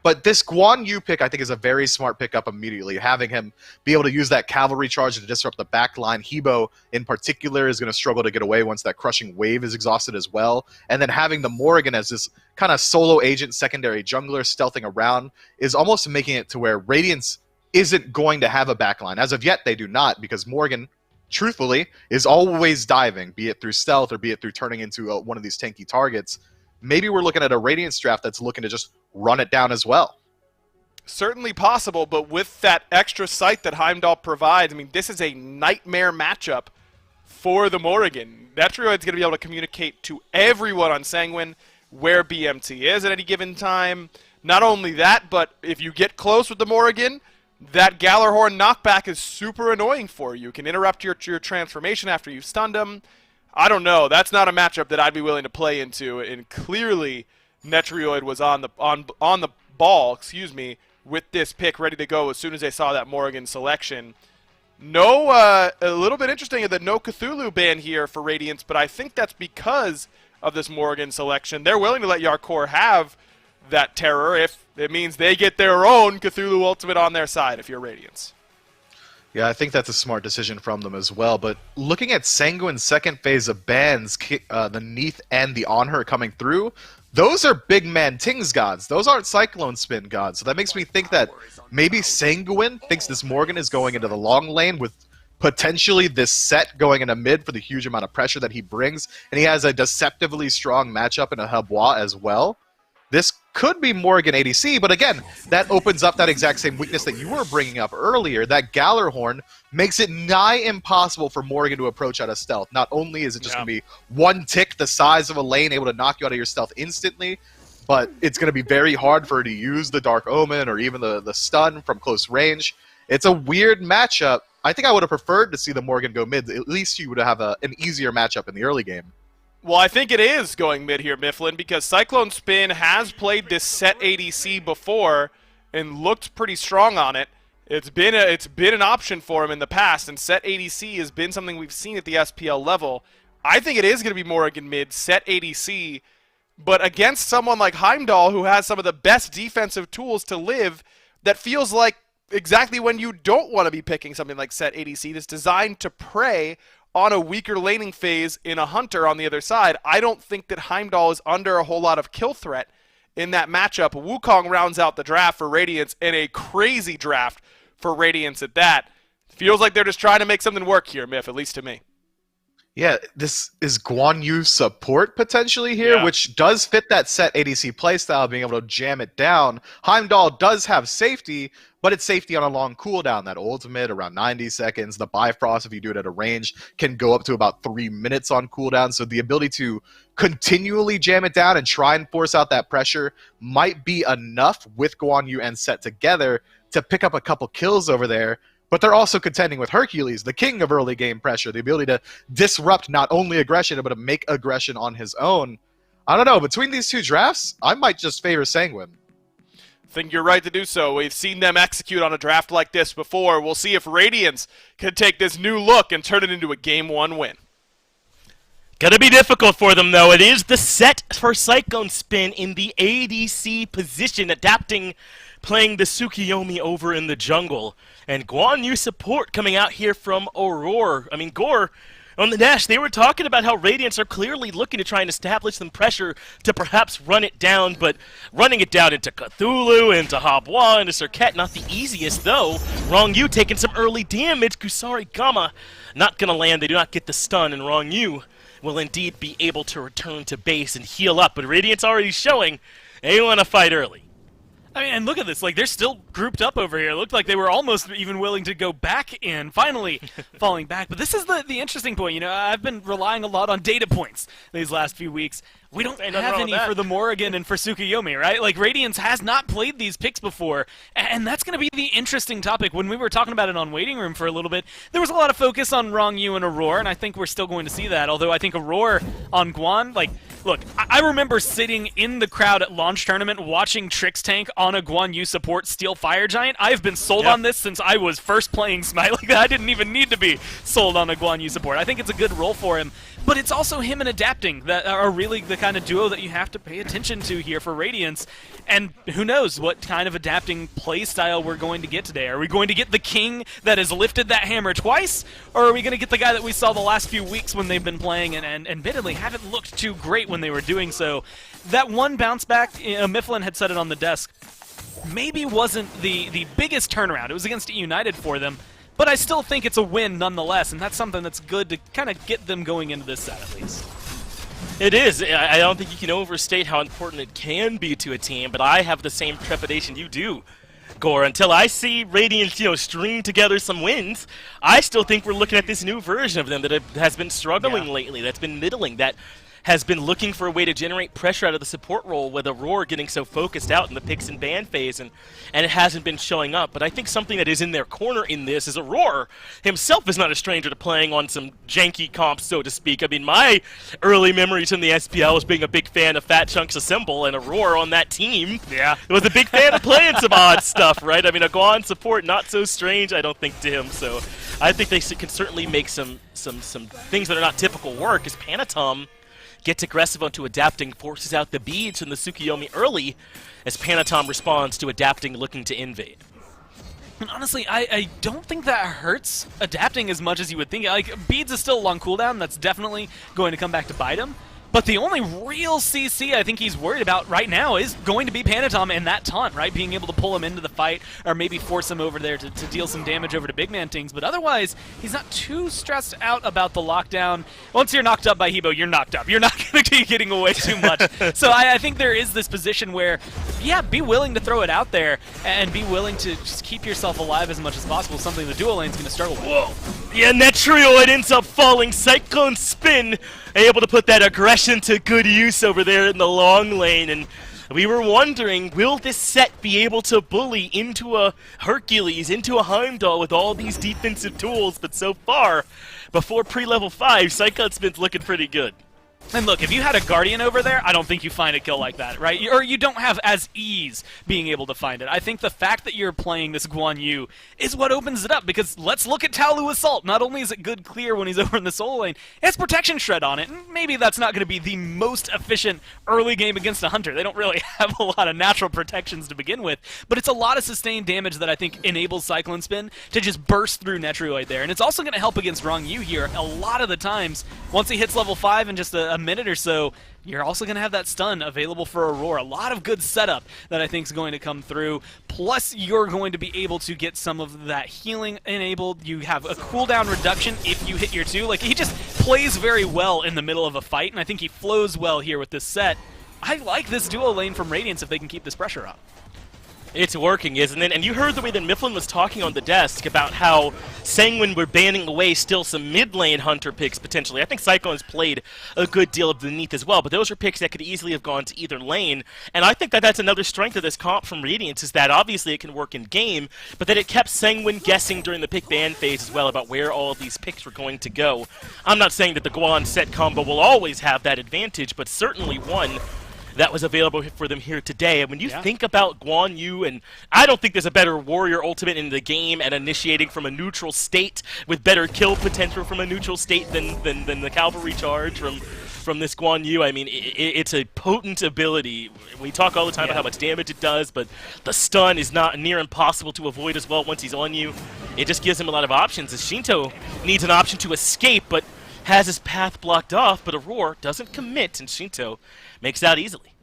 But this Guan Yu pick, I think, is a very smart pick up immediately. Having him be able to use that cavalry charge to disrupt the back line. Hebo, in particular, is going to struggle to get away once that crushing wave is exhausted as well. And then having the Morrigan as this kind of solo agent, secondary jungler stealthing around is almost making it to where Radiance isn't going to have a backline. As of yet, they do not, because Morgan, truthfully, is always diving, be it through stealth or be it through turning into one of these tanky targets. Maybe we're looking at a Radiance draft that's looking to just run it down as well. Certainly possible, but with that extra sight that Heimdall provides, I mean, this is a nightmare matchup for the Morrigan. Netrioid's going to be able to communicate to everyone on Sanguine where BMT is at any given time. Not only that, but if you get close with the Morrigan, that Gallarhorn knockback is super annoying for you. You can interrupt your transformation after you've stunned him. I don't know. That's not a matchup that I'd be willing to play into. And clearly, Netrioid was on the ball, excuse me, with this pick ready to go as soon as they saw that Morrigan selection. No, a little bit interesting that no Cthulhu ban here for Radiance, but I think that's because of this Morrigan selection. They're willing to let Yarkor have that terror if it means they get their own Cthulhu ultimate on their side if you're Radiance. Yeah, I think that's a smart decision from them as well. But looking at Sanguine's second phase of bans, the Neath and the On Her coming through, those are big man Tings gods. Those aren't Cyclone Spin gods. So that makes me think that maybe Sanguine thinks this Morgan is going into the long lane with potentially this set going into mid for the huge amount of pressure that he brings. And he has a deceptively strong matchup in a Habois as well. This could be Morrigan ADC, but again, that opens up that exact same weakness that you were bringing up earlier. That Gallarhorn makes it nigh impossible for Morrigan to approach out of stealth. Not only is it just going to be one tick the size of a lane able to knock you out of your stealth instantly, but it's going to be very hard for her to use the Dark Omen or even the stun from close range. It's a weird matchup. I think I would have preferred to see the Morgan go mid. At least you would have an easier matchup in the early game. Well, I think it is going mid here, Mifflin, because Cyclone Spin has played this set ADC before and looked pretty strong on it. It's been an option for him in the past, and set ADC has been something we've seen at the SPL level. I think it is going to be Morrigan mid, set ADC, but against someone like Heimdall, who has some of the best defensive tools to live, that feels like exactly when you don't want to be picking something like set ADC that's designed to prey on a weaker laning phase in a Hunter on the other side. I don't think that Heimdall is under a whole lot of kill threat in that matchup. Wukong rounds out the draft for Radiance, and a crazy draft for Radiance at that. Feels like they're just trying to make something work here, Miff, at least to me. Yeah, this is Guan Yu support potentially here, which does fit that set ADC playstyle, being able to jam it down. Heimdall does have safety, but it's safety on a long cooldown. That ultimate around 90 seconds. The Bifrost, if you do it at a range, can go up to about 3 minutes on cooldown. So the ability to continually jam it down and try and force out that pressure might be enough with Guan Yu and Set together to pick up a couple kills over there. But they're also contending with Hercules, the king of early game pressure, the ability to disrupt not only aggression, but to make aggression on his own. I don't know, between these two drafts, I might just favor Sanguine. I think you're right to do so. We've seen them execute on a draft like this before. We'll see if Radiance can take this new look and turn it into a Game 1 win. Gonna be difficult for them, though. It is the set for Cyclone Spin in the ADC position, adapting, playing the Tsukiyomi over in the jungle. And Guan Yu support coming out here from Aurora. I mean, Gore, on the dash, they were talking about how Radiance are clearly looking to try and establish some pressure to perhaps run it down, but running it down into Cthulhu, into Habois, into Serket, not the easiest, though. Wrong Yu taking some early damage. Kusari Gamma not gonna land. They do not get the stun, and Wrong Yu will indeed be able to return to base and heal up, but Radiance already showing they want to fight early. I mean, and look at this, like, they're still grouped up over here. It looked like they were almost even willing to go back in, finally falling back. But this is the interesting point. You know, I've been relying a lot on data points these last few weeks. We don't have any for the Morrigan and for Tsukiyomi, right? Like, Radiance has not played these picks before, and that's going to be the interesting topic. When we were talking about it on Waiting Room for a little bit, there was a lot of focus on Wrong Yu and Aurora, and I think we're still going to see that. Although I think Aurora on Guan, like, look, I remember sitting in the crowd at launch tournament watching Trix Tank on a Guan Yu support steal Fire Giant. I've been sold on this since I was first playing SMITE. Like, I didn't even need to be sold on a Guan Yu support. I think it's a good role for him. but it's also him and adapting that are really the kind of duo that you have to pay attention to here for Radiance. And who knows what kind of adapting play style we're going to get today. Are we going to get the king that has lifted that hammer twice, or are we going to get the guy that we saw the last few weeks when they've been playing and admittedly haven't looked too great when they were doing so? That one bounce back, Mifflin had said it on the desk, maybe wasn't the biggest turnaround. It was against United for them, but I still think it's a win nonetheless, and that's something that's good to kind of get them going into this set at least. It is. I don't think you can overstate how important it can be to a team, but I have the same trepidation you do, Gore. Until I see Radiance, string together some wins, I still think we're looking at this new version of them that has been struggling lately, that's been middling, that has been looking for a way to generate pressure out of the support role with Aurora getting so focused out in the picks and ban phase, and it hasn't been showing up. But I think something that is in their corner in this is Aurora himself is not a stranger to playing on some janky comps, so to speak. I mean, my early memories in the SPL was being a big fan of Fat Chunks Assemble, and Aurora on that team was a big fan of playing some odd stuff, right? I mean, a Guan support, not so strange, I don't think, to him. So I think they can certainly make some things that are not typical work, as Panatom gets aggressive onto adapting, forces out the beads from the Tsukiyomi early, as Panatom responds to adapting, looking to invade. And honestly, I don't think that hurts adapting as much as you would think. Like, beads is still a long cooldown, that's definitely going to come back to bite him. But the only real CC I think he's worried about right now is going to be Panatom and that taunt, right? Being able to pull him into the fight or maybe force him over there to deal some damage over to Big Man Tings. But otherwise, he's not too stressed out about the lockdown. Once you're knocked up by Hebo, you're knocked up. You're not going to be getting away too much. So I think there is this position where, yeah, be willing to throw it out there and be willing to just keep yourself alive as much as possible, something the duo lane's going to struggle with. Whoa! Yeah, and that trio, it ends up falling. Cyclone Spin, able to put that aggression to good use over there in the long lane, and we were wondering, will this set be able to bully into a Hercules, into a Heimdall with all these defensive tools? But so far, before pre-level 5, Cyclone Spin's looking pretty good. And look, if you had a Guardian over there, I don't think you find a kill like that, right? Or you don't have as ease being able to find it. I think the fact that you're playing this Guan Yu is what opens it up, because let's look at Taolu Assault. Not only is it good clear when he's over in the solo lane, it has Protection Shred on it, and maybe that's not going to be the most efficient early game against a Hunter. They don't really have a lot of natural protections to begin with, but it's a lot of sustained damage that I think enables Cyclone Spin to just burst through Netrioid there. And it's also going to help against Rong Yu here. A lot of the times, once he hits level 5 in just a minute or so, you're also going to have that stun available for Aurora. A lot of good setup that I think is going to come through. Plus, you're going to be able to get some of that healing enabled. You have a cooldown reduction if you hit your 2. Like, he just plays very well in the middle of a fight, and I think he flows well here with this set. I like this duo lane from Radiance if they can keep this pressure up. It's working, isn't it? And you heard the way that Mifflin was talking on the desk about how Sanguine were banning away still some mid-lane Hunter picks, potentially. I think Cyclone's played a good deal of the Neath as well, but those are picks that could easily have gone to either lane. And I think that that's another strength of this comp from Radiance, is that obviously it can work in game, but that it kept Sanguine guessing during the pick ban phase as well about where all of these picks were going to go. I'm not saying that the Guan set combo will always have that advantage, but certainly one that was available for them here today. And when you think about Guan Yu, and I don't think there's a better warrior ultimate in the game at initiating from a neutral state with better kill potential from a neutral state than the cavalry charge from this Guan Yu. I mean, it's a potent ability. We talk all the time about how much damage it does, but the stun is not near impossible to avoid as well once he's on you. It just gives him a lot of options, as Shinto needs an option to escape, but has his path blocked off, but Aurora doesn't commit, and Shinto makes out easily.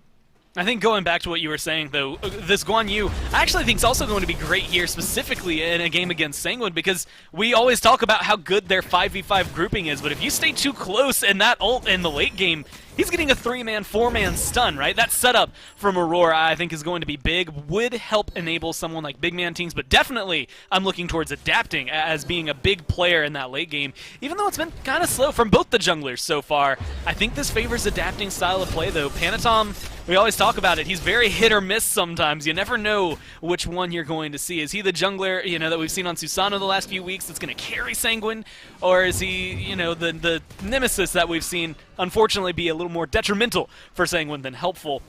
I think going back to what you were saying, though, this Guan Yu, I actually think is also going to be great here, specifically in a game against Sanguine, because we always talk about how good their 5v5 grouping is, but if you stay too close in that ult in the late game, he's getting a 3-man, 4-man stun, right? That setup from Aurora, I think, is going to be big, would help enable someone like Big Man Tings, but definitely I'm looking towards adapting as being a big player in that late game. Even though it's been kind of slow from both the junglers so far, I think this favors adapting style of play, though. Panatom, we always talk about it, he's very hit or miss sometimes. You never know which one you're going to see. Is he the jungler, that we've seen on Susanoo the last few weeks that's going to carry Sanguine? Or is he, the nemesis that we've seen, unfortunately, be a little more detrimental for Sanguine than helpful?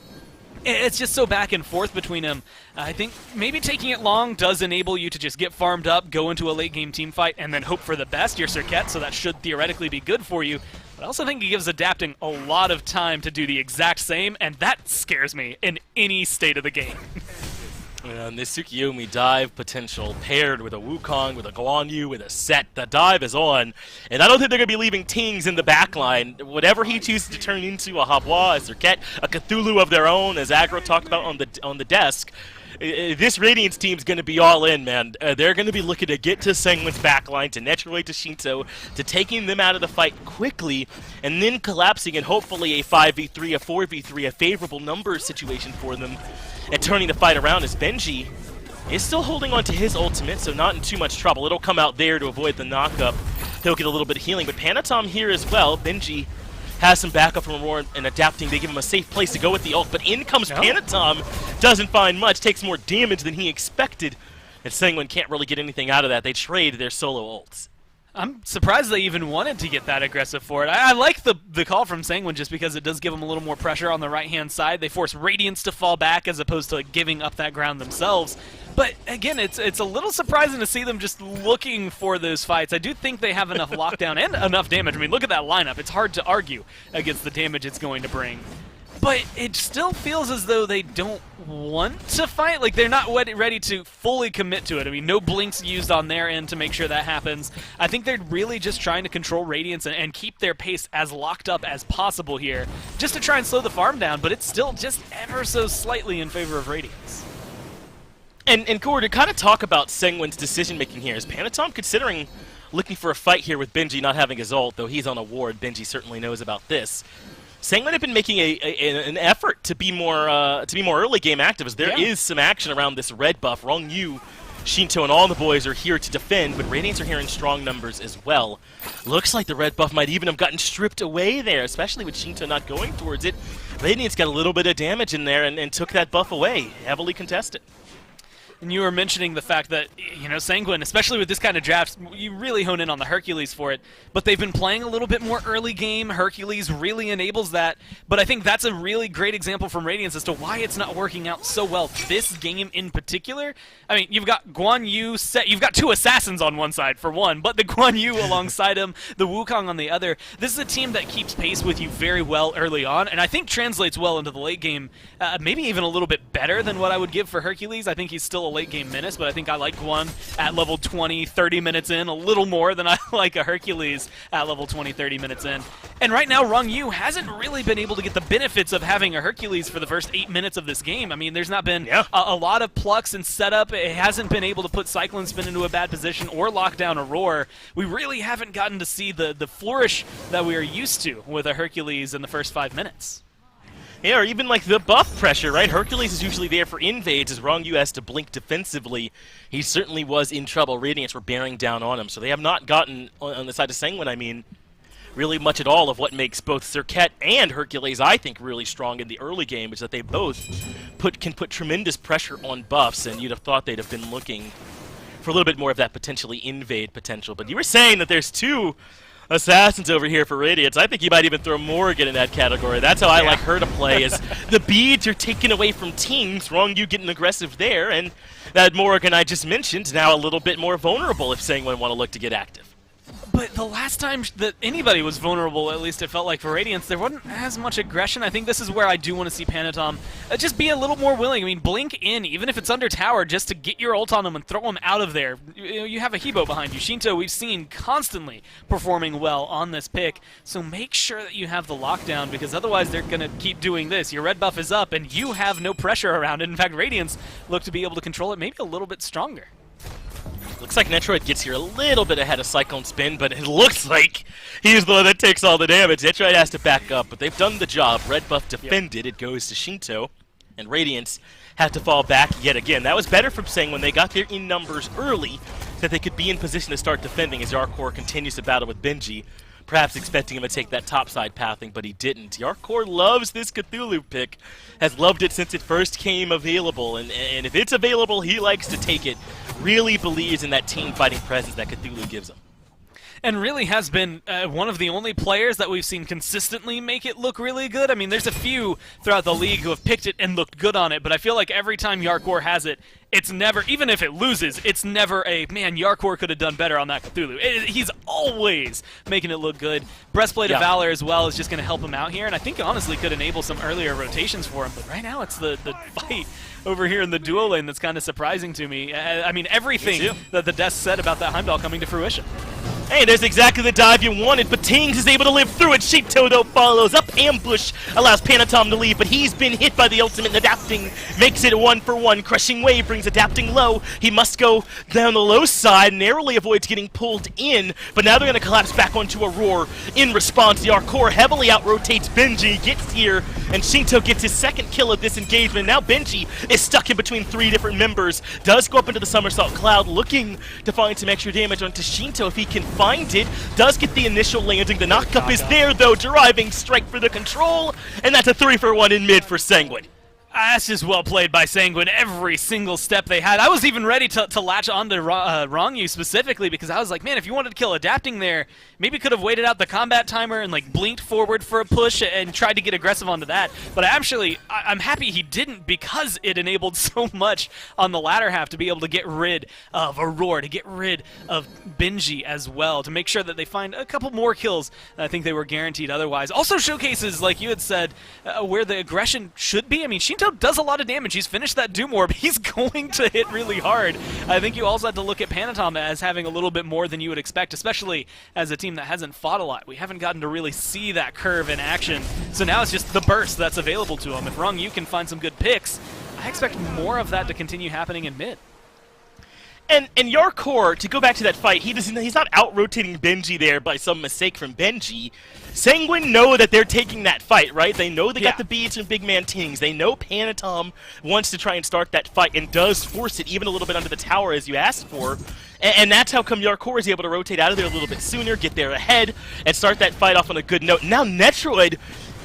It's just so back and forth between them. I think maybe taking it long does enable you to just get farmed up, go into a late game team fight, and then hope for the best. You're Serket, so that should theoretically be good for you. But I also think he gives adapting a lot of time to do the exact same, and that scares me in any state of the game. And this Tsukiyomi dive potential paired with a Wukong, with a Guan Yu, with a set. The dive is on, and I don't think they're going to be leaving Tings in the backline. Whatever he chooses to turn into, a Habwa, a Serket, a Cthulhu of their own, as Aggro talked about on the desk, this Radiance team's going to be all in, man. They're going to be looking to get to Sangwon's backline, to neutralize to Shinto, to taking them out of the fight quickly, and then collapsing and hopefully a 5v3, a 4v3, a favorable numbers situation for them, and turning the fight around as Benji is still holding on to his ultimate, so not in too much trouble. It'll come out there to avoid the knockup. He'll get a little bit of healing, but Panatom here as well. Benji has some backup from Aurora and adapting. They give him a safe place to go with the ult, but in comes Panatom. Doesn't find much, takes more damage than he expected, and Sangwon can't really get anything out of that. They trade their solo ults. I'm surprised they even wanted to get that aggressive for it. I like the call from Sangwon just because it does give them a little more pressure on the right-hand side. They force Radiance to fall back as opposed to giving up that ground themselves. But again, it's a little surprising to see them just looking for those fights. I do think they have enough lockdown and enough damage. I mean, look at that lineup. It's hard to argue against the damage it's going to bring. But it still feels as though they don't want to fight. Like, they're not ready to fully commit to it. I mean, no blinks used on their end to make sure that happens. I think they're really just trying to control Radiance and keep their pace as locked up as possible here, just to try and slow the farm down, but it's still just ever so slightly in favor of Radiance. And Core, to kind of talk about Sangwon's decision-making here, is Panatom considering looking for a fight here with Benji not having his ult, though he's on a ward. Benji certainly knows about this. Sangwon have been making an effort to be more early game active, as there is some action around this red buff. Rong Yu, Shinto, and all the boys are here to defend, but Radiance are here in strong numbers as well. Looks like the red buff might even have gotten stripped away there, especially with Shinto not going towards it. Radiance got a little bit of damage in there and took that buff away, heavily contested. And you were mentioning the fact that, you know, Sangwon, especially with this kind of draft, you really hone in on the Hercules for it. But they've been playing a little bit more early game. Hercules really enables that. But I think that's a really great example from Radiance as to why it's not working out so well this game in particular. I mean, you've got Guan Yu set. You've got two assassins on one side, for one, but the Guan Yu alongside him, the Wukong on the other. This is a team that keeps pace with you very well early on, and I think translates well into the late game, maybe even a little bit better than what I would give for Hercules. I think he's still a late game menace, but I think I like Guan at level 20, 30 minutes in, a little more than I like a Hercules at level 20, 30 minutes in. And right now, Rong Yu hasn't really been able to get the benefits of having a Hercules for the first 8 minutes of this game. I mean, there's not been a lot of plucks and setup. It hasn't been able to put Cyclone Spin into a bad position or lock down Aurora. We really haven't gotten to see the flourish that we are used to with a Hercules in the first 5 minutes. Yeah, or even like the buff pressure, right? Hercules is usually there for invades as Rong Yu has to blink defensively. He certainly was in trouble. Radiance were bearing down on him, so they have not gotten, on the side of Sangwon, I mean, really much at all of what makes both Serket and Hercules, I think, really strong in the early game, is that they both can put tremendous pressure on buffs, and you'd have thought they'd have been looking for a little bit more of that potentially invade potential. But you were saying that there's two assassins over here for Radiance. I think you might even throw Morrigan in that category. That's how I like her to play, is the beads are taken away from teams. Wrong, you getting aggressive there, and that Morrigan I just mentioned now a little bit more vulnerable if Sangwon want to look to get active. But the last time that anybody was vulnerable, at least it felt like for Radiance, there wasn't as much aggression. I think this is where I do want to see Panatom just be a little more willing. I mean, blink in, even if it's under tower, just to get your ult on them and throw them out of there. You have a Hebo behind you. Shinto, we've seen constantly performing well on this pick, so make sure that you have the lockdown, because otherwise they're going to keep doing this. Your red buff is up, and you have no pressure around it. In fact, Radiance look to be able to control it maybe a little bit stronger. Looks like Netroid gets here a little bit ahead of Cyclone Spin, but it looks like he's the one that takes all the damage. Netroid has to back up, but they've done the job. Red buff defended. It goes to Shinto, and Radiance have to fall back yet again. That was better from Sang when they got there in numbers early, that they could be in position to start defending as Yarkor continues to battle with Benji, perhaps expecting him to take that topside pathing, but he didn't. Yarkor loves this Cthulhu pick, has loved it since it first came available, and if it's available, he likes to take it. Really believes in that team fighting presence that Cthulhu gives him. and really has been one of the only players that we've seen consistently make it look really good. I mean, there's a few throughout the league who have picked it and looked good on it, but I feel like every time Yarkor has it, it's never, even if it loses, it's never a, man, Yarkor could have done better on that Cthulhu. He's always making it look good. Breastplate of Valor as well is just going to help him out here, and I think honestly could enable some earlier rotations for him, but right now it's the fight over here in the duo lane that's kind of surprising to me. I mean, everything that the desk said about that Heimdall coming to fruition. Hey, there's exactly the dive you wanted, but Tings is able to live through it. Shinto, though, follows up. Ambush allows Panatom to leave, but he's been hit by the ultimate, and Adapting makes it 1-for-1. Crushing Wave brings Adapting low. He must go down the low side, narrowly avoids getting pulled in, but now they're going to collapse back onto a Roar. In response, the Yarkor heavily out-rotates Benji, gets here, and Shinto gets his second kill of this engagement. Now Benji is stuck in between 3 different members, does go up into the Somersault Cloud, looking to find some extra damage onto Shinto if he can find it. Does get the initial landing. The knockup is there, though. Deriving strike for the control, and that's a 3-for-1 in mid for Sanguine. That's just well played by Sanguine every single step they had. I was even ready to latch on to Wrong You specifically because I was like, man, if you wanted to kill Adapting there, maybe could have waited out the combat timer and like blinked forward for a push and tried to get aggressive onto that. But I'm happy he didn't because it enabled so much on the latter half to be able to get rid of Aurora, to get rid of Benji as well, to make sure that they find a couple more kills than I think they were guaranteed otherwise. Also showcases, like you had said, where the aggression should be. I mean, Shinto does a lot of damage. He's finished that Doom Orb. He's going to hit really hard. I think you also have to look at Panatom as having a little bit more than you would expect, especially as a team that hasn't fought a lot. We haven't gotten to really see that curve in action. So now it's just the burst that's available to him. If Wrong You can find some good picks, I expect more of that to continue happening in mid. And Yarkor, to go back to that fight, he's not out-rotating Benji there by some mistake from Benji. Sanguine know that they're taking that fight, right? They know they got the beats and big man Tings. They know Panatom wants to try and start that fight and does force it even a little bit under the tower as you asked for. And that's how come Yarkor is able to rotate out of there a little bit sooner, get there ahead, and start that fight off on a good note. Now Netroid,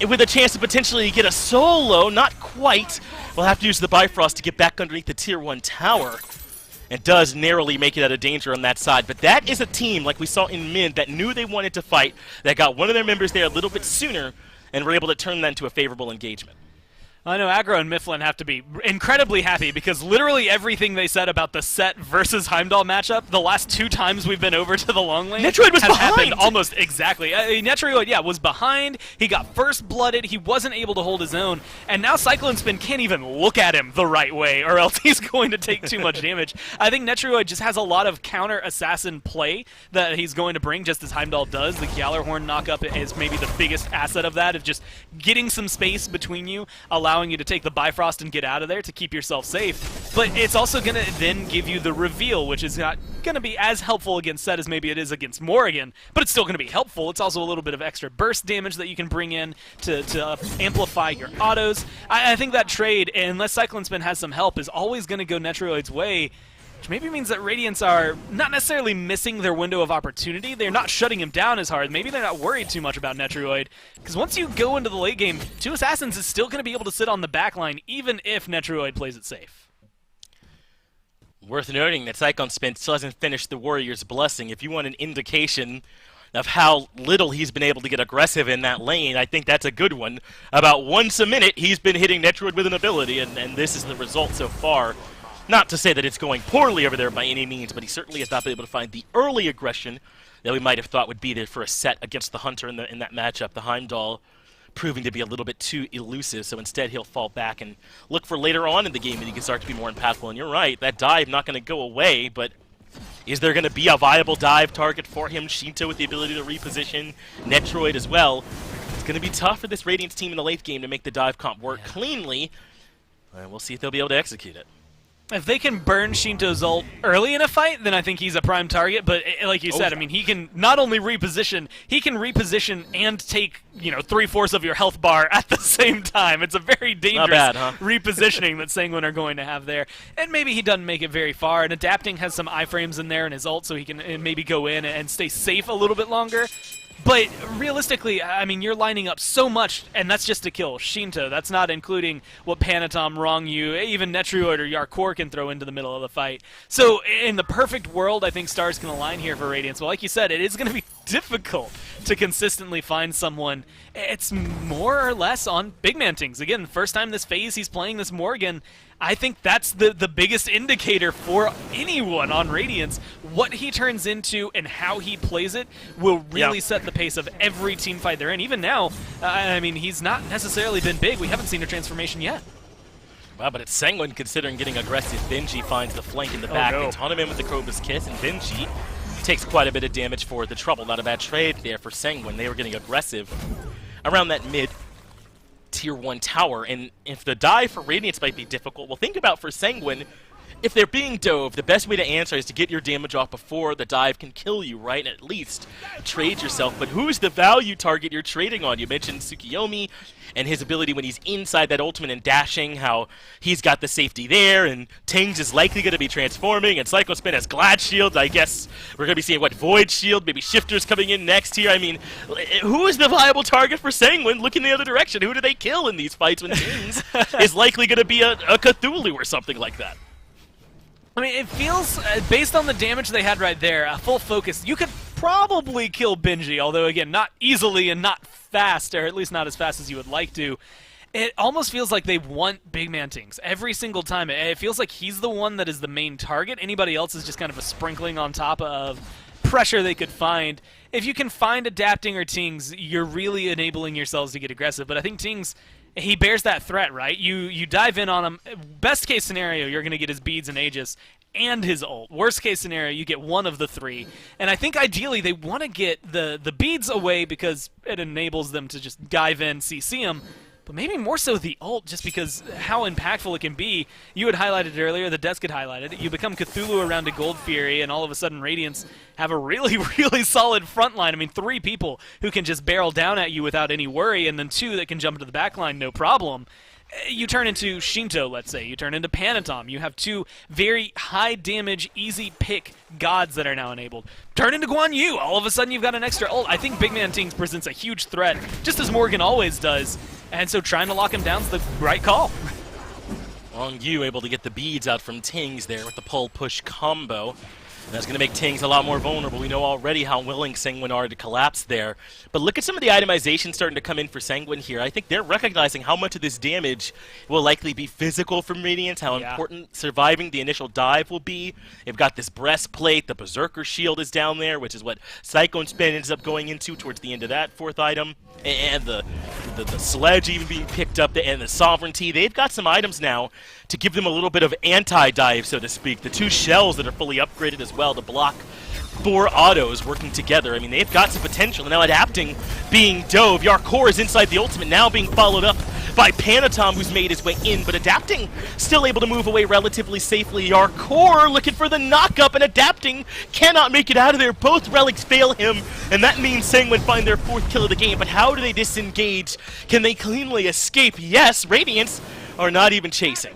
with a chance to potentially get a solo, not quite, will have to use the Bifrost to get back underneath the Tier 1 tower. And does narrowly make it out of danger on that side. But that is a team, like we saw in mid, that knew they wanted to fight, that got one of their members there a little bit sooner, and were able to turn that into a favorable engagement. I know Aggro and Mifflin have to be incredibly happy because literally everything they said about the Set versus Heimdall matchup, the last 2 times we've been over to the long lane, Netroid was has behind! happened almost exactly. Netroid, was behind. He got first blooded. He wasn't able to hold his own. And now Cyclone Spin can't even look at him the right way or else he's going to take too much damage. I think Netroid just has a lot of counter-assassin play that he's going to bring just as Heimdall does. The Gjallarhorn knockup is maybe the biggest asset of that, of just getting some space between you, allowing you to take the Bifrost and get out of there to keep yourself safe. But it's also going to then give you the reveal, which is not going to be as helpful against Set as maybe it is against Morrigan, but it's still going to be helpful. It's also a little bit of extra burst damage that you can bring in to amplify your autos. I think that trade, unless Cyclone Spin has some help, is always going to go Netroid's way, which maybe means that Radiants are not necessarily missing their window of opportunity. They're not shutting him down as hard. Maybe they're not worried too much about Netroid, because once you go into the late game, 2 Assassins is still going to be able to sit on the back line, even if Netroid plays it safe. Worth noting that Cyclone Spin still hasn't finished the Warrior's Blessing. If you want an indication of how little he's been able to get aggressive in that lane, I think that's a good one. About once a minute, he's been hitting Netroid with an ability, and this is the result so far. Not to say that it's going poorly over there by any means, but he certainly has not been able to find the early aggression that we might have thought would be there for a Set against the Hunter in that matchup. The Heimdall proving to be a little bit too elusive, so instead he'll fall back and look for later on in the game that he can start to be more impactful. And you're right, that dive not going to go away, but is there going to be a viable dive target for him? Shinto with the ability to reposition, Netroid as well. It's going to be tough for this Radiance team in the late game to make the dive comp work cleanly. We'll see if they'll be able to execute it. If they can burn Shinto's ult early in a fight, then I think he's a prime target. But like you said, I mean, he can not only reposition, he can reposition and take, 3/4 of your health bar at the same time. It's a very dangerous repositioning that Sanguine are going to have there. And maybe he doesn't make it very far. And Adapting has some iframes in there in his ult, so he can maybe go in and stay safe a little bit longer. But realistically, I mean, you're lining up so much, and that's just to kill Shinto. That's not including what Panatom, Rongyu, even Netruid or Yarkor can throw into the middle of the fight. So in the perfect world, I think stars can align here for Radiance. But like you said, it is going to be difficult to consistently find someone. It's more or less on big man things. Again, first time this phase he's playing this Morgan. I think that's the biggest indicator for anyone on Radiance. What he turns into and how he plays it will really set the pace of every team fight they're in. Even now, I mean, he's not necessarily been big. We haven't seen a transformation yet. Wow, but it's Sanguine considering getting aggressive. Benji finds the flank in the back. They taunt him in with the Kroba's Kiss, and Benji takes quite a bit of damage for the trouble. Not a bad trade there for Sanguine. They were getting aggressive around that mid Tier 1 tower, and if the dive for Radiance might be difficult, well, think about for Sanguine, if they're being dove, the best way to answer is to get your damage off before the dive can kill you, right? And at least trade yourself. But who's the value target you're trading on? You mentioned Tsukiyomi and his ability when he's inside that ultimate and dashing, how he's got the safety there, and Tings is likely going to be transforming, and Psycho Spin has Glad Shield. I guess we're going to be seeing, what, Void Shield, maybe Shifters coming in next here. I mean, who is the viable target for Sanguine looking the other direction? Who do they kill in these fights when Tings is likely going to be a Cthulhu or something like that? I mean, it feels, based on the damage they had right there, a full focus, you could probably kill Benji, although, again, not easily and not fast, or at least not as fast as you would like to. It almost feels like they want big man Tings every single time. It feels like he's the one that is the main target. Anybody else is just kind of a sprinkling on top of pressure they could find. If you can find adapting or Tings, you're really enabling yourselves to get aggressive, but I think Tings, he bears that threat, right? You dive in on him. Best case scenario, you're going to get his beads and Aegis and his ult. Worst case scenario, you get one of the three. And I think ideally they want to get the beads away because it enables them to just dive in, CC him. But maybe more so the ult, just because how impactful it can be. You had highlighted it earlier, the desk had highlighted it. You become Cthulhu around a Gold Fury, and all of a sudden Radiance have a really, really solid front line. I mean, 3 people who can just barrel down at you without any worry, and then 2 that can jump into the back line, no problem. You turn into Shinto, let's say. You turn into Panatom. You have 2 very high damage, easy pick gods that are now enabled. Turn into Guan Yu. All of a sudden you've got an extra ult. I think Big Man Tings presents a huge threat, just as Morgan always does. And so trying to lock him down is the right call. Rongyu able to get the beads out from Tings there with the pull-push combo. And that's going to make Tings a lot more vulnerable. We know already how willing Sanguine are to collapse there. But look at some of the itemization starting to come in for Sanguine here. I think they're recognizing how much of this damage will likely be physical from Radiance, how important surviving the initial dive will be. They've got this breastplate, the Berserker Shield is down there, which is what Cyclone Spin ends up going into towards the end of that 4th item. And the sledge even being picked up, and the Sovereignty. They've got some items now to give them a little bit of anti-dive, so to speak. The 2 shells that are fully upgraded as well to block 4 autos working together. I mean, they've got some potential. Now adapting, being dove. Yarkor is inside the ultimate, now being followed up by Panatom, who's made his way in, but adapting still able to move away relatively safely. Yarkor looking for the knock-up, and adapting cannot make it out of there. Both relics fail him, and that means Sanguine find their 4th kill of the game. But how do they disengage? Can they cleanly escape? Yes, Radiance are not even chasing.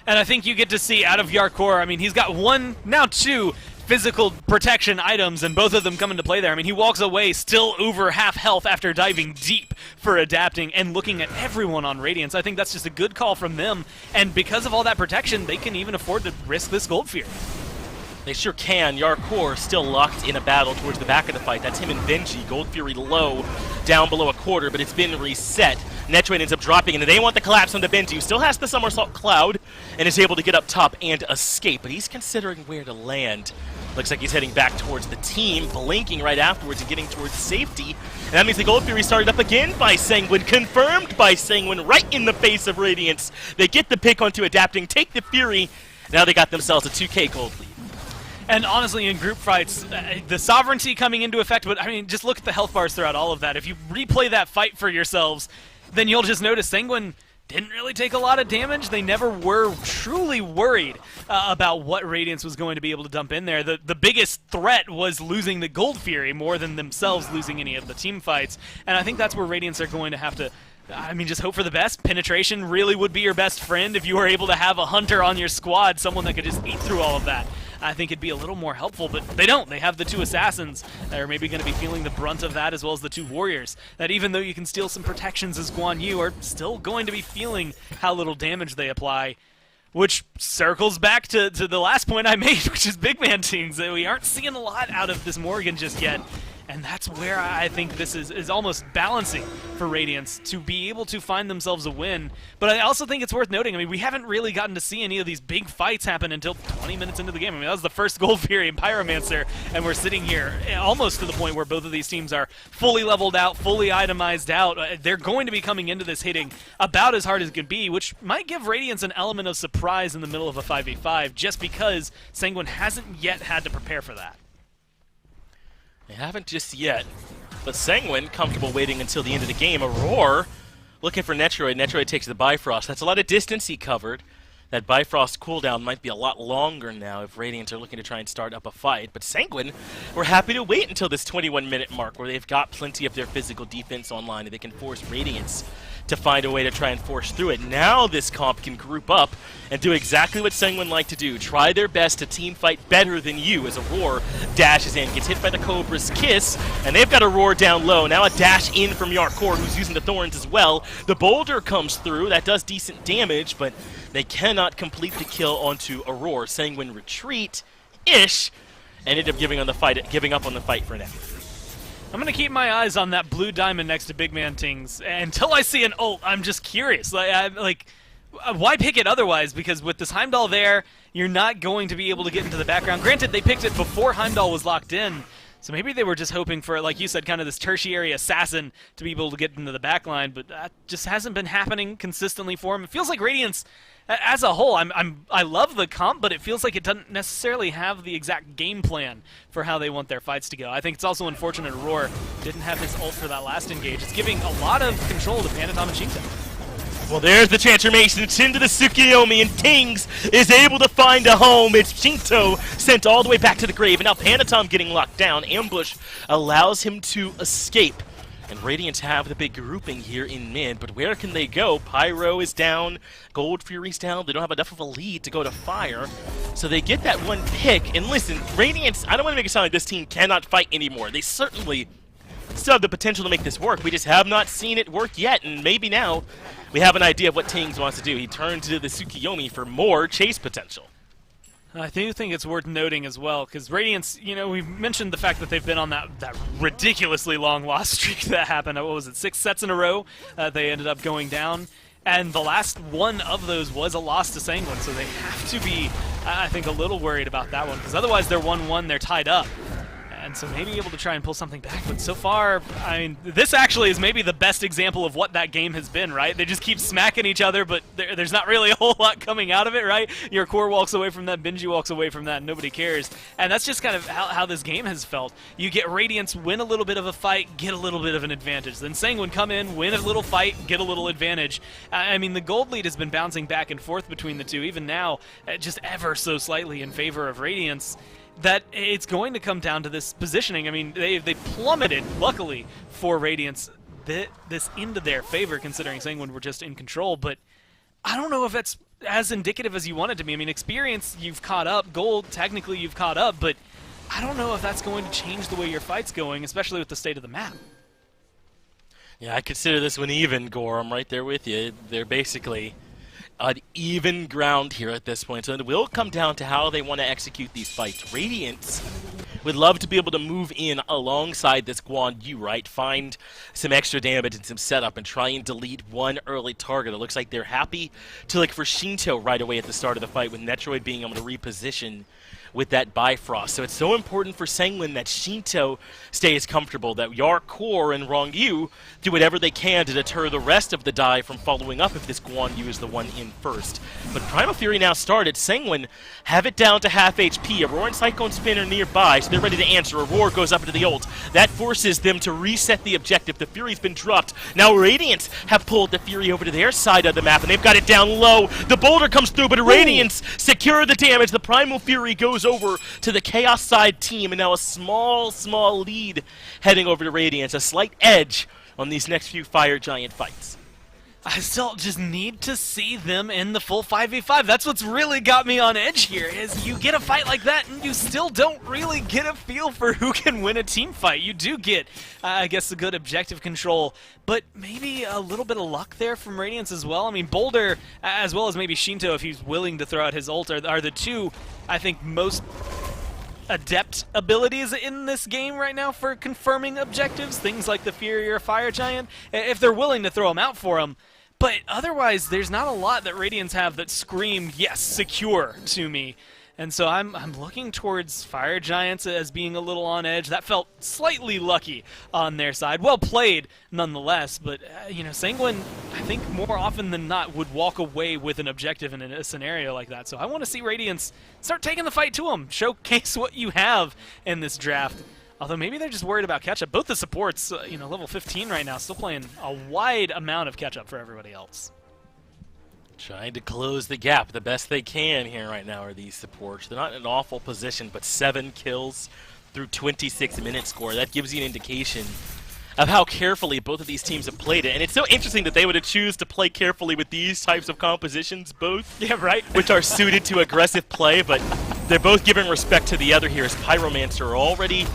And I think you get to see out of Yarkor, I mean, he's got 1, now 2 physical protection items, and both of them come into play there. I mean, he walks away still over half health after diving deep for adapting and looking at everyone on Radiance. I think that's just a good call from them, and because of all that protection, they can even afford to risk this Gold Fury. They sure can. Yarkor still locked in a battle towards the back of the fight. That's him and Benji. Gold Fury low, down below a quarter, but it's been reset. Netroid ends up dropping, and they want the collapse onto Benji, who still has the Somersault Cloud and is able to get up top and escape, but he's considering where to land. Looks like he's heading back towards the team, blinking right afterwards and getting towards safety. And that means the Gold Fury started up again by Sanguine, confirmed by Sanguine right in the face of Radiance. They get the pick onto adapting, take the Fury. Now they got themselves a 2K gold lead. And honestly, in group fights, the Sovereignty coming into effect, but I mean, just look at the health bars throughout all of that. If you replay that fight for yourselves, then you'll just notice Sanguine didn't really take a lot of damage. They never were truly worried about what Radiance was going to be able to dump in there. The biggest threat was losing the Gold Fury more than themselves losing any of the team fights. And I think that's where Radiance are going to have to, I mean, just hope for the best. Penetration really would be your best friend if you were able to have a hunter on your squad, someone that could just eat through all of that. I think it'd be a little more helpful, but they don't. They have the 2 assassins that are maybe going to be feeling the brunt of that, as well as the 2 warriors, that even though you can steal some protections as Guan Yu, are still going to be feeling how little damage they apply. Which circles back to the last point I made, which is big man teams. That we aren't seeing a lot out of this Morgan just yet. And that's where I think this is almost balancing for Radiance to be able to find themselves a win. But I also think it's worth noting, I mean, we haven't really gotten to see any of these big fights happen until 20 minutes into the game. I mean, that was the first Gold Fury and Pyromancer, and we're sitting here almost to the point where both of these teams are fully leveled out, fully itemized out. They're going to be coming into this hitting about as hard as it could be, which might give Radiance an element of surprise in the middle of a 5v5, just because Sanguine hasn't yet had to prepare for that. They haven't just yet, but Sanguine comfortable waiting until the end of the game. Aurora looking for Netroid. Netroid takes the Bifrost. That's a lot of distance he covered. That Bifrost cooldown might be a lot longer now if Radiant are looking to try and start up a fight. But Sanguine, we're happy to wait until this 21-minute mark where they've got plenty of their physical defense online and they can force Radiance to find a way to try and force through it. Now this comp can group up and do exactly what Sanguine like to do. Try their best to team fight better than you as Aurora dashes in, gets hit by the Cobra's Kiss, and they've got Aurora down low. Now a dash in from Yarkor, who's using the Thorns as well. The Boulder comes through. That does decent damage, but they cannot complete the kill onto Aurora. Sanguine retreat-ish, and ended up giving up on the fight for now. I'm going to keep my eyes on that blue diamond next to Big Man Tings until I see an ult. I'm just curious. Why pick it otherwise? Because with this Heimdall there, you're not going to be able to get into the background. Granted, they picked it before Heimdall was locked in, so maybe they were just hoping for, like you said, kind of this tertiary assassin to be able to get into the backline, but that just hasn't been happening consistently for him. It feels like Radiance, as a whole, I love the comp, but it feels like it doesn't necessarily have the exact game plan for how they want their fights to go. I think it's also unfortunate Aurora didn't have his ult for that last engage. It's giving a lot of control to Panatom and Shinto. Well, there's the transformation. It's into the Tsukiyomi, and Tings is able to find a home. It's Shinto sent all the way back to the grave, and now Panatom getting locked down. Ambush allows him to escape. And Radiant have the big grouping here in mid, but where can they go? Pyro is down, Gold Fury's down, they don't have enough of a lead to go to Fire, so they get that one pick. And listen, Radiant, I don't want to make it sound like this team cannot fight anymore. They certainly still have the potential to make this work. We just have not seen it work yet, and maybe now we have an idea of what Tings wants to do. He turns to the Tsukiyomi for more chase potential. I do think it's worth noting as well, because Radiance, you know, we've mentioned the fact that they've been on that ridiculously long loss streak that happened. What was it, 6 sets in a row? They ended up going down, and the last one of those was a loss to Sanguine, so they have to be, I think, a little worried about that one, because otherwise they're 1-1, they're tied up. And so maybe able to try and pull something back, but so far, I mean, this actually is maybe the best example of what that game has been, right? They just keep smacking each other, but there's not really a whole lot coming out of it, right? Your core walks away from that, Benji walks away from that, and nobody cares. And that's just kind of how this game has felt. You get Radiance win a little bit of a fight, get a little bit of an advantage. Then Sanguine come in, win a little fight, get a little advantage. I mean, the gold lead has been bouncing back and forth between the two, even now, just ever so slightly in favor of Radiance. That it's going to come down to this positioning. I mean, they plummeted, luckily, for Radiance, this into their favor, considering Sanguine were just in control, but I don't know if that's as indicative as you want it to be. I mean, experience, you've caught up. Gold, technically, you've caught up, but I don't know if that's going to change the way your fight's going, especially with the state of the map. Yeah, I consider this one even, Gore. I'm right there with you. They're basically on even ground here at this point. So it will come down to how they want to execute these fights. Radiance would love to be able to move in alongside this Guan Yu, right? Find some extra damage and some setup and try and delete one early target. It looks like they're happy to look for Shinto right away at the start of the fight, with Netroid being able to reposition with that Bifrost. So it's so important for Sanguine that Shinto stays comfortable, that Yarkor and Rongyu do whatever they can to deter the rest of the dive from following up if this Guan Yu is the one in first. But Primal Fury now started. Sanguine have it down to half HP. Aurora and Cyclone Spin are nearby, so they're ready to answer. Aurora goes up into the ult. That forces them to reset the objective. The Fury's been dropped. Now Radiance have pulled the Fury over to their side of the map, and they've got it down low. The Boulder comes through, but Radiance secure the damage. The Primal Fury goes over to the Chaos side team, and now a small lead heading over to Radiance. A slight edge on these next few Fire Giant fights. I still just need to see them in the full 5v5. That's what's really got me on edge here, is you get a fight like that and you still don't really get a feel for who can win a team fight. You do get, I guess, a good objective control, but maybe a little bit of luck there from Radiance as well. I mean, Boulder, as well as maybe Shinto, if he's willing to throw out his ult, are the two, I think, most adept abilities in this game right now for confirming objectives. Things like the Fury or Fire Giant, if they're willing to throw them out for them. But otherwise, there's not a lot that Radiance have that scream, yes, secure to me. And so I'm looking towards Fire Giants as being a little on edge. That felt slightly lucky on their side. Well played, nonetheless. But, you know, Sanguine, I think more often than not, would walk away with an objective in a scenario like that. So I want to see Radiance start taking the fight to them. Showcase what you have in this draft. Although maybe they're just worried about catch-up. Both the supports, you know, level 15 right now, still playing a wide amount of catch-up for everybody else. Trying to close the gap the best they can here right now are these supports. They're not in an awful position, but 7 kills through 26 minute score. That gives you an indication of how carefully both of these teams have played it. And it's so interesting that they would choose to play carefully with these types of compositions, both. Yeah, right. Which are suited to aggressive play, but they're both giving respect to the other here as Pyromancer are already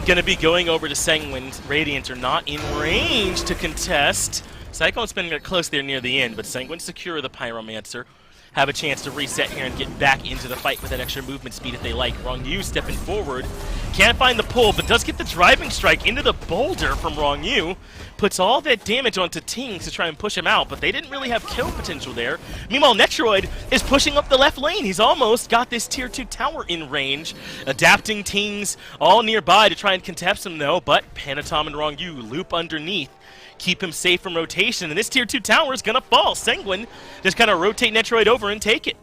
going to be going over to Sanguine. Radiant are not in range to contest. Cyclone's been close there near the end, but Sanguine secure the Pyromancer. Have a chance to reset here and get back into the fight with that extra movement speed if they like. Rongyu stepping forward. Can't find the pull, but does get the driving strike into the boulder from Rongyu. Puts all that damage onto Tings to try and push him out, but they didn't really have kill potential there. Meanwhile, Netroid is pushing up the left lane. He's almost got this tier 2 tower in range. Adapting Tings all nearby to try and contest him though, but Panatom and Rongyu loop underneath. Keep him safe from rotation, and this tier 2 tower is gonna fall. Sanguine just kind of rotate Netroid over and take it.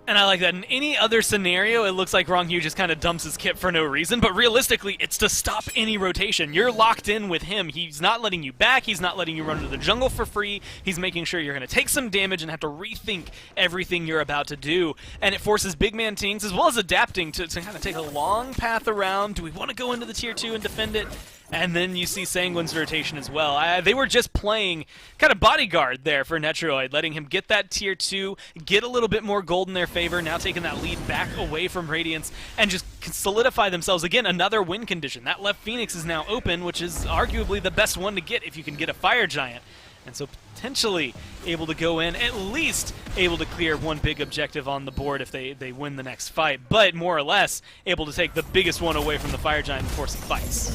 And I like that. In any other scenario, it looks like Rongyu just kind of dumps his kit for no reason, but realistically, it's to stop any rotation. You're locked in with him. He's not letting you back. He's not letting you run into the jungle for free. He's making sure you're going to take some damage and have to rethink everything you're about to do. And it forces big man Tings, as well as adapting, to kind of take a long path around. Do we want to go into the tier 2 and defend it? And then you see Sanguine's rotation as well. They were just playing kind of bodyguard there for Netroid, letting him get that tier 2, get a little bit more gold in their favor, now taking that lead back away from Radiance, and just solidify themselves. Again, another win condition. That left Phoenix is now open, which is arguably the best one to get if you can get a Fire Giant. And so potentially able to go in, at least able to clear one big objective on the board if they win the next fight, but more or less able to take the biggest one away from the Fire Giant before some fights.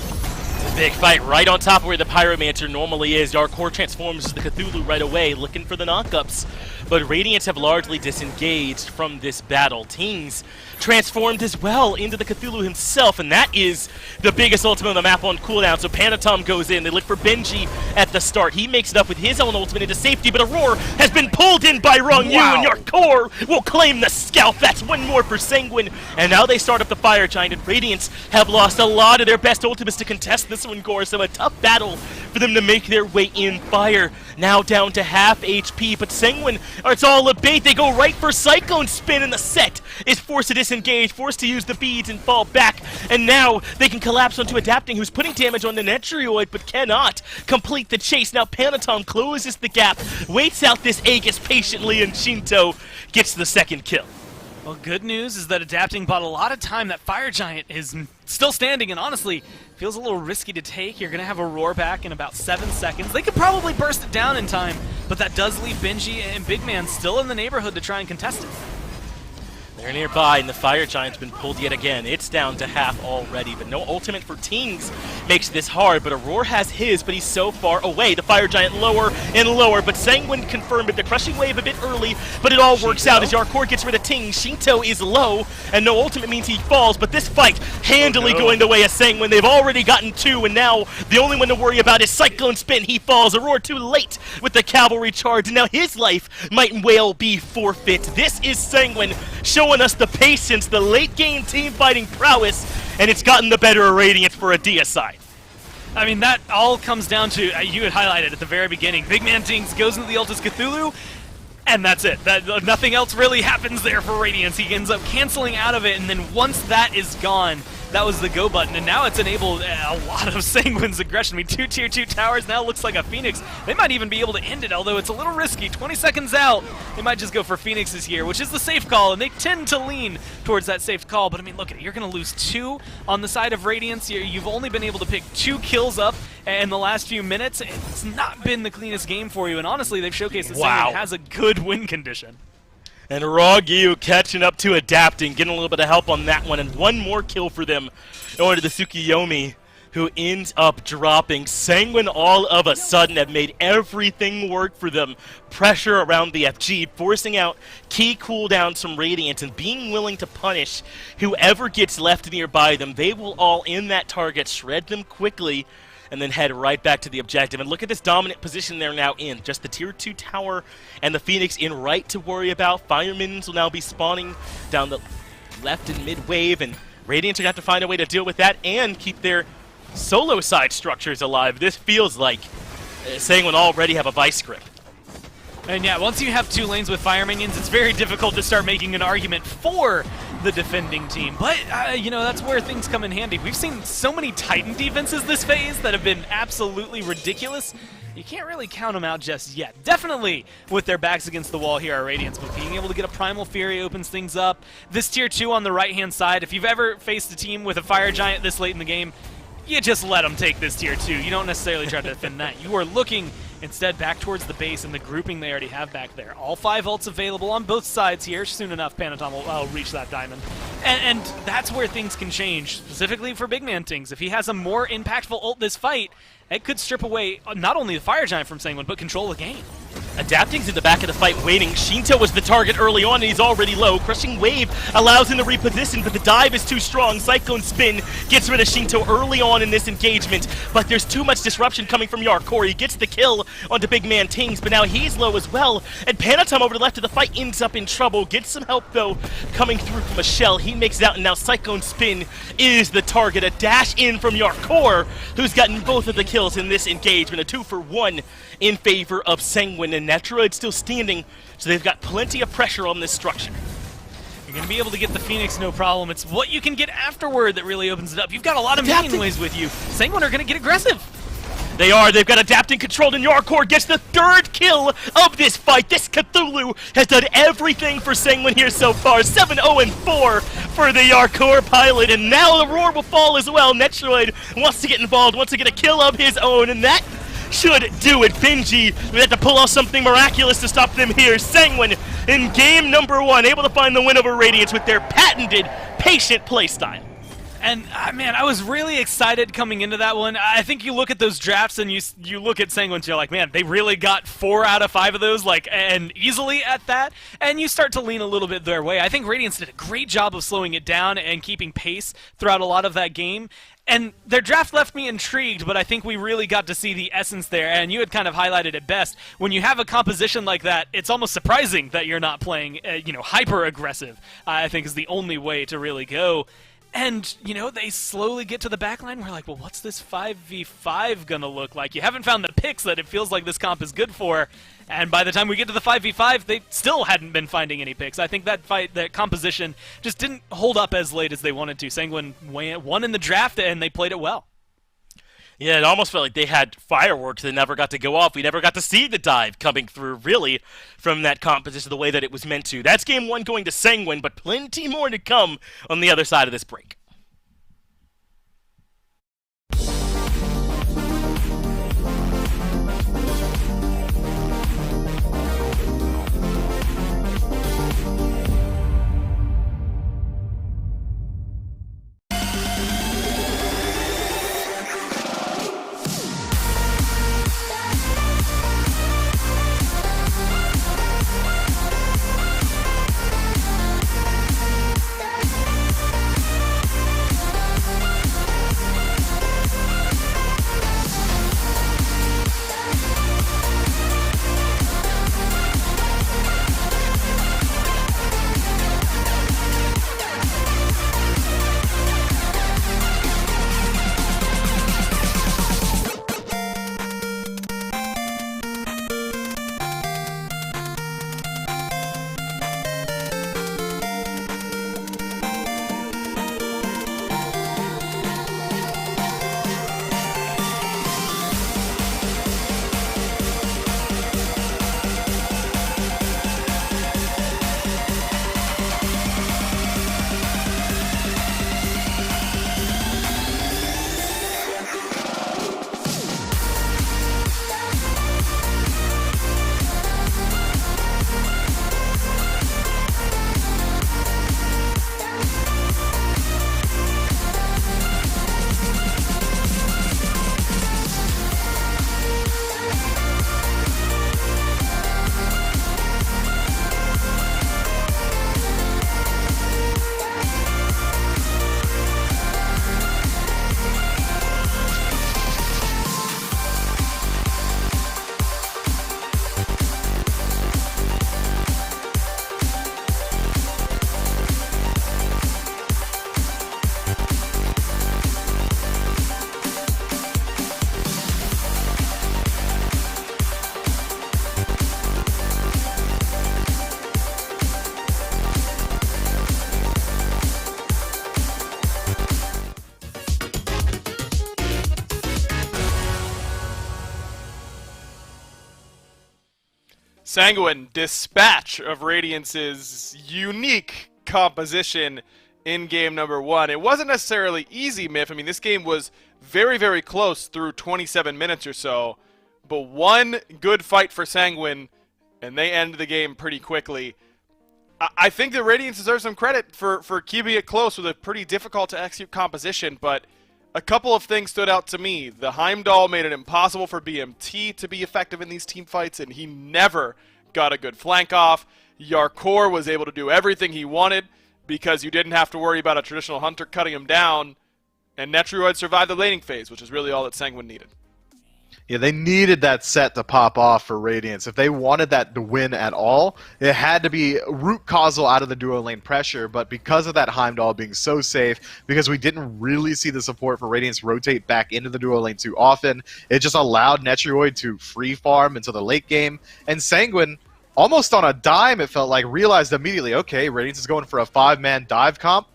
It's a big fight right on top of where the Pyromancer normally is. Dark Core transforms as the Cthulhu right away, looking for the knockups. But Radiants have largely disengaged from this battle. Tings transformed as well into the Cthulhu himself, and that is the biggest ultimate on the map on cooldown. So Panatom goes in. They look for Benji at the start. He makes it up with his own ultimate into safety, but Aurora has been pulled in by Rongyu, and Dark Core will claim the scalp. That's one more for Sanguine. And now they start up the Fire Giant, and Radiants have lost a lot of their best ultimates to contest this one, Gore. So a tough battle for them to make their way in. Fire now down to half HP, but Sanguine, it's all a bait. They go right for Cyclone Spin, and the set is forced to disengage, forced to use the beads and fall back. And now they can collapse onto Adapting, who's putting damage on the Netroid, but cannot complete the chase. Now Panatom closes the gap, waits out this Aegis patiently, and Shinto gets the second kill. Well, good news is that Adapting bought a lot of time. That Fire Giant is still standing, and honestly, feels a little risky to take. You're going to have a roar back in about 7 seconds. They could probably burst it down in time, but that does leave Benji and Big Man still in the neighborhood to try and contest it. They're nearby, and the Fire Giant's been pulled yet again. It's down to half already, but no ultimate for Tings makes this hard. But Aurora has his, but he's so far away. The Fire Giant lower and lower, but Sanguine confirmed it. The crushing wave a bit early, but it all works out as Yarkor gets rid of Tings. Shinto is low, and no ultimate means he falls, but this fight handily going the way of Sanguine. They've already gotten 2, and now the only one to worry about is Cyclone Spin. He falls. Aurora too late with the cavalry charge, and now his life might well be forfeit. This is Sanguine showing us the patience, the late game team fighting prowess, and it's gotten the better of Radiance for a deicide. I mean, that all comes down to, you had highlighted at the very beginning, Big Man Tings goes into the Ultis Cthulhu, and that's it. Nothing else really happens there for Radiance. He ends up canceling out of it, and then once that is gone, that was the go button, and now it's enabled a lot of Sanguine's aggression. I mean, 2 tier 2 towers now looks like a Phoenix. They might even be able to end it, although it's a little risky. 20 seconds out, they might just go for Phoenixes here, which is the safe call, and they tend to lean towards that safe call. But I mean, look at it. You're going to lose 2 on the side of Radiance. You've only been able to pick 2 kills up in the last few minutes. It's not been the cleanest game for you, and honestly, they've showcased that Sanguine has a good win condition. And Rogyu catching up to adapting, getting a little bit of help on that one, and one more kill for them over to the Tsukiyomi, who ends up dropping. Sanguine all of a sudden have made everything work for them. Pressure around the FG, forcing out key cooldowns from Radiant, and being willing to punish whoever gets left nearby them. They will all in that target, shred them quickly, and then head right back to the objective. And look at this dominant position they're now in. Just the tier 2 tower and the Phoenix in right to worry about. Firemans will now be spawning down the left and mid wave, and Radiant are going to have to find a way to deal with that and keep their solo side structures alive. This feels like Sanguine already have a vice grip. And yeah, once you have 2 lanes with fire minions, it's very difficult to start making an argument for the defending team. But, you know, that's where things come in handy. We've seen so many Titan defenses this phase that have been absolutely ridiculous. You can't really count them out just yet. Definitely with their backs against the wall here are Radiance, but being able to get a Primal Fury opens things up. This tier 2 on the right-hand side, if you've ever faced a team with a Fire Giant this late in the game, you just let them take this tier 2. You don't necessarily try to defend that. You are looking instead back towards the base and the grouping they already have back there. All 5 ults available on both sides here. Soon enough, Panatom will reach that diamond. And that's where things can change, specifically for Big Man Tings. If he has a more impactful ult this fight, it could strip away not only the Fire Giant from Sanguine, but control the game. Adapting's in the back of the fight waiting. Shinto was the target early on, and he's already low. Crushing Wave allows him to reposition, but the dive is too strong. Cyclone Spin gets rid of Shinto early on in this engagement, but there's too much disruption coming from Yarkor. He gets the kill onto Big Man Tings, but now he's low as well, and Panatom over the left of the fight ends up in trouble. Gets some help, though, coming through from a shell. He makes it out, and now Cyclone Spin is the target. A dash in from Yarkor, who's gotten both of the kills in this engagement. A 2-for-1 in favor of Sanguine, and Netroid still standing, so they've got plenty of pressure on this structure. You're going to be able to get the Phoenix, no problem. It's what you can get afterward that really opens it up. You've got a lot of minion waves with you. Sanguine are going to get aggressive. They are. They've got Adapting controlled, and Yarkor gets the 3rd kill of this fight. This Cthulhu has done everything for Sanguine here so far. 7-0-4 for the Yarkor pilot, and now the roar will fall as well. Netroid wants to get involved, wants to get a kill of his own, and that should do it. Benji would have to pull off something miraculous to stop them here. Sanguine in game number 1, able to find the win over Radiance with their patented patient playstyle. And, man, I was really excited coming into that one. I think you look at those drafts and you look at Sanguine and you're like, man, they really got 4 out of 5 of those, like, and easily at that. And you start to lean a little bit their way. I think Radiance did a great job of slowing it down and keeping pace throughout a lot of that game. And their draft left me intrigued, but I think we really got to see the essence there, and you had kind of highlighted it best. When you have a composition like that, it's almost surprising that you're not playing, hyper-aggressive, I think is the only way to really go. And, they slowly get to the backline. We're like, well, what's this 5v5 gonna look like? You haven't found the picks that it feels like this comp is good for. And by the time we get to the 5v5, they still hadn't been finding any picks. I think that composition just didn't hold up as late as they wanted to. Sanguine won in the draft, and they played it well. Yeah, it almost felt like they had fireworks that never got to go off. We never got to see the dive coming through, really, from that composition the way that it was meant to. That's game 1 going to Sanguine, but plenty more to come on the other side of this break. Sanguine dispatch of Radiance's unique composition in game number 1. It wasn't necessarily easy, Miff. I mean, this game was very, very close through 27 minutes or so, but one good fight for Sanguine, and they end the game pretty quickly. I think that Radiance deserves some credit for keeping it close with a pretty difficult to execute composition, but a couple of things stood out to me. The Heimdall made it impossible for BMT to be effective in these team fights, and he never got a good flank off. Yarkor was able to do everything he wanted because you didn't have to worry about a traditional hunter cutting him down, and Netroid survived the laning phase, which is really all that Sanguine needed. Yeah, they needed that set to pop off for Radiance. If they wanted that to win at all, it had to be root causal out of the duo lane pressure, but because of that Heimdall being so safe, because we didn't really see the support for Radiance rotate back into the duo lane too often, it just allowed Netroid to free farm into the late game, and Sanguine, almost on a dime, it felt like, realized immediately, okay, Radiance is going for a 5-man dive comp.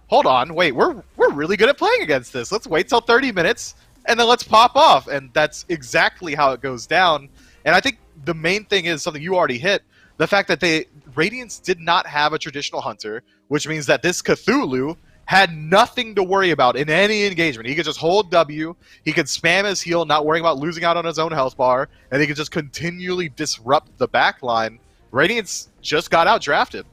Hold on, wait, we're really good at playing against this. Let's wait till 30 minutes. And then let's pop off, and that's exactly how it goes down. And I think the main thing is something you already hit, the fact that Radiance did not have a traditional hunter, which means that this Cthulhu had nothing to worry about in any engagement. He could just hold W, he could spam his heal, not worrying about losing out on his own health bar, and he could just continually disrupt the backline. Radiance just got out-drafted.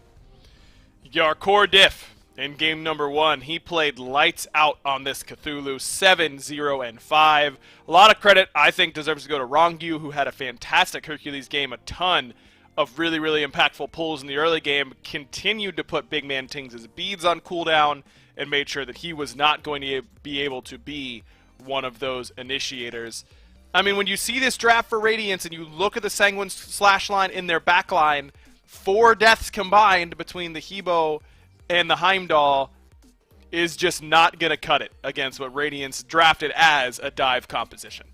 Yarkor diff. In game number 1, he played lights out on this Cthulhu, 7-0-5. A lot of credit, I think, deserves to go to Rongyu, who had a fantastic Hercules game, a ton of really, really impactful pulls in the early game, continued to put Big Man Tings' beads on cooldown, and made sure that he was not going to be able to be one of those initiators. I mean, when you see this draft for Radiance and you look at the Sanguine slash line in their backline, 4 deaths combined between the Hebo and the Heimdall is just not going to cut it against what Radiance drafted as a dive composition.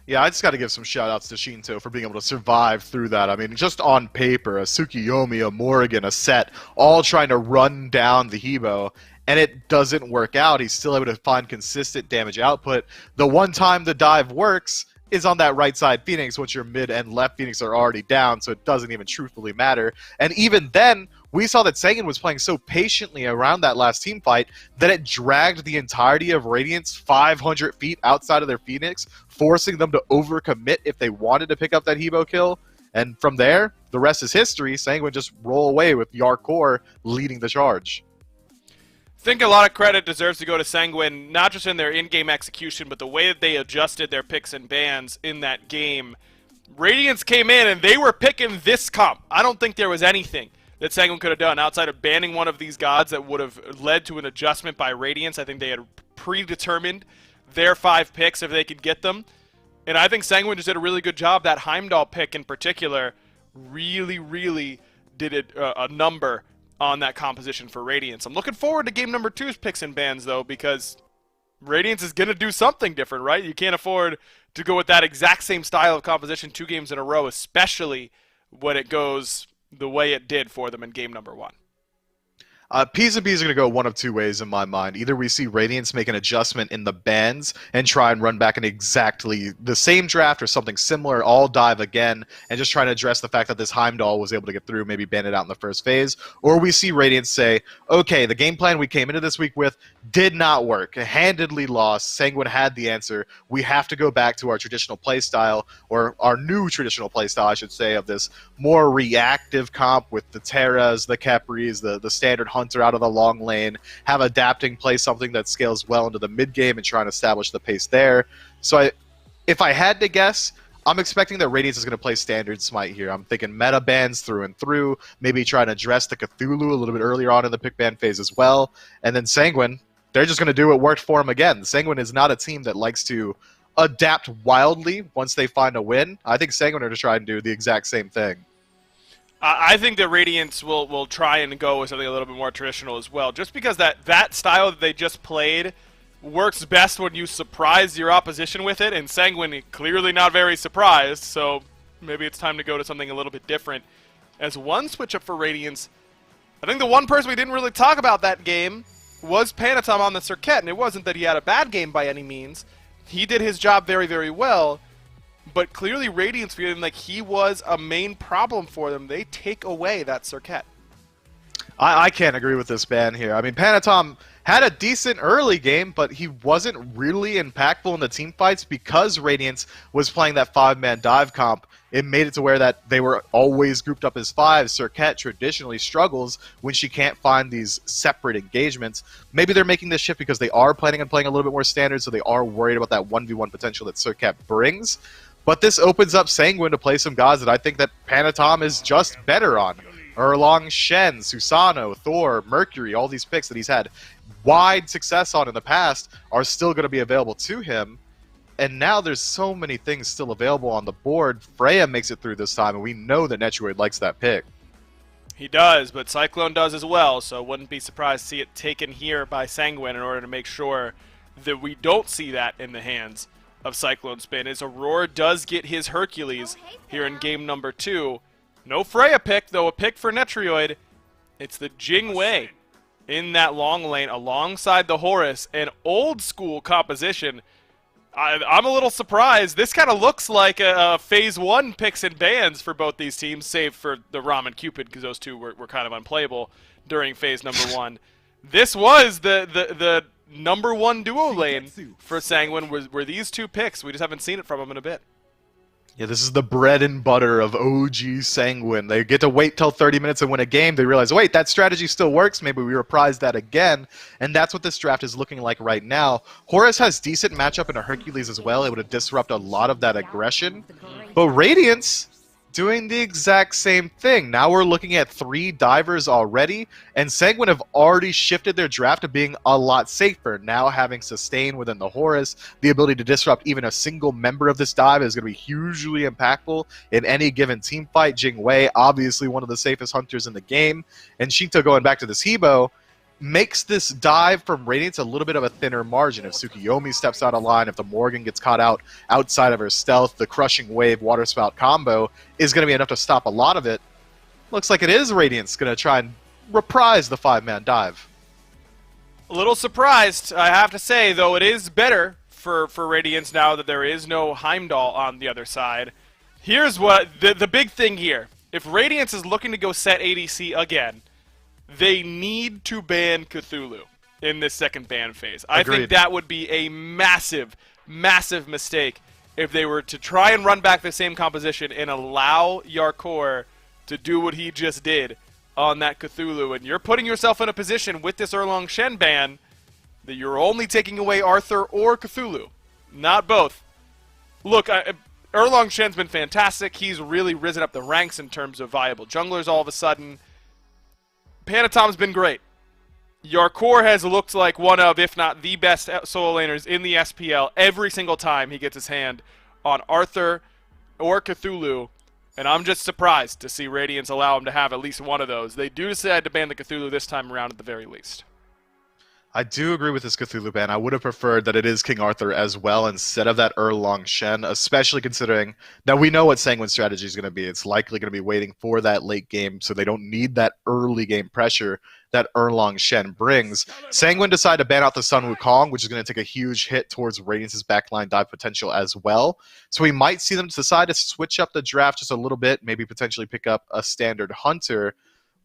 Yeah, I just got to give some shout-outs to Shinto for being able to survive through that. I mean, just on paper, a Tsukiyomi, a Morrigan, a Set, all trying to run down the Hebo, and it doesn't work out. He's still able to find consistent damage output. The one time the dive works is on that right side Phoenix, which your mid and left Phoenix are already down, so it doesn't even truthfully matter. And even then, we saw that Sanguine was playing so patiently around that last team fight that it dragged the entirety of Radiance 500 feet outside of their Phoenix, forcing them to overcommit if they wanted to pick up that Hebo kill. And from there, the rest is history. Sanguine just roll away with Yarkor leading the charge. I think a lot of credit deserves to go to Sanguine, not just in their in-game execution, but the way that they adjusted their picks and bans in that game. Radiance came in and they were picking this comp. I don't think there was anything that Sanguine could have done outside of banning one of these gods that would have led to an adjustment by Radiance. I think they had predetermined their 5 picks if they could get them. And I think Sanguine just did a really good job. That Heimdall pick in particular really, really did a number on that composition for Radiance. I'm looking forward to game number 2's picks and bans, though, because Radiance is going to do something different, right? You can't afford to go with that exact same style of composition 2 games in a row, especially when it goes the way it did for them in game number 1. P's and B's are going to go one of 2 ways in my mind. Either we see Radiance make an adjustment in the bans and try and run back in exactly the same draft or something similar, all dive again, and just try to address the fact that this Heimdall was able to get through, maybe ban it out in the first phase. Or we see Radiance say, okay, the game plan we came into this week with did not work. Handedly lost. Sanguine had the answer. We have to go back to our traditional playstyle, or our new traditional playstyle, I should say, of this more reactive comp with the Terras, the Kepris, the standard Hunter out of the long lane, have adapting play something that scales well into the mid game and try and establish the pace there. So if I had to guess, I'm expecting that Radiance is going to play standard Smite here. I'm thinking meta bans through and through, maybe try and address the Cthulhu a little bit earlier on in the pick ban phase as well. And then Sanguine, they're just going to do what worked for him again. Sanguine is not a team that likes to adapt wildly once they find a win. I think Sanguine are to try and do the exact same thing. I think that Radiance will try and go with something a little bit more traditional as well, just because that style that they just played works best when you surprise your opposition with it, and Sanguine clearly not very surprised, so maybe it's time to go to something a little bit different. As one switch up for Radiance, I think the one person we didn't really talk about that game was Panatom on the Circuit, and it wasn't that he had a bad game by any means. He did his job very, very well. but clearly Radiant's feeling like he was a main problem for them. They take away that Circuit. I can't agree with this ban here. I mean, Panatom had a decent early game, but he wasn't really impactful in the team fights because Radiance was playing that 5-man dive comp. It made it to where that they were always grouped up as 5s. Circuit traditionally struggles when she can't find these separate engagements. Maybe they're making this shift because they are planning on playing a little bit more standard, so they are worried about that 1v1 potential that Circuit brings. But this opens up Sanguine to play some gods that I think that Panatom is just better on. Erlong Shen, Susano, Thor, Mercury, all these picks that he's had wide success on in the past are still going to be available to him. And now there's so many things still available on the board. Freya makes it through this time, and we know that Netroid likes that pick. He does, but Cyclone does as well, so wouldn't be surprised to see it taken here by Sanguine in order to make sure that we don't see that in the hands of Cyclone Spin, as Aurora does get his Hercules here in game number 2. No Freya pick, though a pick for Netroid. It's the Jing Wei in that long lane alongside the Horus, an old school composition. I'm a little surprised. This kind of looks like a Phase 1 picks and bans for both these teams, save for the Ram and Cupid, because those two were kind of unplayable during Phase number 1. This was the number 1 duo lane for Sanguine, were these two picks. We just haven't seen it from them in a bit. Yeah, this is the bread and butter of OG Sanguine. They get to wait till 30 minutes and win a game. They realize, wait, that strategy still works. Maybe we reprise that again. And that's what this draft is looking like right now. Horus has decent matchup in a Hercules as well, able to disrupt a lot of that aggression. But Radiance doing the exact same thing. Now we're looking at 3 divers already, and Sanguine have already shifted their draft to being a lot safer. Now having sustain within the Horus, the ability to disrupt even a single member of this dive is going to be hugely impactful in any given team fight. Jing Wei, obviously one of the safest hunters in the game, and Shinto going back to this Hebo, makes this dive from Radiance a little bit of a thinner margin. If Tsukiyomi steps out of line, if the Morgan gets caught out outside of her stealth, the Crushing Wave Water Spout combo is going to be enough to stop a lot of it. Looks like it is Radiance going to try and reprise the 5-man dive. A little surprised, I have to say, though it is better for Radiance now that there is no Heimdall on the other side. Here's what the big thing here. If Radiance is looking to go set ADC again, they need to ban Cthulhu in this second ban phase. I think that would be a massive, massive mistake if they were to try and run back the same composition and allow Yarkor to do what he just did on that Cthulhu. And you're putting yourself in a position with this Erlong Shen ban that you're only taking away Arthur or Cthulhu, not both. Look, Erlong Shen's been fantastic. He's really risen up the ranks in terms of viable junglers all of a sudden. Panatom's been great. Yarkor has looked like one of, if not the best solo laners in the SPL every single time he gets his hand on Arthur or Cthulhu, and I'm just surprised to see Radiance allow him to have at least one of those. They do decide to ban the Cthulhu this time around at the very least. I do agree with this Cthulhu ban. I would have preferred that it is King Arthur as well instead of that Erlong Shen, especially considering that we know what Sanguine's strategy is going to be. It's likely going to be waiting for that late game, so they don't need that early game pressure that Erlong Shen brings. Sanguine decided to ban out the Sun Wukong, which is going to take a huge hit towards Radiance's backline dive potential as well. So we might see them decide to switch up the draft just a little bit, maybe potentially pick up a standard Hunter.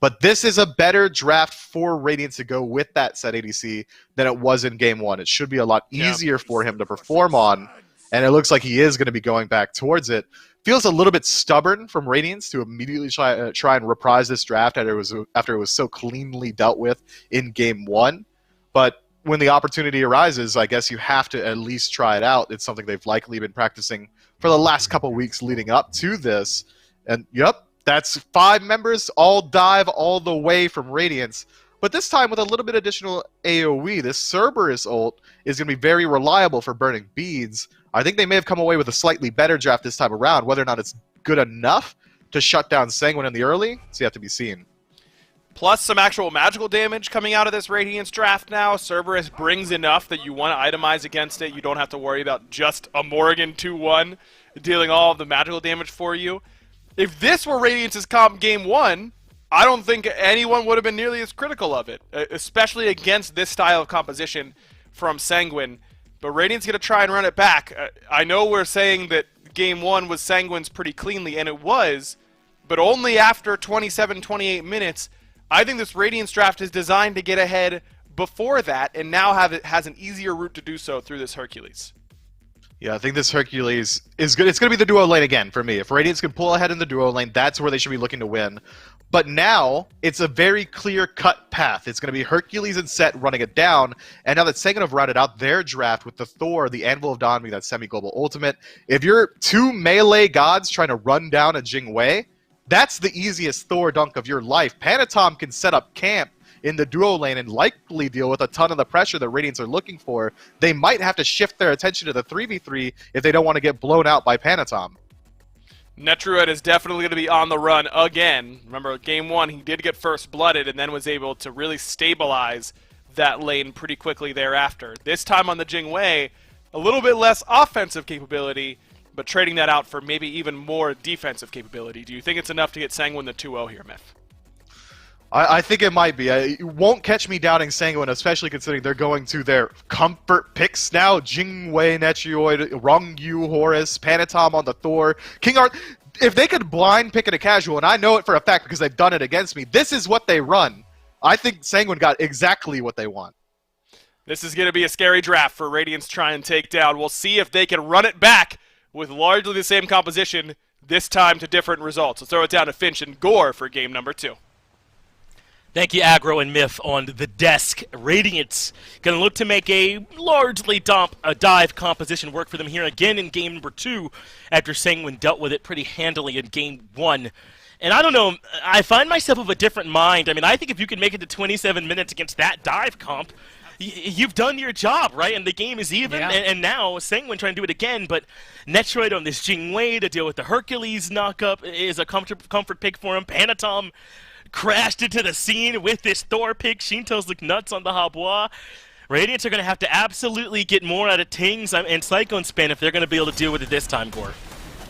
But this is a better draft for Radiance to go with that set ADC than it was in Game 1. It should be a lot easier for him to perform on, and it looks like he is going to be going back towards it. Feels a little bit stubborn from Radiance to immediately try and reprise this draft after it was so cleanly dealt with in Game 1. But when the opportunity arises, I guess you have to at least try it out. It's something they've likely been practicing for the last couple weeks leading up to this. And, yep. That's 5 members, all dive all the way from Radiance. But this time with a little bit additional AoE, this Cerberus ult is going to be very reliable for burning beads. I think they may have come away with a slightly better draft this time around. Whether or not it's good enough to shut down Sanguine in the early, it's yet to be seen. Plus some actual magical damage coming out of this Radiance draft now. Cerberus brings enough that you want to itemize against it. You don't have to worry about just a Morrigan 2-1 dealing all of the magical damage for you. If this were Radiance's comp Game 1, I don't think anyone would have been nearly as critical of it, especially against this style of composition from Sanguine. But Radiant's going to try and run it back. I know we're saying that Game 1 was Sanguine's pretty cleanly, and it was, but only after 27, 28 minutes. I think this Radiance draft is designed to get ahead before that, and now has an easier route to do so through this Hercules. Yeah, I think this Hercules is good. It's going to be the duo lane again for me. If Radiance can pull ahead in the duo lane, that's where they should be looking to win. But now, it's a very clear-cut path. It's going to be Hercules and Set running it down, and now that Sanguine have routed out their draft with the Thor, the Anvil of Dawn being that semi-global ultimate, if you're two melee gods trying to run down a Jing Wei, that's the easiest Thor dunk of your life. Panatom can set up camp in the duo lane and likely deal with a ton of the pressure that Radiance are looking for. They might have to shift their attention to the 3v3 if they don't want to get blown out by Panatom. Netruid is definitely going to be on the run again. Remember, Game 1, he did get first blooded and then was able to really stabilize that lane pretty quickly thereafter. This time on the Jing Wei, a little bit less offensive capability, but trading that out for maybe even more defensive capability. Do you think it's enough to get Sanguine the 2-0 here, Myth? I think it might be. It won't catch me doubting Sanguine, especially considering they're going to their comfort picks now. Jing Wei, Netrioid, Rongyu, Horus, Panatom on the Thor, King Art. If they could blind pick it a casual, and I know it for a fact because they've done it against me, this is what they run. I think Sanguine got exactly what they want. This is going to be a scary draft for Radiance to try and take down. We'll see if they can run it back with largely the same composition, this time to different results. Let's throw it down to Finch and Gore for game number 2. Thank you, Aggro and Myth on the desk. Radiance going to look to make a largely dive composition work for them here again in game number 2 after Sanguine dealt with it pretty handily in game 1. And I don't know, I find myself of a different mind. I mean, I think if you can make it to 27 minutes against that dive comp, you've done your job, right? And the game is even, Yeah. and now Sanguine trying to do it again, but Netroid on this Jing Wei to deal with the Hercules knockup is a comfort pick for him. Panatom crashed into the scene with this Thor pick. Shinto's look nuts on the Habois. Radiance are going to have to absolutely get more out of Tings and Cyclone Spin if they're going to be able to deal with it this time, Gore.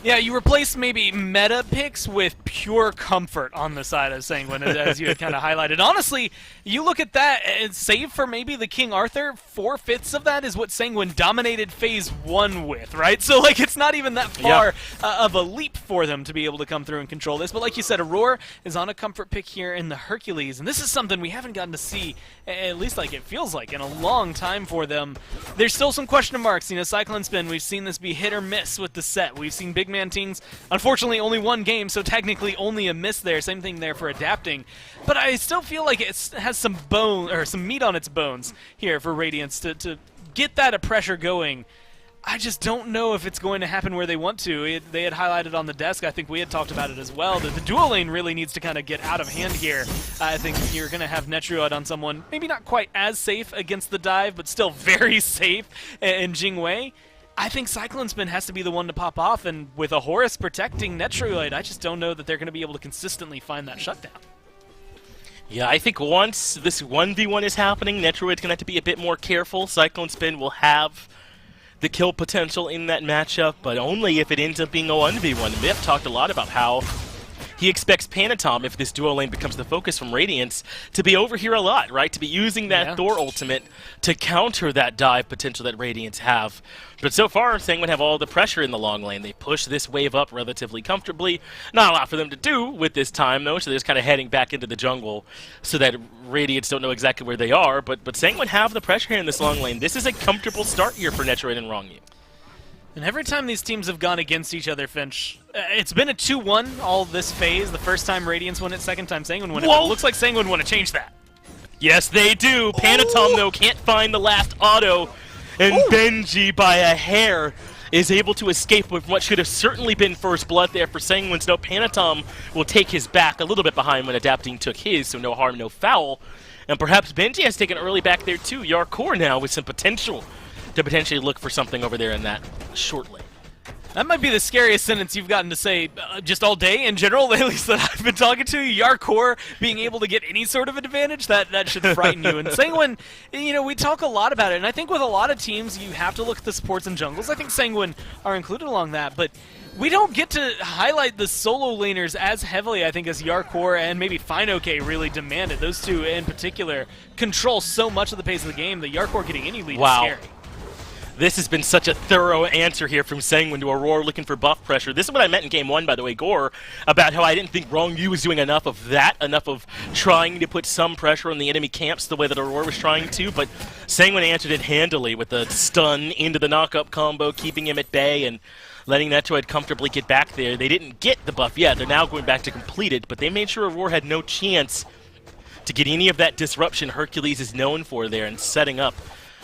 Yeah, you replace maybe meta picks with pure comfort on the side of Sanguine, as you had kind of highlighted. Honestly, you look at that, and save for maybe the King Arthur, 4/5 of that is what Sanguine dominated Phase 1 with, right? So, like, it's not even that far of a leap for them to be able to come through and control this. But like you said, Aurora is on a comfort pick here in the Hercules, and this is something we haven't gotten to see, at least like it feels like, in a long time for them. There's still some question marks. You know, Cyclone Spin, we've seen this be hit or miss with the set. We've seen Big Man Tings, unfortunately only one game, so technically only a miss there. Same thing there for adapting. But I still feel like it has some bone or some meat on its bones here for Radiance to get that pressure going. I just don't know if it's going to happen where they want to. They had highlighted on the desk, I think we had talked about it as well, that the dual lane really needs to kind of get out of hand here. I think you're going to have Netrioid on someone maybe not quite as safe against the dive, but still very safe in Jing Wei. I think Cyclone Spin has to be the one to pop off, and with a Horus protecting Netrioid, I just don't know that they're going to be able to consistently find that shutdown. Yeah, I think once this 1v1 is happening, Netroid's going to have to be a bit more careful. Cyclone Spin will have the kill potential in that matchup, but only if it ends up being a 1v1. Myth talked a lot about how he expects Panatom, if this duo lane becomes the focus from Radiance, to be over here a lot, right? To be using that Thor ultimate to counter that dive potential that Radiance have. But so far, Sanguine have all the pressure in the long lane. They push this wave up relatively comfortably. Not a lot for them to do with this time, though, so they're just kind of heading back into the jungle so that Radiance don't know exactly where they are. But Sanguine have the pressure here in this long lane. This is a comfortable start here for Netroid and Rongyu. And every time these teams have gone against each other, Finch, it's been a 2-1 all this phase. The first time Radiance won it, second time Sanguine won it. But it looks like Sanguine want to change that. Yes, they do. Panatom, though, can't find the last auto. And Benji, by a hair, is able to escape with what should have certainly been first blood there for Sanguine. So Panatom will take his back a little bit behind when Adapting took his, so no harm, no foul. And perhaps Benji has taken early back there too. Yarkor now with some potential to potentially look for something over there in that short lane. That might be the scariest sentence you've gotten to say just all day in general, at least that I've been talking to. Yarkor being able to get any sort of advantage, that should frighten you. And Sanguine, you know, we talk a lot about it, and I think with a lot of teams, you have to look at the supports and jungles. I think Sanguine are included along that, but we don't get to highlight the solo laners as heavily, I think, as Yarkor and maybe Finoke really demanded. Those two in particular control so much of the pace of the game that Yarkor getting any lead is scary. This has been such a thorough answer here from Sanguine to Aurora looking for buff pressure. This is what I meant in Game 1, by the way, Gore, about how I didn't think Wrong Yu was doing enough of that, enough of trying to put some pressure on the enemy camps the way that Aurora was trying to, but Sanguine answered it handily with a stun into the knock-up combo, keeping him at bay and letting Netroid comfortably get back there. They didn't get the buff yet. They're now going back to complete it, but they made sure Aurora had no chance to get any of that disruption Hercules is known for there and setting up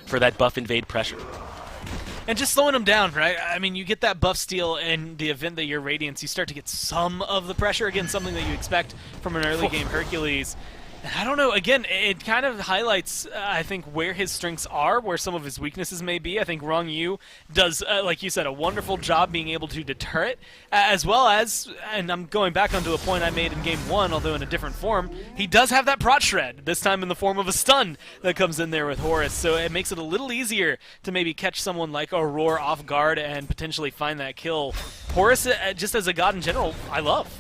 for that buff invade pressure. And just slowing them down, right? I mean, you get that buff steal in the event that you're Radiance, you start to get some of the pressure. Again, something that you expect from an early game Hercules. And I don't know, again, it kind of highlights, I think, where his strengths are, where some of his weaknesses may be. I think Wrong Yu does, like you said, a wonderful job being able to deter it, as well as, and I'm going back onto a point I made in Game 1, although in a different form, he does have that prot shred, this time in the form of a stun that comes in there with Horus, so it makes it a little easier to maybe catch someone like Aurora off guard and potentially find that kill. Horus, just as a god in general, I love.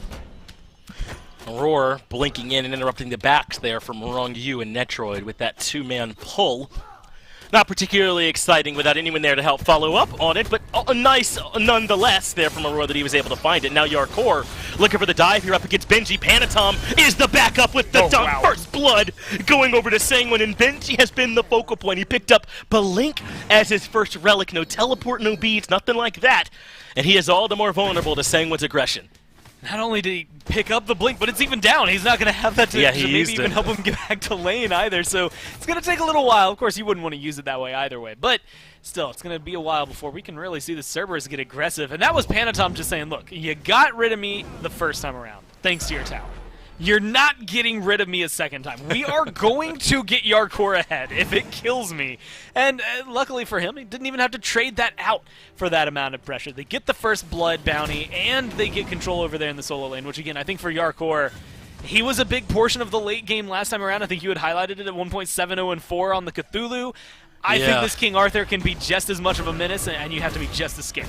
Aurora blinking in and interrupting the backs there from Wrong Yu and Netroid with that two-man pull. Not particularly exciting without anyone there to help follow up on it, but nice nonetheless there from Aurora that he was able to find it. Now Yarkor looking for the dive here up against Benji. Panatom is the backup with the dunk. Wow. First blood going over to Sanguine, and Benji has been the focal point. He picked up Blink as his first relic. No teleport, no beads, nothing like that. And he is all the more vulnerable to Sanguine's aggression. Not only did he pick up the blink, but it's even down. He's not going to have that to maybe even help him get back to lane either. So it's going to take a little while. Of course, you wouldn't want to use it that way either way. But still, it's going to be a while before we can really see the Cerberus get aggressive. And that was Panatom just saying, look, you got rid of me the first time around, thanks to your tower. You're not getting rid of me a second time. We are going to get Yarkor ahead if it kills me. And luckily for him, he didn't even have to trade that out for that amount of pressure. They get the first blood bounty, and they get control over there in the solo lane, which again, I think for Yarkor, he was a big portion of the late game last time around. I think you had highlighted it at 1.70 and 4 on the Cthulhu. I think this King Arthur can be just as much of a menace, and you have to be just as scared.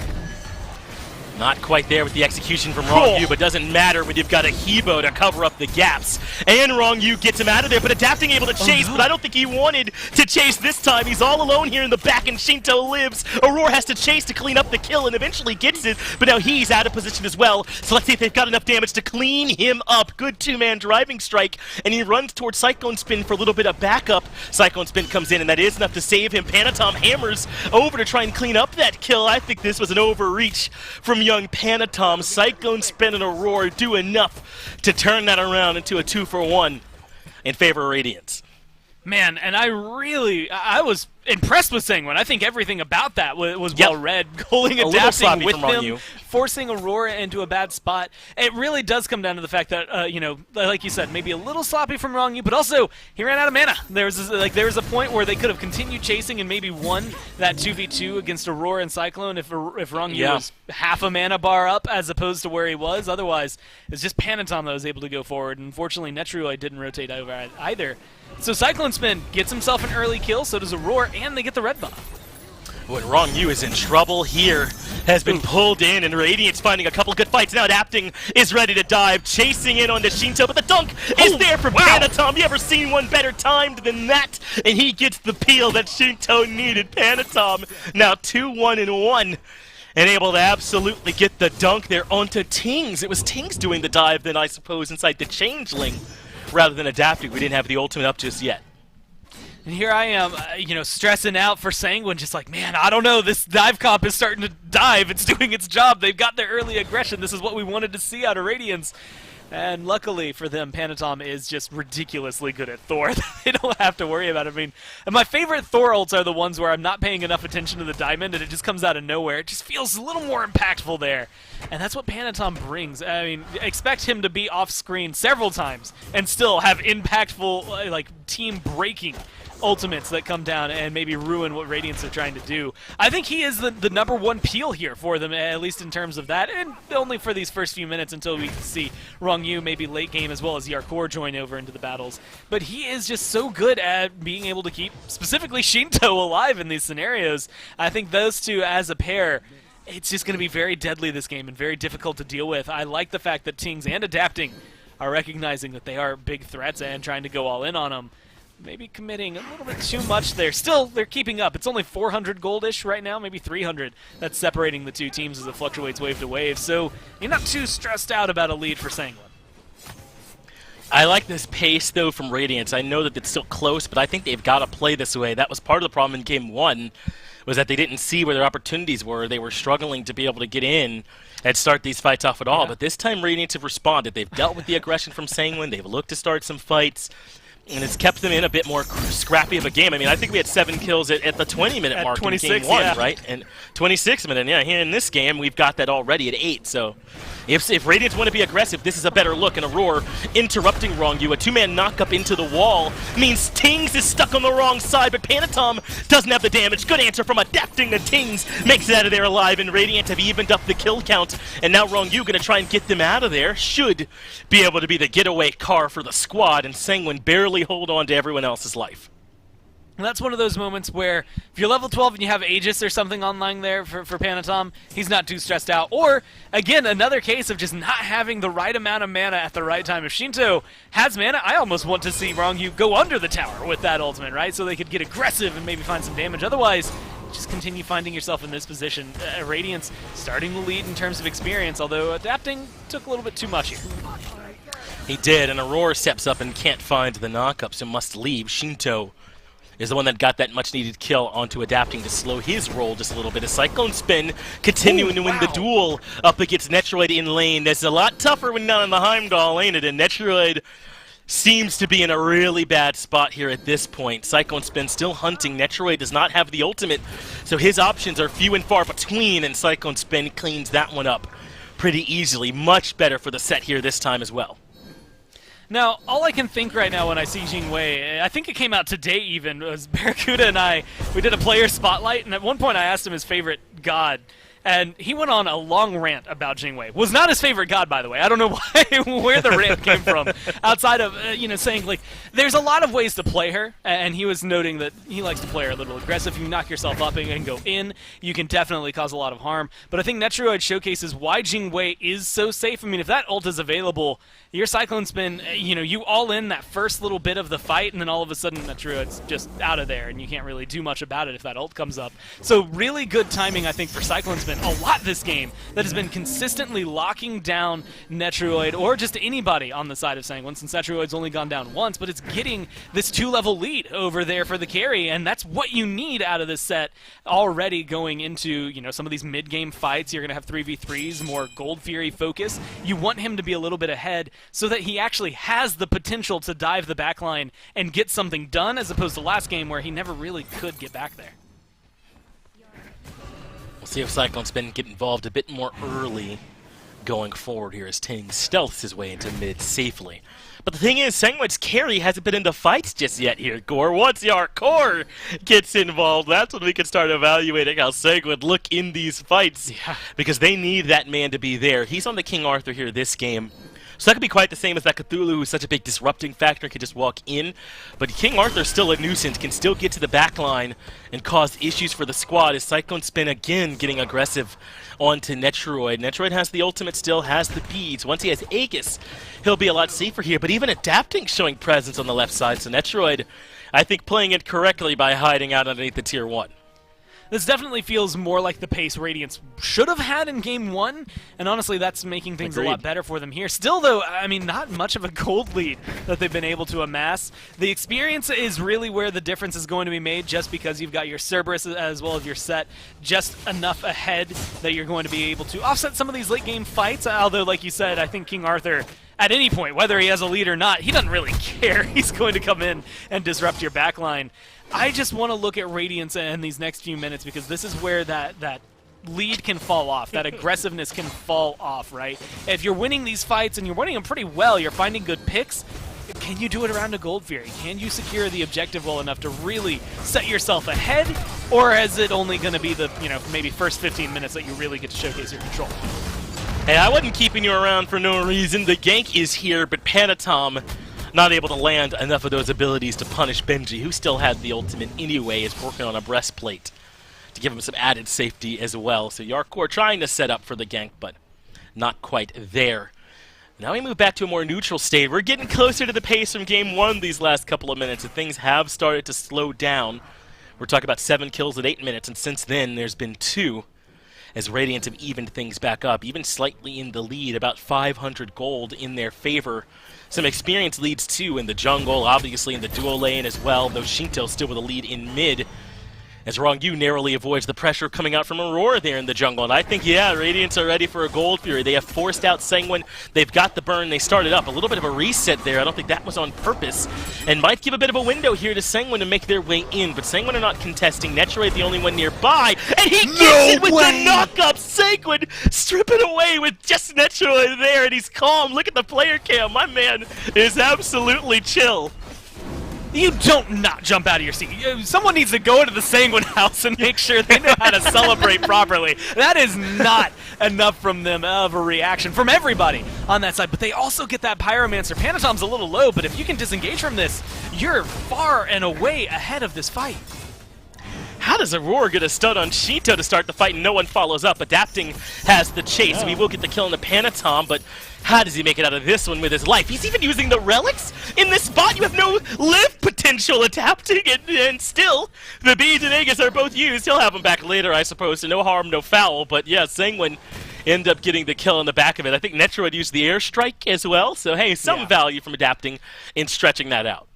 Not quite there with the execution from Wrong Yu, but doesn't matter when you've got a Hebo to cover up the gaps. And Wrong Yu gets him out of there, but Adapting able to chase, but I don't think he wanted to chase this time. He's all alone here in the back, and Shinto lives. Aurora has to chase to clean up the kill and eventually gets it, but now he's out of position as well. So let's see if they've got enough damage to clean him up. Good two-man driving strike, and he runs towards Cyclone Spin for a little bit of backup. Cyclone Spin comes in, and that is enough to save him. Panatom hammers over to try and clean up that kill. I think this was an overreach from young Panatom. Cyclone Spin and Aurora do enough to turn that around into a 2-for-1 in favor of Radiance. Man, and I was impressed with Sanguine. I think everything about that was well read. Goaling, adapting with him, forcing Aurora into a bad spot. It really does come down to the fact that, you know, like you said, maybe a little sloppy from Wrong Yu, but also he ran out of mana. There was a point where they could have continued chasing and maybe won that 2v2 against Aurora and Cyclone if Wrong Yu was half a mana bar up as opposed to where he was. Otherwise, it's just Panatom that was able to go forward. And unfortunately, Netroid didn't rotate over either. So Cyclone Spin gets himself an early kill, so does Aurora, and they get the red buff. When Wrong Yu is in trouble here, has been pulled in, and Radiant's finding a couple good fights. Now Adapting is ready to dive, chasing in on the Shinto, but the dunk is there from Panatom. You ever seen one better timed than that? And he gets the peel that Shinto needed. Panatom now 2-1-1. And able to absolutely get the dunk there onto Tings. It was Tings doing the dive then, I suppose, inside the Changeling, rather than Adapting. We didn't have the ultimate up just yet. And here I am, you know, stressing out for Sanguine, just like, man, I don't know, this dive comp is starting to dive. It's doing its job. They've got their early aggression. This is what we wanted to see out of Radiance. And luckily for them, Panatom is just ridiculously good at Thor. They don't have to worry about it. I mean, and my favorite Thor ults are the ones where I'm not paying enough attention to the diamond and it just comes out of nowhere. It just feels a little more impactful there. And that's what Panatom brings. I mean, expect him to be off screen several times and still have impactful, like, team-breaking ultimates that come down and maybe ruin what Radiance are trying to do. I think he is the #1 peel here for them, at least in terms of that, and only for these first few minutes until we see Wrong Yu maybe late game as well as Yarkor join over into the battles. But he is just so good at being able to keep specifically Shinto alive in these scenarios. I think those two as a pair, it's just going to be very deadly this game and very difficult to deal with. I like the fact that Tings and Adapting are recognizing that they are big threats and trying to go all in on them. maybe committing a little bit too much there. Still, they're keeping up. It's only 400 gold-ish right now, maybe 300. That's separating the two teams as it fluctuates wave to wave. So you're not too stressed out about a lead for Sanguine. I like this pace, though, from Radiance. I know that it's still close, but I think they've got to play this way. That was part of the problem in Game 1, was that they didn't see where their opportunities were. They were struggling to be able to get in and start these fights off at all. Yeah. But this time, Radiance have responded. They've dealt with the aggression from Sanguine. They've looked to start some fights, and it's kept them in a bit more scrappy of a game. I mean, I think we had 7 kills at the 20-minute mark 26, in Game 1, yeah. right? And 26 minutes, yeah, here in this game, we've got that already at 8, so... If Radiance want to be aggressive, this is a better look. And Aurora interrupting Rongyu. A 2-man knock-up into the wall means Tings is stuck on the wrong side, but Panatom doesn't have the damage. Good answer from Adapting, and Tings makes it out of there alive, and Radiant have evened up the kill count. And now Rongyu going to try and get them out of there. Should be able to be the getaway car for the squad, and Sanguine barely hold on to everyone else's life. And that's one of those moments where if you're level 12 and you have Aegis or something online there for Panatom, he's not too stressed out. Or, again, another case of just not having the right amount of mana at the right time. If Shinto has mana, I almost want to see Rongyu go under the tower with that ultimate, right? So they could get aggressive and maybe find some damage. Otherwise, just continue finding yourself in this position. Radiance starting the lead in terms of experience, although Adapting took a little bit too much here. He did, and Aurora steps up and can't find the knock-up, so must leave. Shinto is the one that got that much-needed kill onto Adapting to slow his roll just a little bit. A Cyclone Spin continuing to win the duel up against Netroid in lane. That's a lot tougher when not in the Heimdall, ain't it? And Netroid seems to be in a really bad spot here at this point. Cyclone Spin still hunting. Netroid does not have the ultimate, so his options are few and far between, and Cyclone Spin cleans that one up pretty easily. Much better for the set here this time as well. Now, all I can think right now when I see Jingwei, I think it came out today even, was Barracuda and we did a player spotlight, and at one point I asked him his favorite god, and he went on a long rant about Jingwei. Was not his favorite god, by the way. I don't know where the rant came from, outside of, saying, like, there's a lot of ways to play her, and he was noting that he likes to play her a little aggressive. If you knock yourself up and go in, you can definitely cause a lot of harm. But I think Netroid showcases why Jingwei is so safe. I mean, if that ult is available, your Cyclone Spin, you all in that first little bit of the fight, and then all of a sudden Netroid's just out of there, and you can't really do much about it if that ult comes up. So really good timing, I think, for Cyclone Spin. A lot this game that has been consistently locking down Netroid, or just anybody on the side of Sanguine, since Netroid's only gone down once, but it's getting this 2-level lead over there for the carry, and that's what you need out of this set already going into, some of these mid-game fights. You're going to have 3v3s, more Gold Fury focus. You want him to be a little bit ahead so that he actually has the potential to dive the backline and get something done, as opposed to last game where he never really could get back there. We'll see if Cyclone Spin get involved a bit more early going forward here as Ting stealths his way into mid safely. But the thing is, Sanguine's carry hasn't been into fights just yet here, Gore. Once your core gets involved, that's when we can start evaluating how Sanguine look in these fights. Yeah. Because they need that man to be there. He's on the King Arthur here this game. So that could be quite the same as that Cthulhu, who's such a big disrupting factor, can just walk in. But King Arthur's still a nuisance, can still get to the back line and cause issues for the squad as Cyclone Spin again getting aggressive onto Netroid. Netroid has the ultimate still, has the beads. Once he has Aegis, he'll be a lot safer here. But even Adapting showing presence on the left side. So Netroid, I think, playing it correctly by hiding out underneath the tier 1. This definitely feels more like the pace Radiance should have had in Game 1, and honestly, that's making things Agreed. a lot better for them here. Still, though, I mean, not much of a gold lead that they've been able to amass. The experience is really where the difference is going to be made, just because you've got your Cerberus as well as your set just enough ahead that you're going to be able to offset some of these late-game fights, although, like you said, I think King Arthur, at any point, whether he has a lead or not, he doesn't really care. He's going to come in and disrupt your backline. I just want to look at Radiance in these next few minutes, because this is where that lead can fall off, that aggressiveness can fall off, right? If you're winning these fights and you're winning them pretty well, you're finding good picks, can you do it around a Gold Fury? Can you secure the objective well enough to really set yourself ahead? Or is it only going to be the, maybe first 15 minutes that you really get to showcase your control? Hey, I wasn't keeping you around for no reason. The gank is here, but Panatom not able to land enough of those abilities to punish Benji, who still had the ultimate anyway, is working on a breastplate to give him some added safety as well. So Yarkor trying to set up for the gank, but not quite there. Now we move back to a more neutral state. We're getting closer to the pace from Game 1 these last couple of minutes, and things have started to slow down. We're talking about 7 kills at 8 minutes, and since then there's been 2, as Radiant have evened things back up, even slightly in the lead, about 500 gold in their favor. Some experience leads too in the jungle, obviously in the duo lane as well, though Shinto still with a lead in mid. As Wrong You narrowly avoids the pressure coming out from Aurora there in the jungle. And I think, yeah, Radiants are ready for a Gold Fury. They have forced out Sanguine. They've got the burn. They started up. A little bit of a reset there. I don't think that was on purpose. And might give a bit of a window here to Sanguine to make their way in. But Sanguine are not contesting. Netroid the only one nearby. And he gets it with the knock-up. Sanguine stripping away with just Netroid there. And he's calm. Look at the player cam. My man is absolutely chill. You don't not jump out of your seat. Someone needs to go into the Sanguine house and make sure they know how to celebrate properly. That is not enough from them of a reaction from everybody on that side. But they also get that Pyromancer. Panatom's a little low, but if you can disengage from this, you're far and away ahead of this fight. How does Aurora get a stun on Shinto to start the fight and no one follows up? Adapting has the chase. We will get the kill on the Panatom, but how does he make it out of this one with his life? He's even using the relics in this spot. You have no live potential Adapting, and still, the beads and Aegis are both used. He'll have them back later, I suppose, so no harm, no foul. But yeah, Sanguine end up getting the kill on the back of it. I think Netroid used the airstrike as well, so hey, some value from Adapting in stretching that out.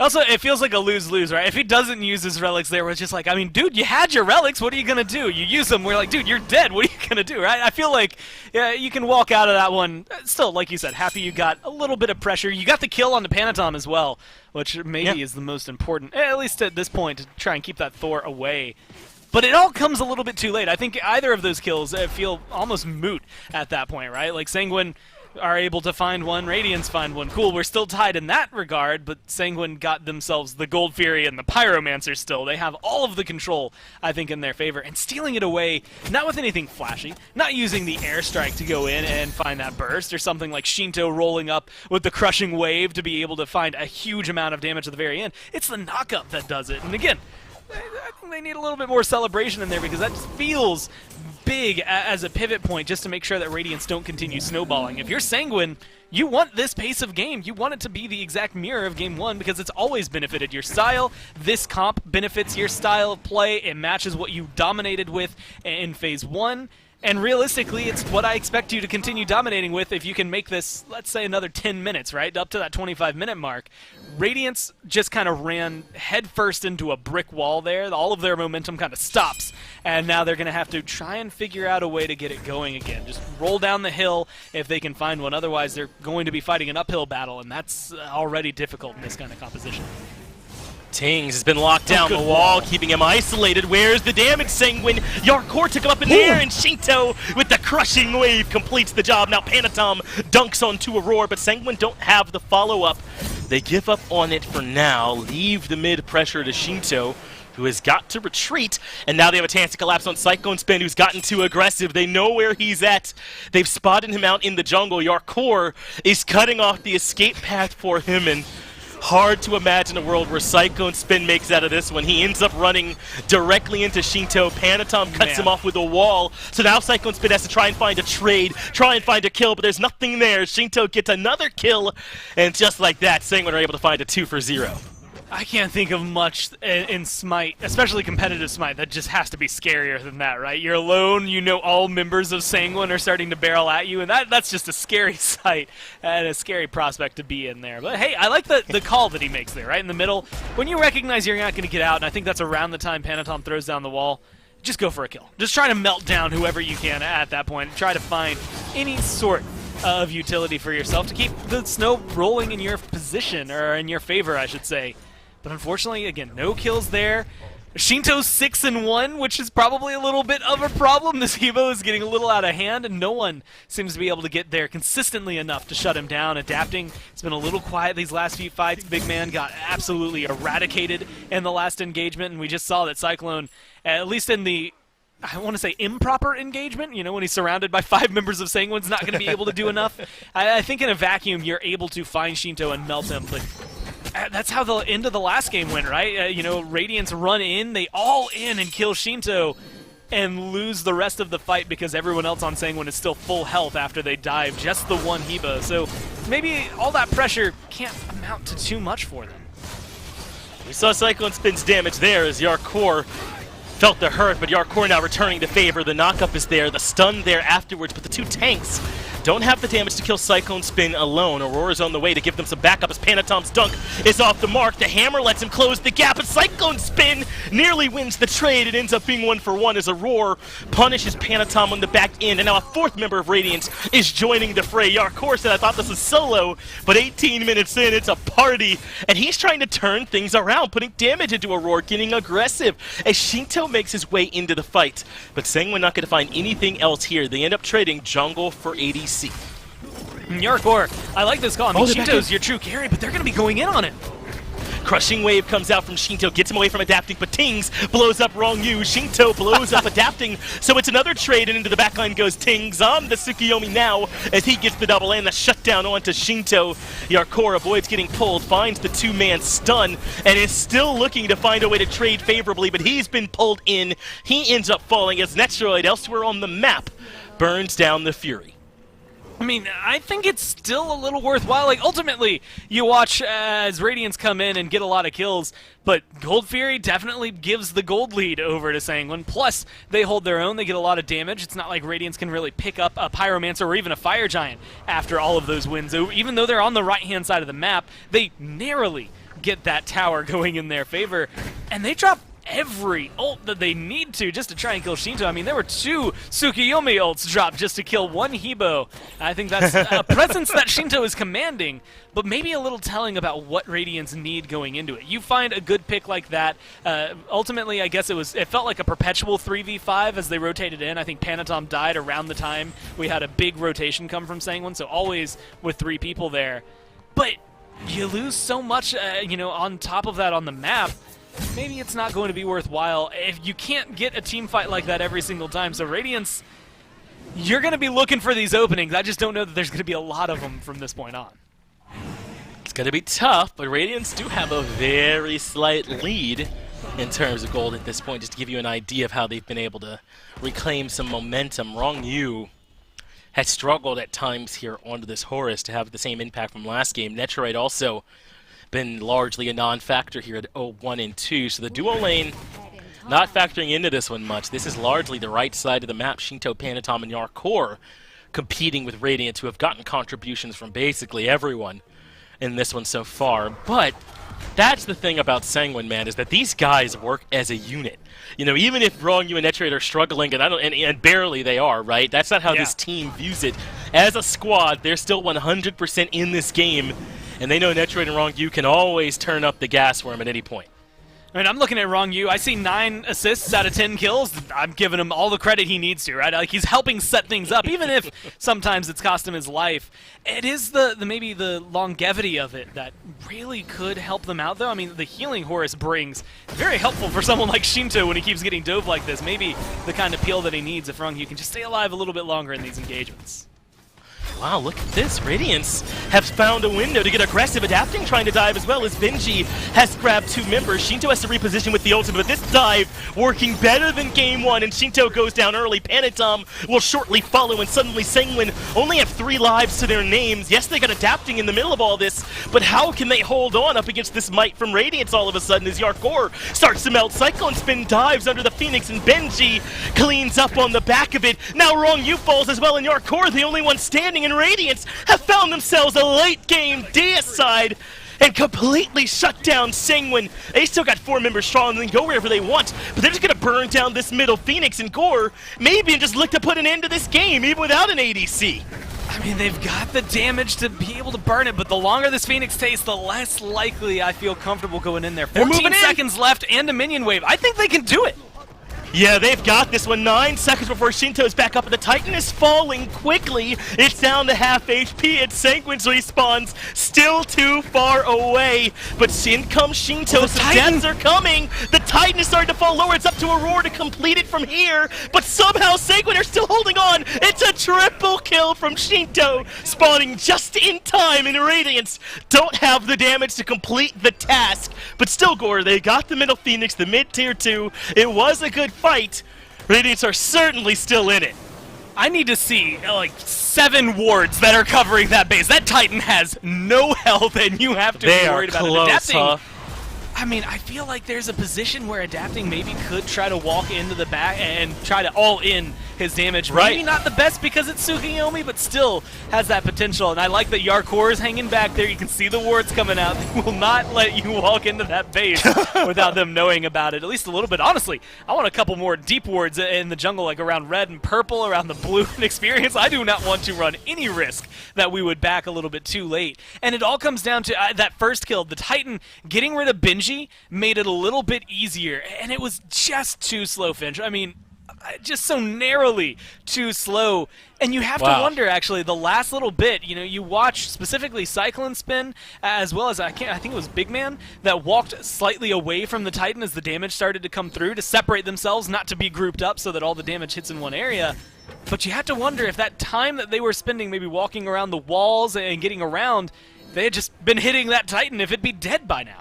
Also, it feels like a lose-lose, right? If he doesn't use his relics there, we're just like, I mean, dude, you had your relics, what are you going to do? You use them, we're like, dude, you're dead, what are you going to do, right? I feel like you can walk out of that one, still, like you said, happy you got a little bit of pressure. You got the kill on the Panatom as well, which maybe is the most important, at least at this point, to try and keep that Thor away. But it all comes a little bit too late. I think either of those kills feel almost moot at that point, right? Like, Sanguine are able to find one, Radiance find one. Cool, we're still tied in that regard, but Sanguine got themselves the Gold Fury and the Pyromancer still. They have all of the control, I think, in their favor, and stealing it away, not with anything flashy, not using the airstrike to go in and find that burst, or something like Shinto rolling up with the Crushing Wave to be able to find a huge amount of damage at the very end. It's the knockup that does it, and again, I think they need a little bit more celebration in there because that just feels big as a pivot point just to make sure that Radiants don't continue snowballing. If you're Sanguine, you want this pace of game. You want it to be the exact mirror of Game 1 because it's always benefited your style. This comp benefits your style of play. It matches what you dominated with in Phase 1. And realistically, it's what I expect you to continue dominating with if you can make this, let's say, another 10 minutes, right? Up to that 25-minute mark. Radiance just kind of ran headfirst into a brick wall there. All of their momentum kind of stops. And now they're going to have to try and figure out a way to get it going again. Just roll down the hill if they can find one. Otherwise, they're going to be fighting an uphill battle, and that's already difficult in this kind of composition. Tings has been locked down the wall, keeping him isolated. Where's the damage, Sanguine? Yarkor took him up in the air, and Shinto with the Crushing Wave completes the job. Now Panatom dunks onto Aurora, but Sanguine don't have the follow-up. They give up on it for now, leave the mid pressure to Shinto, who has got to retreat, and now they have a chance to collapse on Cyclone Spin, who's gotten too aggressive. They know where he's at. They've spotted him out in the jungle. Yarkor is cutting off the escape path for him, and hard to imagine a world where Cyclone Spin makes out of this one. He ends up running directly into Shinto. Panatom cuts him off with a wall. So now Cyclone Spin has to try and find a trade, try and find a kill, but there's nothing there. Shinto gets another kill, and just like that, Sanguine are able to find a 2 for 0. I can't think of much in Smite, especially competitive Smite, that just has to be scarier than that, right? You're alone, you know all members of Sanguine are starting to barrel at you, and that's just a scary sight and a scary prospect to be in there. But hey, I like the call that he makes there, right in the middle. When you recognize you're not going to get out, and I think that's around the time Panatom throws down the wall, just go for a kill. Just try to melt down whoever you can at that point. Try to find any sort of utility for yourself to keep the snow rolling in your position, or in your favor, I should say. But unfortunately, again, no kills there. Shinto's 6-1, which is probably a little bit of a problem. This Evo is getting a little out of hand, and no one seems to be able to get there consistently enough to shut him down. Adapting, it's been a little quiet these last few fights. Big Man got absolutely eradicated in the last engagement, and we just saw that Cyclone, at least in the, I want to say, improper engagement, you know, when he's surrounded by 5 members of Sanguine's not going to be able to do enough. I think in a vacuum, you're able to find Shinto and melt him, but that's how the end of the last game went, right? You know, Radiance run in, they all in and kill Shinto, and lose the rest of the fight because everyone else on Sanguine is still full health after they dive just the one Hebo. So maybe all that pressure can't amount to too much for them. We saw Cyclone Spin's damage there as Yarkor felt the hurt, but Yarkor now returning to favor. The knockup is there, the stun there afterwards, but the two tanks don't have the damage to kill Cyclone Spin alone. Aurora's on the way to give them some backup as Panatom's dunk is off the mark. The hammer lets him close the gap, but Cyclone Spin nearly wins the trade. It ends up being 1-for-1 as Aurora punishes Panatom on the back end, and now a fourth member of Radiance is joining the fray. Yarkor said, I thought this was solo, but 18 minutes in, it's a party, and he's trying to turn things around, putting damage into Aurora, getting aggressive as Shinto makes his way into the fight. But Sanguine not going to find anything else here. They end up trading jungle for ADC. Yarkor, I like this call. I mean, Shinto's your true carry, but they're going to be going in on it. Crushing wave comes out from Shinto, gets him away from adapting, but Tings blows up wrong you. Shinto blows up adapting, so it's another trade, and into the backline goes Tings on the Tsukuyomi now as he gets the double and the shutdown onto Shinto. Yarkor avoids getting pulled, finds the two-man stun, and is still looking to find a way to trade favorably, but he's been pulled in. He ends up falling as Netroid elsewhere on the map burns down the Fury. I mean, I think it's still a little worthwhile. Like, ultimately, you watch as Radiance come in and get a lot of kills, but Gold Fury definitely gives the gold lead over to Sanguine. Plus, they hold their own. They get a lot of damage. It's not like Radiance can really pick up a Pyromancer or even a Fire Giant after all of those wins. Even though they're on the right-hand side of the map, they narrowly get that tower going in their favor, and they drop every ult that they need to just to try and kill Shinto. I mean, there were 2 Tsukuyomi ults dropped just to kill 1 Hebo. I think that's a presence that Shinto is commanding, but maybe a little telling about what Radiance need going into it. You find a good pick like that. Ultimately, I guess it felt like a perpetual 3v5 as they rotated in. I think Panatom died around the time we had a big rotation come from Sanguine, so always with 3 people there. But you lose so much, on top of that on the map. Maybe it's not going to be worthwhile if you can't get a team fight like that every single time. So Radiance, you're going to be looking for these openings. I just don't know that there's going to be a lot of them from this point on. It's going to be tough, but Radiance do have a very slight lead in terms of gold at this point, just to give you an idea of how they've been able to reclaim some momentum. Wrong Yu has struggled at times here onto this Horus to have the same impact from last game. Netroid also been largely a non-factor here at 1 and 2, so the duo lane not factoring into this one much. This is largely the right side of the map. Shinto, Panatom, and Yarkor competing with Radiance, who have gotten contributions from basically everyone in this one so far. But that's the thing about Sanguine, man, is that these guys work as a unit. You know, even if Wrong You and Netroid are struggling, and barely they are, right? That's not how this team views it. As a squad, they're still 100% in this game, and they know Netroid and Wrong You can always turn up the gas for him at any point. I mean, I'm looking at Wrong You. I see 9 assists out of 10 kills. I'm giving him all the credit he needs to, right? Like, he's helping set things up, even if sometimes it's cost him his life. It is maybe the longevity of it that really could help them out, though. I mean, the healing Horus brings, very helpful for someone like Shinto when he keeps getting dove like this. Maybe the kind of peel that he needs if Wrong You can just stay alive a little bit longer in these engagements. Wow, look at this. Radiance have found a window to get aggressive, adapting, trying to dive as well as Benji has grabbed 2 members. Shinto has to reposition with the ultimate, but this dive working better than game 1, and Shinto goes down early. Panatom will shortly follow, and suddenly Sanguine only have 3 lives to their names. Yes, they got adapting in the middle of all this, but how can they hold on up against this might from Radiance all of a sudden as Yarkor starts to melt? Cyclone Spin dives under the Phoenix, and Benji cleans up on the back of it. Now Wrong You falls as well, and Yarkor, the only one standing, and Radiance have found themselves a late-game deicide and completely shut down Sanguine. They still got 4 members strong and they can go wherever they want, but they're just going to burn down this middle Phoenix and Gore, maybe, and just look to put an end to this game, even without an ADC. I mean, they've got the damage to be able to burn it, but the longer this Phoenix takes, the less likely I feel comfortable going in there. 14 seconds left and a minion wave. I think they can do it. Yeah, they've got this one. 9 seconds before Shinto's back up, and the Titan is falling quickly. It's down to half HP, and Sanguine's respawns still too far away. But in comes Shinto, the deaths are coming. The Titan is starting to fall lower. It's up to Aurora to complete it from here, but somehow Sanguine are still holding on. It's a triple kill from Shinto, spawning just in time, and Radiance don't have the damage to complete the task. But still, Gore, they got the middle Phoenix, the mid-tier 2. It was a good fight, Radiants are certainly still in it. I need to see like 7 wards that are covering that base. That Titan has no health, and you have to They be are worried about it. close, Adapting. huh? I mean, I feel like there's a position where Adapting maybe could try to walk into the back and try to all-in his damage. Right. Maybe not the best because it's Tsukiyomi, but still has that potential. And I like that Yarkor is hanging back there. You can see the wards coming out. They will not let you walk into that base without them knowing about it, at least a little bit. Honestly, I want a couple more deep wards in the jungle, like around red and purple, around the blue and experience. I do not want to run any risk that we would back a little bit too late. And it all comes down to that first kill. The Titan getting rid of Benji made it a little bit easier, and it was just too slow, Finch. I mean, just so narrowly too slow. And you have to wonder, actually, the last little bit, you know, you watch specifically Cyclone Spin, as well as, I think it was Big Man, that walked slightly away from the Titan as the damage started to come through to separate themselves, not to be grouped up so that all the damage hits in one area. But you have to wonder if that time that they were spending maybe walking around the walls and getting around, they had just been hitting that Titan, if it'd be dead by now.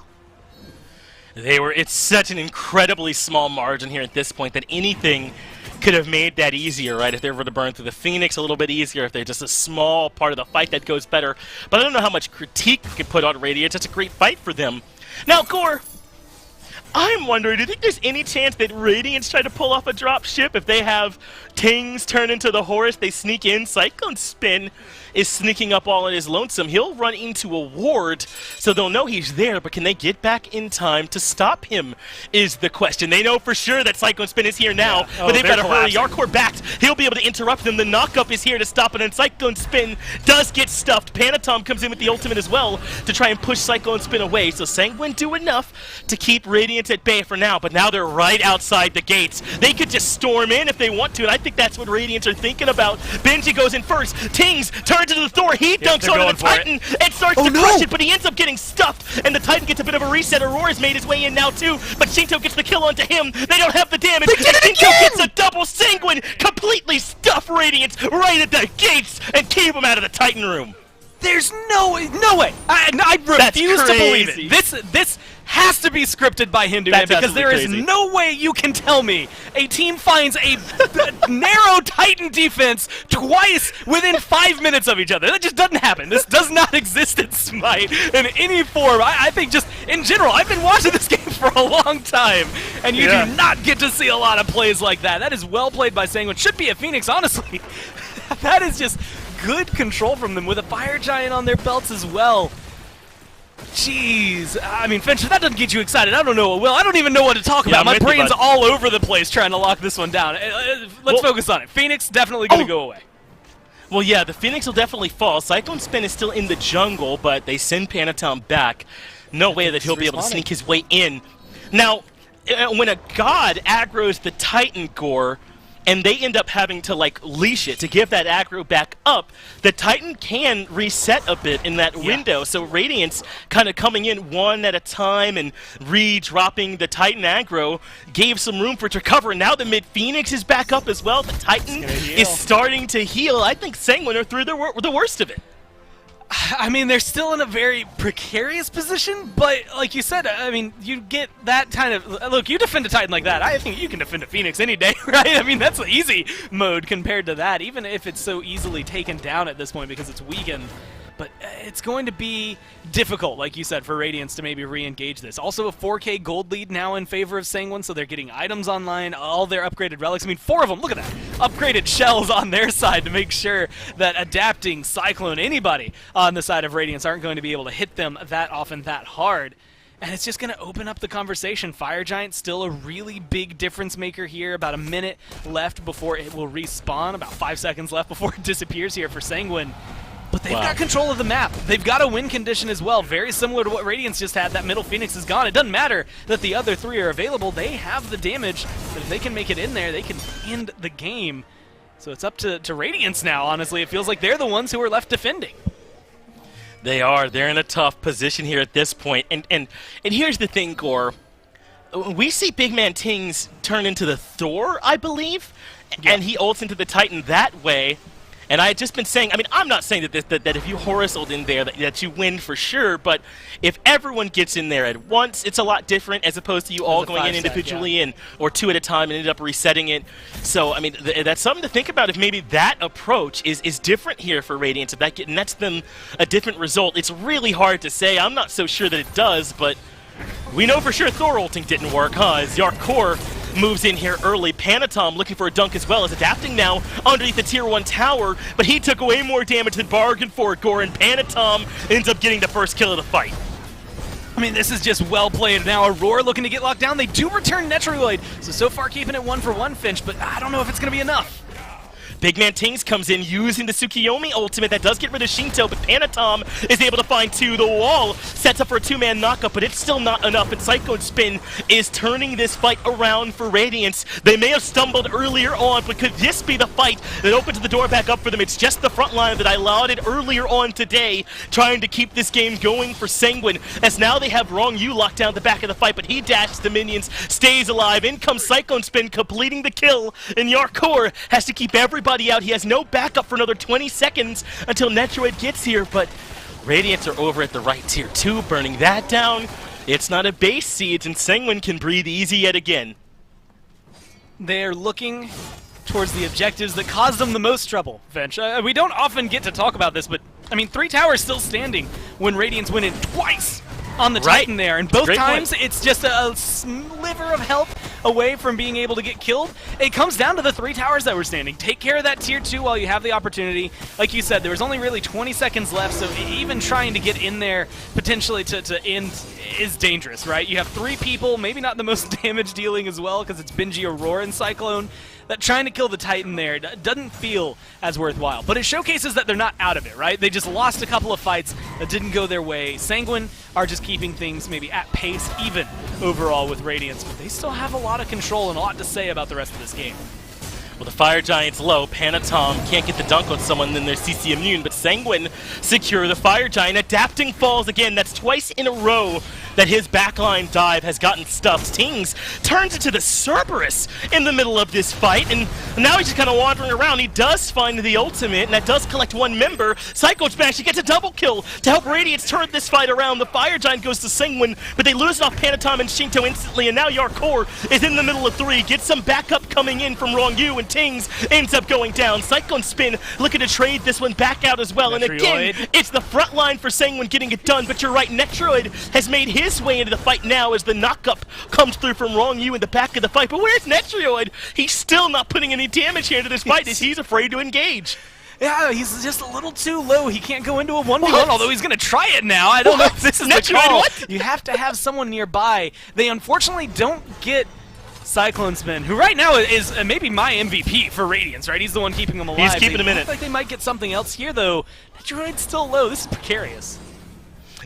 It's such an incredibly small margin here at this point that anything could have made that easier, right? If they were to burn through the Phoenix a little bit easier, if they're just a small part of the fight that goes better. But I don't know how much critique we could put on Radiant. It's a great fight for them. Now, Gore, I'm wondering, do you think there's any chance that Radiants try to pull off a drop ship if they have Tings turn into the Horus, they sneak in, Cyclone Spin is sneaking up all on his lonesome. He'll run into a ward, so they'll know he's there, but can they get back in time to stop him is the question. They know for sure that Cyclone Spin is here now, but they've got to hurry. Yarkor backed. He'll be able to interrupt them. The knockup is here to stop it, and Cyclone Spin does get stuffed. Panatom comes in with the ultimate as well to try and push Cyclone Spin away, so Sanguine do enough to keep Radiant at bay for now, but now they're right outside the gates. They could just storm in if they want to, and I think that's what Radiants are thinking about. Benji goes in first. Tings turns into the Thor. He dunks onto the Titan and starts to crush it, but he ends up getting stuffed, and the Titan gets a bit of a reset. Aurora's made his way in now too, but Shinto gets the kill onto him. They don't have the damage. Shinto gets a double Sanguine, completely stuff Radiance right at the gates and keep him out of the Titan room. There's no way. I refuse to believe it. This has to be scripted by Hindu Man, because there is no way you can tell me a team finds a narrow Titan defense twice within 5 minutes of each other. That just doesn't happen. This does not exist in Smite in any form. I think just in general, I've been watching this game for a long time, and you do not get to see a lot of plays like that. That is well played by Sanguine. Should be a Phoenix, honestly. That is just good control from them with a Fire Giant on their belts as well. Jeez. I mean, Finch, if that doesn't get you excited, I don't know what will. I don't even know what to talk about. My brain's all over the place trying to lock this one down. Let's focus on it. Phoenix definitely going to go away. Well, yeah, the Phoenix will definitely fall. Cyclone Spin is still in the jungle, but they send Panatom back. No way that he'll be able to sneak his way in. Now, when a god aggroes the Titan Gore, and they end up having to, like, leash it to give that aggro back up, the Titan can reset a bit in that window. So Radiance kind of coming in one at a time and re-dropping the Titan aggro gave some room for it to recover. And now the mid-Phoenix is back up as well. The Titan is starting to heal. I think Sanguine are through the worst of it. I mean, they're still in a very precarious position, but like you said, I mean, you get that kind of... Look, you defend a Titan like that, I think you can defend a Phoenix any day, right? I mean, that's easy mode compared to that, even if it's so easily taken down at this point because it's weakened. But it's going to be difficult, like you said, for Radiance to maybe re-engage this. Also a 4K gold lead now in favor of Sanguine, so they're getting items online, all their upgraded relics. I mean, 4 of them, look at that. Upgraded shells on their side to make sure that Adapting, Cyclone, anybody on the side of Radiance aren't going to be able to hit them that often, that hard. And it's just going to open up the conversation. Fire Giant still a really big difference maker here. About a minute left before it will respawn. About 5 seconds left before it disappears here for Sanguine. But they've got control of the map. They've got a win condition as well, very similar to what Radiance just had. That middle Phoenix is gone. It doesn't matter that the other 3 are available. They have the damage. But if they can make it in there, they can end the game. So it's up to Radiance now, honestly. It feels like they're the ones who are left defending. They are. They're in a tough position here at this point. And here's the thing, Gore. We see Big Man Tings turn into the Thor, I believe, and he ults into the Titan that way. And I had just been saying, I mean, I'm not saying that if you Horizoned in there that you win for sure, but if everyone gets in there at once, it's a lot different as opposed to you all going in individually and or 2 at a time and ended up resetting it. So, I mean, that's something to think about if maybe that approach is different here for Radiance, if that nets them a different result. It's really hard to say. I'm not so sure that it does, but we know for sure Thor ulting didn't work, huh? As Yarkor moves in here early. Panatom looking for a dunk as well, as adapting now underneath the tier 1 tower, but he took away more damage than bargained for. Gore, and Panatom ends up getting the first kill of the fight. I mean, this is just well played. Now Aurora looking to get locked down. They do return Netroid, so far keeping it 1-for-1, Finch, but I don't know if it's going to be enough. Big Man Tings comes in using the Tsukiyomi ultimate. That does get rid of Shinto, but Panatom is able to find 2. The wall sets up for a 2-man knockup, but it's still not enough, and Cyclone Spin is turning this fight around for Radiance. They may have stumbled earlier on, but could this be the fight that opens the door back up for them? It's just the front line that I lauded earlier on today, trying to keep this game going for Sanguine, as now they have Wrong Yu locked down at the back of the fight, but he dashes the minions, stays alive. In comes Cyclone Spin, completing the kill, and Yarkor has to keep everybody out. He has no backup for another 20 seconds until Netroid gets here, but Radiance are over at the right tier 2, burning that down. It's not a base siege, and Sanguine can breathe easy yet again. They're looking towards the objectives that caused them the most trouble, Finch. We don't often get to talk about this, but I mean, 3 towers still standing when Radiance went in twice on the Titan there, and both times it's just a sliver of help away from being able to get killed. It comes down to the 3 towers that were standing. Take care of that tier 2 while you have the opportunity. Like you said, there was only really 20 seconds left, so even trying to get in there potentially to end is dangerous, right? You have 3 people, maybe not the most damage dealing as well, because it's Benji, Aurora, and Cyclone. That trying to kill the Titan there doesn't feel as worthwhile. But it showcases that they're not out of it, right? They just lost a couple of fights that didn't go their way. Sanguine are just keeping things maybe at pace, even overall with Radiance. But they still have a lot of control and a lot to say about the rest of this game. Well, the Fire Giant's low. Panatom can't get the dunk on someone, then they're CC immune, but Sanguine secure the Fire Giant. Adapting falls again. That's twice in a row that his backline dive has gotten stuffed. Tings turns into the Cerberus in the middle of this fight, and now he's just kind of wandering around. He does find the ultimate, and that does collect 1 member. Psycho Smash, he gets a double kill to help Radiance turn this fight around. The Fire Giant goes to Sanguine, but they lose it off Panatom and Shinto instantly, and now Yarkor is in the middle of 3. Gets some backup coming in from Wrong Yu, and Tings ends up going down. Cyclone Spin looking to trade this one back out as well, Netroid. And again, it's the front line for Sanguine getting it done, but you're right, Netroid has made his way into the fight now as the knockup comes through from Wrong Yu in the back of the fight. But where's Netroid? He's still not putting any damage here into this fight as he's afraid to engage. Yeah, he's just a little too low. He can't go into a 1v1, although he's going to try it now. I don't know if this is the call. What? You have to have someone nearby. They unfortunately don't get Cyclone Spin, who right now is maybe my MVP for Radiance, right? He's the one keeping them alive. He's keeping him in it. Looks like they might get something else here, though. Netroid's still low. This is precarious.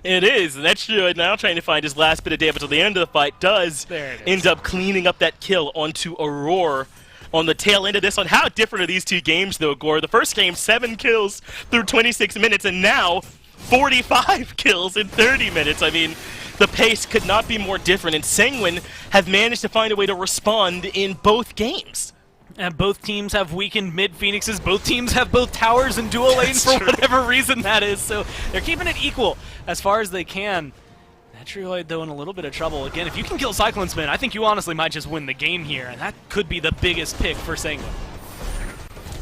It is. Netroid now trying to find his last bit of damage until the end of the fight does end up cleaning up that kill onto Aurora on the tail end of this one. How different are these 2 games, though, Gore? The first game, 7 kills through 26 minutes, and now 45 kills in 30 minutes. I mean, the pace could not be more different, and Sanguine have managed to find a way to respond in both games. And both teams have weakened mid-Phoenixes. Both teams have both towers and dual lanes for whatever reason that is. So they're keeping it equal as far as they can. Netroid, though, in a little bit of trouble. Again, if you can kill Cyclone Spin, I think you honestly might just win the game here. And that could be the biggest pick for Sanguine.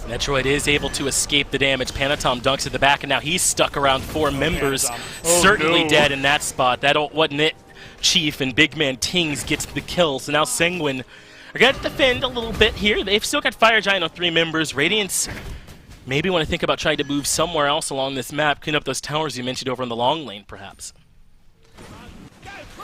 Netroid is able to escape the damage. Panatom dunks at the back, and now he's stuck around 4 members. Certainly dead in that spot. That wasn't it. Chief and Big Man Tings gets the kill. So now Sanguine are going to defend a little bit here. They've still got Fire Giant on 3 members. Radiance maybe want to think about trying to move somewhere else along this map, clean up those towers you mentioned over in the long lane, perhaps.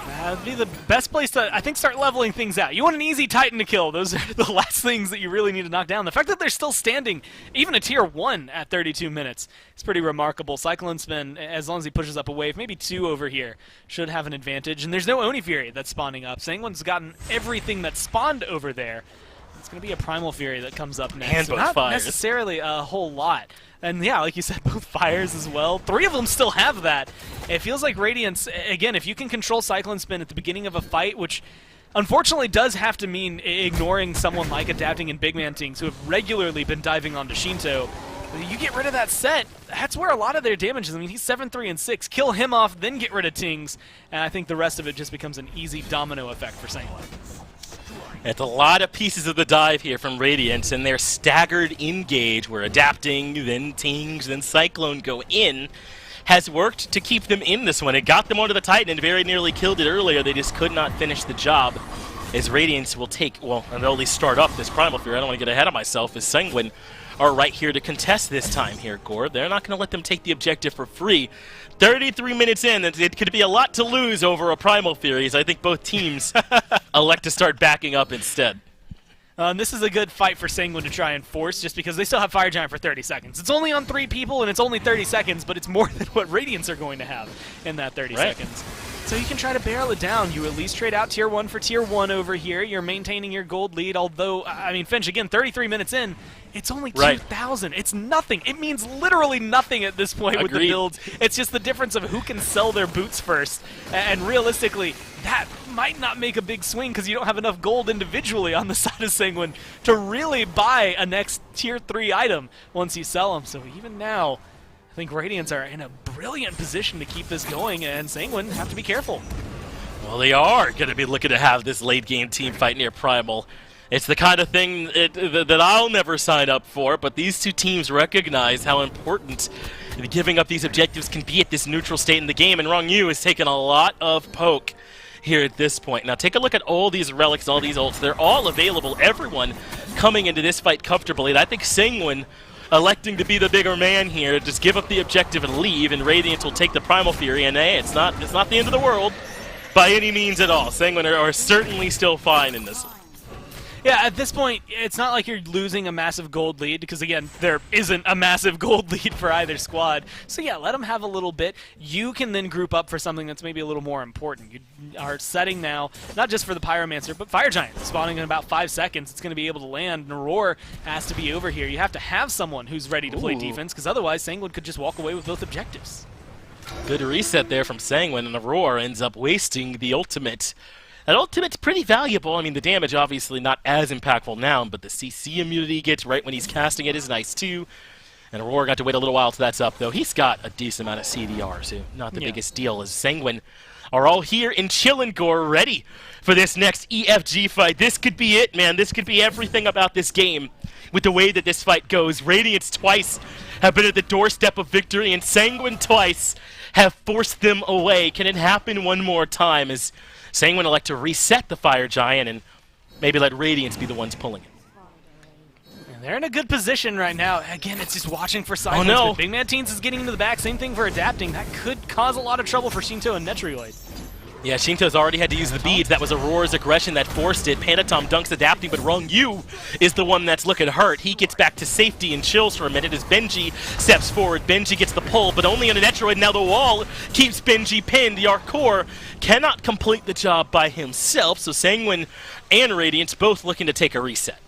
That'd be the best place to, I think, start leveling things out. You want an easy Titan to kill. Those are the last things that you really need to knock down. The fact that they're still standing, even a tier 1 at 32 minutes, is pretty remarkable. Cyclone Spin, as long as he pushes up a wave, maybe 2 over here, should have an advantage. And there's no Oni Fury that's spawning up. Sanguine's gotten everything that's spawned over there. It's going to be a Primal Fury that comes up next. And both not fires. necessarily a whole lot. And yeah, like you said, both fires as well. 3 of them still have that. It feels like Radiance, again, if you can control Cyclone Spin at the beginning of a fight, which unfortunately does have to mean ignoring someone like Adapting and Big Man Tings, who have regularly been diving onto Shinto, You get rid of that set, that's where a lot of their damage is. I mean, he's 7-3 and 6. Kill him off, then get rid of Tings, and I think the rest of it just becomes an easy domino effect for Sanguine. It's a lot of pieces of the dive here from Radiant, and their staggered engage, where adapting, then Tings, then Cyclone go in, has worked to keep them in this one. It got them onto the Titan and very nearly killed it earlier. They just could not finish the job. As Radiance will take, well, and they'll at least start up this Primal Fury. I don't want to get ahead of myself, as Sanguine are right here to contest this time here, Gord. They're not going to let them take the objective for free. 33 minutes in, and it could be a lot to lose over a Primal Furies. I think both teams elect to start backing up instead. This is a good fight for Sanguine to try and force, just because they still have Fire Giant for 30 seconds. It's only on 3 people, and it's only 30 seconds, but it's more than what Radiants are going to have in that 30 seconds. So you can try to barrel it down. You at least trade out Tier 1 for Tier 1 over here. You're maintaining your gold lead, although, I mean, Finch, again, 33 minutes in, it's only 2,000. It's nothing. It means literally nothing at this point with the builds. It's just the difference of who can sell their boots first. And realistically, that might not make a big swing because you don't have enough gold individually on the side of Sanguine to really buy a next Tier 3 item once you sell them. So even now, I think Radiants are in a brilliant position to keep this going, and Sanguine have to be careful. Well, they are going to be looking to have this late-game team fight near Primal. It's the kind of thing that I'll never sign up for, but these two teams recognize how important giving up these objectives can be at this neutral state in the game, and Rong Yu has taken a lot of poke here at this point. Now take a look at all these relics, all these ults. They're all available, everyone coming into this fight comfortably, and I think Sanguine electing to be the bigger man here, just give up the objective and leave, and Radiant will take the Primal Fury, and hey, it's not the end of the world by any means at all. Sanguine are certainly still fine in this one. Yeah, at this point, it's not like you're losing a massive gold lead, because again, there isn't a massive gold lead for either squad. So yeah, let them have a little bit. You can then group up for something that's maybe a little more important. You are setting now, not just for the Pyromancer, but Fire Giant, spawning in about 5 seconds. It's going to be able to land, and Aurora has to be over here. You have to have someone who's ready to play defense, because otherwise Sanguine could just walk away with both objectives. Good reset there from Sanguine, and Aurora ends up wasting the ultimate. That ultimate's pretty valuable. I mean, the damage obviously not as impactful now, but the CC immunity he gets right when he's casting it is nice too. And Aurora got to wait a little while till that's up, though. He's got a decent amount of CDR, so not the biggest deal, as Sanguine are all here in Chillingore, ready for this next EFG fight. This could be it, man. This could be everything about this game with the way that this fight goes. Radiance twice have been at the doorstep of victory, and Sanguine twice have forced them away. Can it happen one more time, as Sanguine elect to reset the Fire Giant and maybe let Radiance be the ones pulling it? And they're in a good position right now. Again, it's just watching for silence. Oh, no. But Big Man Teens is getting into the back. Same thing for adapting. That could cause a lot of trouble for Shinto and Netrioid. Yeah, Shinto's already had to use the beads. That was Aurora's aggression that forced it. Panatom dunks adapting, but Rong Yu is the one that's looking hurt. He gets back to safety and chills for a minute as Benji steps forward. Benji gets the pull, but only on a Netroid. Now the wall keeps Benji pinned. The Arcor cannot complete the job by himself, so Sanguine and Radiance both looking to take a reset.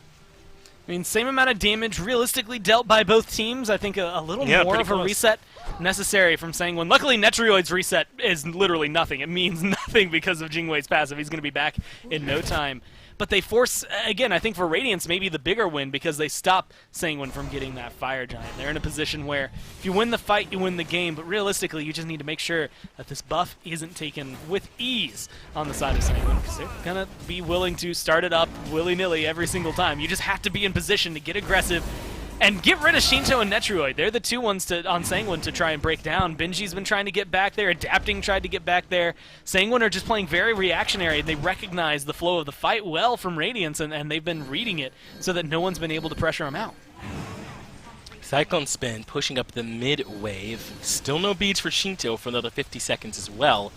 I mean, same amount of damage realistically dealt by both teams. I think a little more of a reset necessary from Sanguine. Luckily, Netrioid's reset is literally nothing. It means nothing because of Jingwei's passive. He's going to be back in no time. But they force, again, I think for Radiance, maybe the bigger win because they stop Sanguine from getting that Fire Giant. They're in a position where if you win the fight, you win the game. But realistically, you just need to make sure that this buff isn't taken with ease on the side of Sanguine, because they're going to be willing to start it up willy-nilly every single time. You just have to be in position to get aggressive and get rid of Shinto and Netrioid. They're the two ones on Sanguine to try and break down. Benji's been trying to get back there. Adapting tried to get back there. Sanguine are just playing very reactionary. They recognize the flow of the fight well from Radiance, and they've been reading it so that no one's been able to pressure them out. Cyclone Spin pushing up the mid-wave. Still no beads for Shinto for another 50 seconds as well.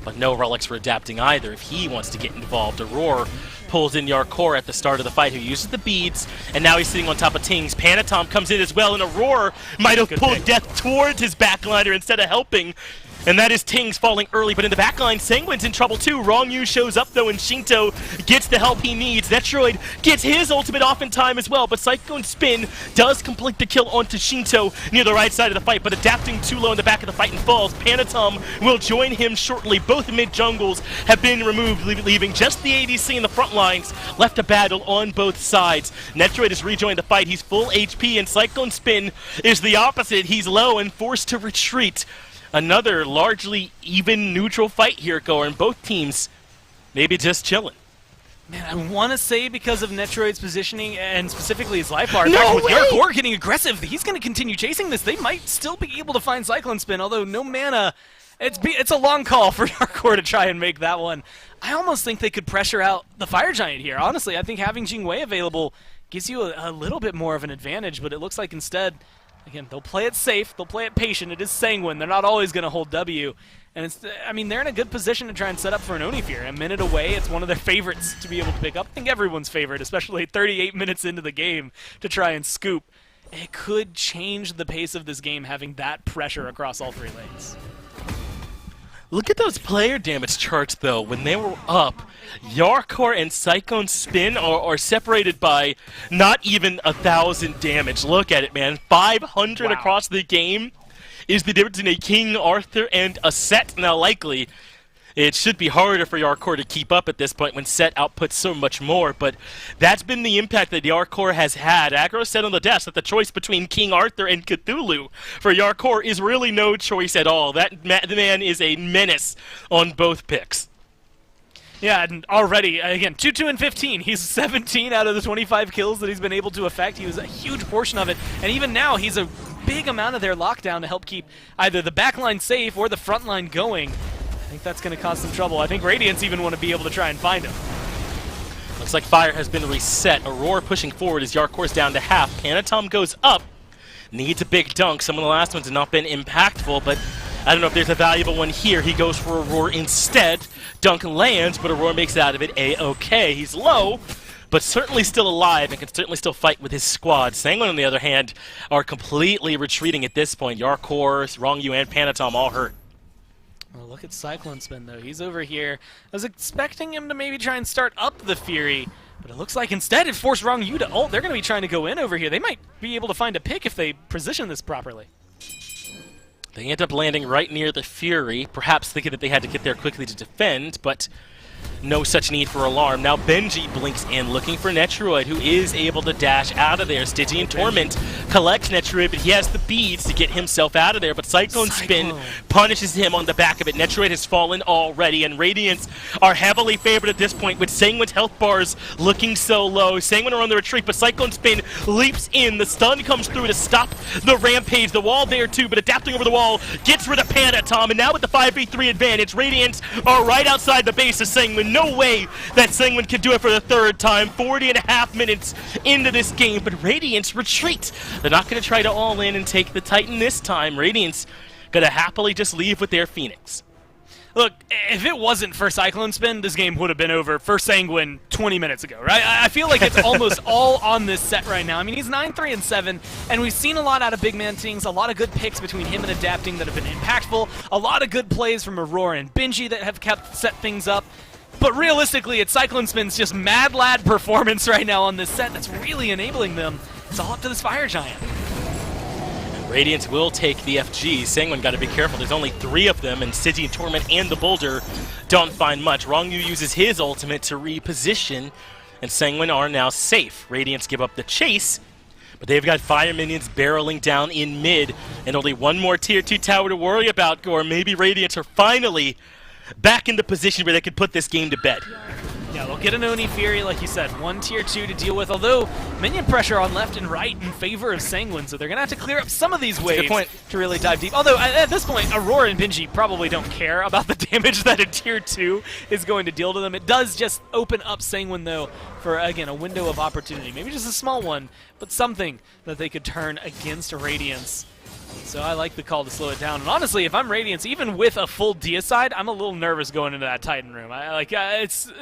But no relics for adapting either if he wants to get involved. Aurora pulls in Yarkor at the start of the fight, who uses the beads, and now he's sitting on top of Tings. Panatom comes in as well, and Aurora might have pulled Death towards his backliner instead of helping. And that is Tings falling early, but in the backline, Sanguine's in trouble too. Wrong Yu shows up though, and Shinto gets the help he needs. Netroid gets his ultimate off in time as well, but Cyclone Spin does complete the kill onto Shinto near the right side of the fight, but adapting too low in the back of the fight and falls. Panatom will join him shortly. Both mid-jungles have been removed, leaving just the ADC in the front lines left to battle on both sides. Netroid has rejoined the fight. He's full HP, and Cyclone Spin is the opposite. He's low and forced to retreat. Another largely even neutral fight here going. Both teams maybe just chilling. Man, I want to say because of Netroid's positioning and specifically his life bar. No with way! Yarkor getting aggressive, he's going to continue chasing this. They might still be able to find Cyclone Spin, although no mana. It's a long call for Yarkor to try and make that one. I almost think they could pressure out the Fire Giant here. Honestly, I think having Jingwei available gives you a little bit more of an advantage, but it looks like instead, again, they'll play it safe, they'll play it patient. It is Sanguine. They're not always going to hold W. And they're in a good position to try and set up for an Oni Fear. A minute away, it's one of their favorites to be able to pick up. I think everyone's favorite, especially 38 minutes into the game to try and scoop. It could change the pace of this game having that pressure across all three lanes. Look at those player damage charts, though. When they were up, Yarkor and Cyclone Spin are separated by not even 1,000 damage. Look at it, man. 500 Wow. across the game is the difference in a King Arthur and a Set. Now, likely, it should be harder for Yarkor to keep up at this point when Set outputs so much more, but that's been the impact that Yarkor has had. Aggro said on the desk that the choice between King Arthur and Cthulhu for Yarkor is really no choice at all. The man is a menace on both picks. Yeah, and already, again, 2-2 and 15. He's 17 out of the 25 kills that he's been able to effect. He was a huge portion of it, and even now he's a big amount of their lockdown to help keep either the backline safe or the front line going. I think that's going to cause some trouble. I think Radiance even want to be able to try and find him. Looks like fire has been reset. Aurora pushing forward as Yarkor's down to half. Panatom goes up. Needs a big dunk. Some of the last ones have not been impactful, but I don't know if there's a valuable one here. He goes for Aurora instead. Dunk lands, but Aurora makes it out of it A-okay. He's low, but certainly still alive and can certainly still fight with his squad. Sanguine, on the other hand, are completely retreating at this point. Yarkor, Wrong Yu, and Panatom all hurt. Well, look at Cyclone Spin, though. He's over here. I was expecting him to maybe try and start up the Fury, but it looks like instead it forced Wrong Yu to ult. They're going to be trying to go in over here. They might be able to find a pick if they position this properly. They end up landing right near the Fury, perhaps thinking that they had to get there quickly to defend, but no such need for alarm. Now Benji blinks in, looking for Netroid, who is able to dash out of there. Stygian Torment collects Netroid, but he has the beads to get himself out of there, but Cyclone Spin punishes him on the back of it. Netroid has fallen already, and Radiance are heavily favored at this point, with Sanguine's health bars looking so low. Sanguine are on the retreat, but Cyclone Spin leaps in. The stun comes through to stop the rampage. The wall there too, but adapting over the wall gets rid of Panatom, and now with the 5v3 advantage, Radiance are right outside the base of Sanguine. No way that Sanguine can do it for the third time. 40.5 minutes into this game, but Radiance retreat. They're not going to try to all in and take the Titan this time. Radiance going to happily just leave with their Phoenix. Look, if it wasn't for Cyclone Spin, this game would have been over for Sanguine 20 minutes ago, right? I feel like it's almost all on this set right now. I mean, he's 9-3 and 7, and we've seen a lot out of Big Man Tings, a lot of good picks between him and Adapting that have been impactful, a lot of good plays from Aurora and Benji that have kept set things up. But realistically, it's Cyclone Spin's just mad lad performance right now on this set that's really enabling them. It's all up to this Fire Giant. Radiance will take the FG. Sanguine got to be careful. There's only 3 of them, and Stygian Torment and the Boulder don't find much. Wrong Yu uses his ultimate to reposition, and Sanguine are now safe. Radiance give up the chase, but they've got fire minions barreling down in mid, and only one more tier 2 tower to worry about, or maybe Radiance are finally back in the position where they could put this game to bed. Yeah, they'll get an Oni Fury, like you said, 1 tier 2 to deal with, although minion pressure on left and right in favor of Sanguine, so they're going to have to clear up some of these waves to really dive deep. Although, at this point, Aurora and Benji probably don't care about the damage that a tier 2 is going to deal to them. It does just open up Sanguine, though, for, again, a window of opportunity. Maybe just a small one, but something that they could turn against Radiance. So I like the call to slow it down. And honestly, if I'm Radiance, even with a full Deicide, I'm a little nervous going into that Titan room. It's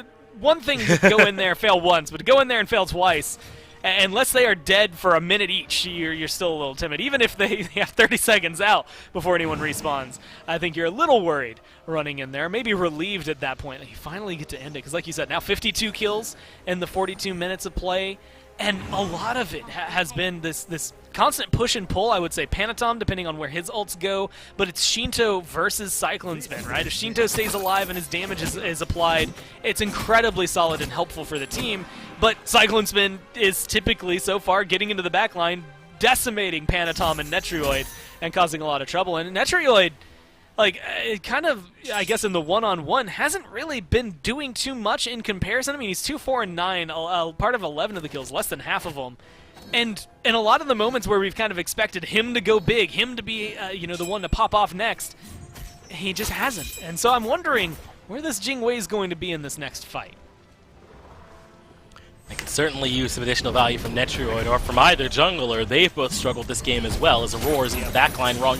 one thing to go in there, fail once, but to go in there and fail twice, Unless they are dead for a minute each, you're still a little timid. Even if they have 30 seconds out before anyone respawns, I think you're a little worried running in there. Maybe relieved at that point that you finally get to end it. Because like you said, now 52 kills in the 42 minutes of play. And a lot of it has been this constant push and pull, I would say. Panatom, depending on where his ults go, but it's Shinto versus Cyclone Spin, right? If Shinto stays alive and his damage is applied, it's incredibly solid and helpful for the team. But Cyclone Spin is typically, so far, getting into the backline, decimating Panatom and Netrioid, and causing a lot of trouble. And Netrioid, like, it kind of, I guess, in the one-on-one, hasn't really been doing too much in comparison. I mean, he's 2, 4, and 9, part of 11 of the kills, less than half of them. And in a lot of the moments where we've kind of expected him to go big, him to be, you know, the one to pop off next, he just hasn't. And so I'm wondering where this Jingwei is going to be in this next fight. I could certainly use some additional value from Netrioid or from either jungler. They've both struggled this game as well as Aurora's in the backline. Wrong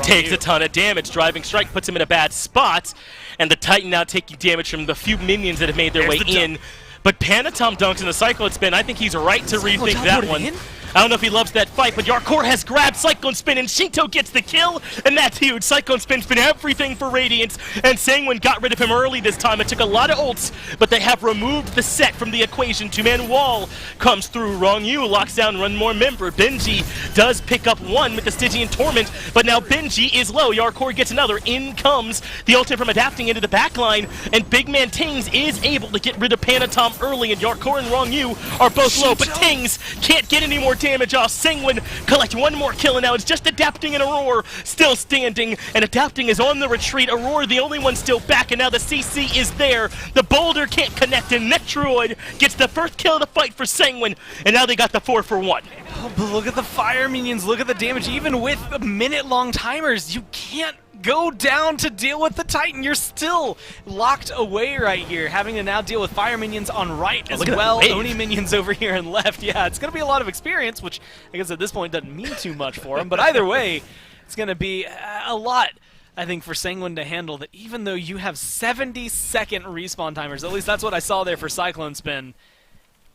takes a ton of damage. Driving Strike puts him in a bad spot, and the Titan now taking damage from the few minions that have made their way in. But Panatom dunks in the Cyclone Spin. I think he's right to rethink that one. I don't know if he loves that fight, but Yarkor has grabbed Cyclone Spin, and Shinto gets the kill, and that's huge. Cyclone Spin's been everything for Radiant, and Sangwon got rid of him early this time. It took a lot of ults, but they have removed the set from the equation. Two-man wall comes through. Wrong U locks down one more member. Benji does pick up one with the Stygian Torment, but now Benji is low. Yarkor gets another. In comes the ultimate from adapting into the backline, and Big Man Tings is able to get rid of Panatom early, and Yarkor and Wrong U are both low, but Tings can't get any more damage off. Sangwon collect one more kill, and now it's just Adapting and Aurora still standing, and Adapting is on the retreat. Aurora the only one still back, and now the CC is there. The boulder can't connect, and Netrioid gets the first kill of the fight for Sangwon, and now they got the 4 for 1. Oh, but look at the fire minions, look at the damage. Even with minute-long timers, you can't go down to deal with the Titan. You're still locked away right here, having to now deal with fire minions on right as well. Oni minions over here and left. Yeah, it's going to be a lot of experience, which I guess at this point doesn't mean too much for him. But either way, it's going to be a lot, I think, for Sangwon to handle, that even though you have 70-second respawn timers, at least that's what I saw there for Cyclone Spin,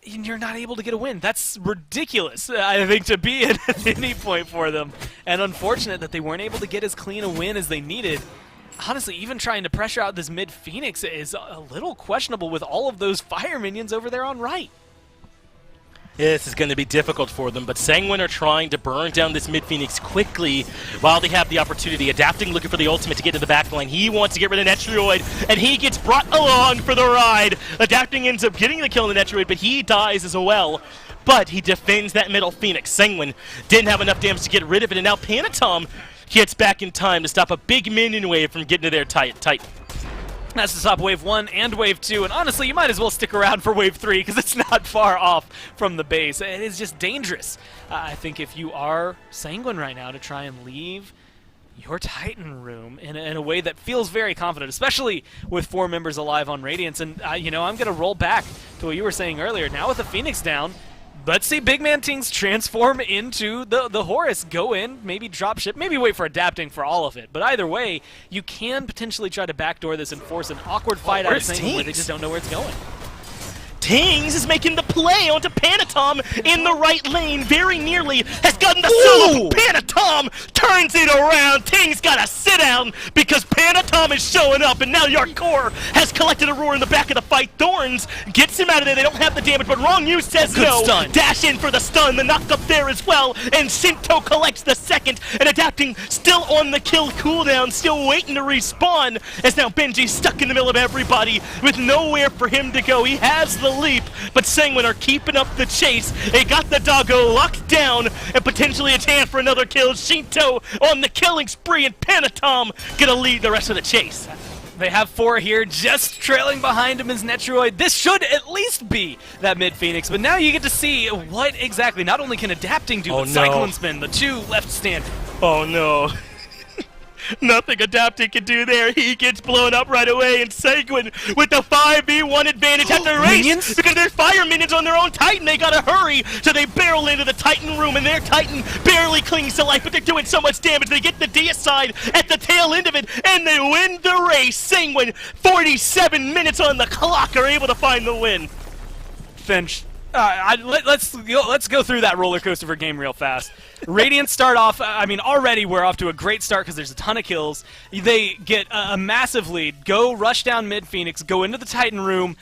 you're not able to get a win. That's ridiculous, I think, to be at any point for them. And unfortunate that they weren't able to get as clean a win as they needed. Honestly, even trying to pressure out this mid Phoenix is a little questionable with all of those fire minions over there on right. This is going to be difficult for them, but Sangwon are trying to burn down this mid-Phoenix quickly while they have the opportunity. Adapting, looking for the ultimate to get to the backline. He wants to get rid of Netrioid, and he gets brought along for the ride. Adapting ends up getting the kill on the Netrioid, but he dies as well. But he defends that middle Phoenix. Sangwon didn't have enough damage to get rid of it, and now Panatom gets back in time to stop a big minion wave from getting to their Titan. That's to stop Wave 1 and Wave 2, and honestly, you might as well stick around for Wave 3, because it's not far off from the base. It is just dangerous, I think, if you are Sangwon right now, to try and leave your Titan room in a way that feels very confident, especially with 4 members alive on Radiance. And, you know, I'm going to roll back to what you were saying earlier. Now with the Phoenix down, let's see Big Man Tings transform into the Horus. Go in, maybe drop ship, maybe wait for Adapting for all of it. But either way, you can potentially try to backdoor this and force an awkward fight out of Sangwon where they just don't know where it's going. Tings is making the play onto Panatom in the right lane, very nearly has gotten the solo. Panatom turns it around. Tings got to sit down because Panatom is showing up, and now Yarkor has collected Aurora in the back of the fight. Thorns gets him out of there. They don't have the damage, but Wrong U says no. Stun. Dash in for the stun, the knock up there as well, and Shinto collects the second, and Adapting still on the kill cooldown, still waiting to respawn, as now Benji's stuck in the middle of everybody with nowhere for him to go. He has the leap, but Sangwon are keeping up the chase. They got the doggo locked down and potentially a chance for another kill. Shinto on the killing spree, and Panatom gonna lead the rest of the chase. They have 4 here, just trailing behind him is Netrioid. This should at least be that mid-Phoenix, but now you get to see what exactly not only can Adapting do, but Cyclone Spin, the 2 left standing. Oh no. Nothing Adapting can do there. He gets blown up right away, and Sangwon with the 5v1 advantage have to race minions? because there's fire minions on their own Titan. They gotta hurry, so they barrel into the Titan room, and their Titan barely clings to life, but they're doing so much damage. They get the deicide at the tail end of it, and they win the race. Sangwon, 47 minutes on the clock, are able to find the win. Finch, Let's go through that roller coaster of a game real fast. Radiant start off. I mean, already we're off to a great start because there's a ton of kills. They get a massive lead. Go rush down mid Phoenix. Go into the Titan room.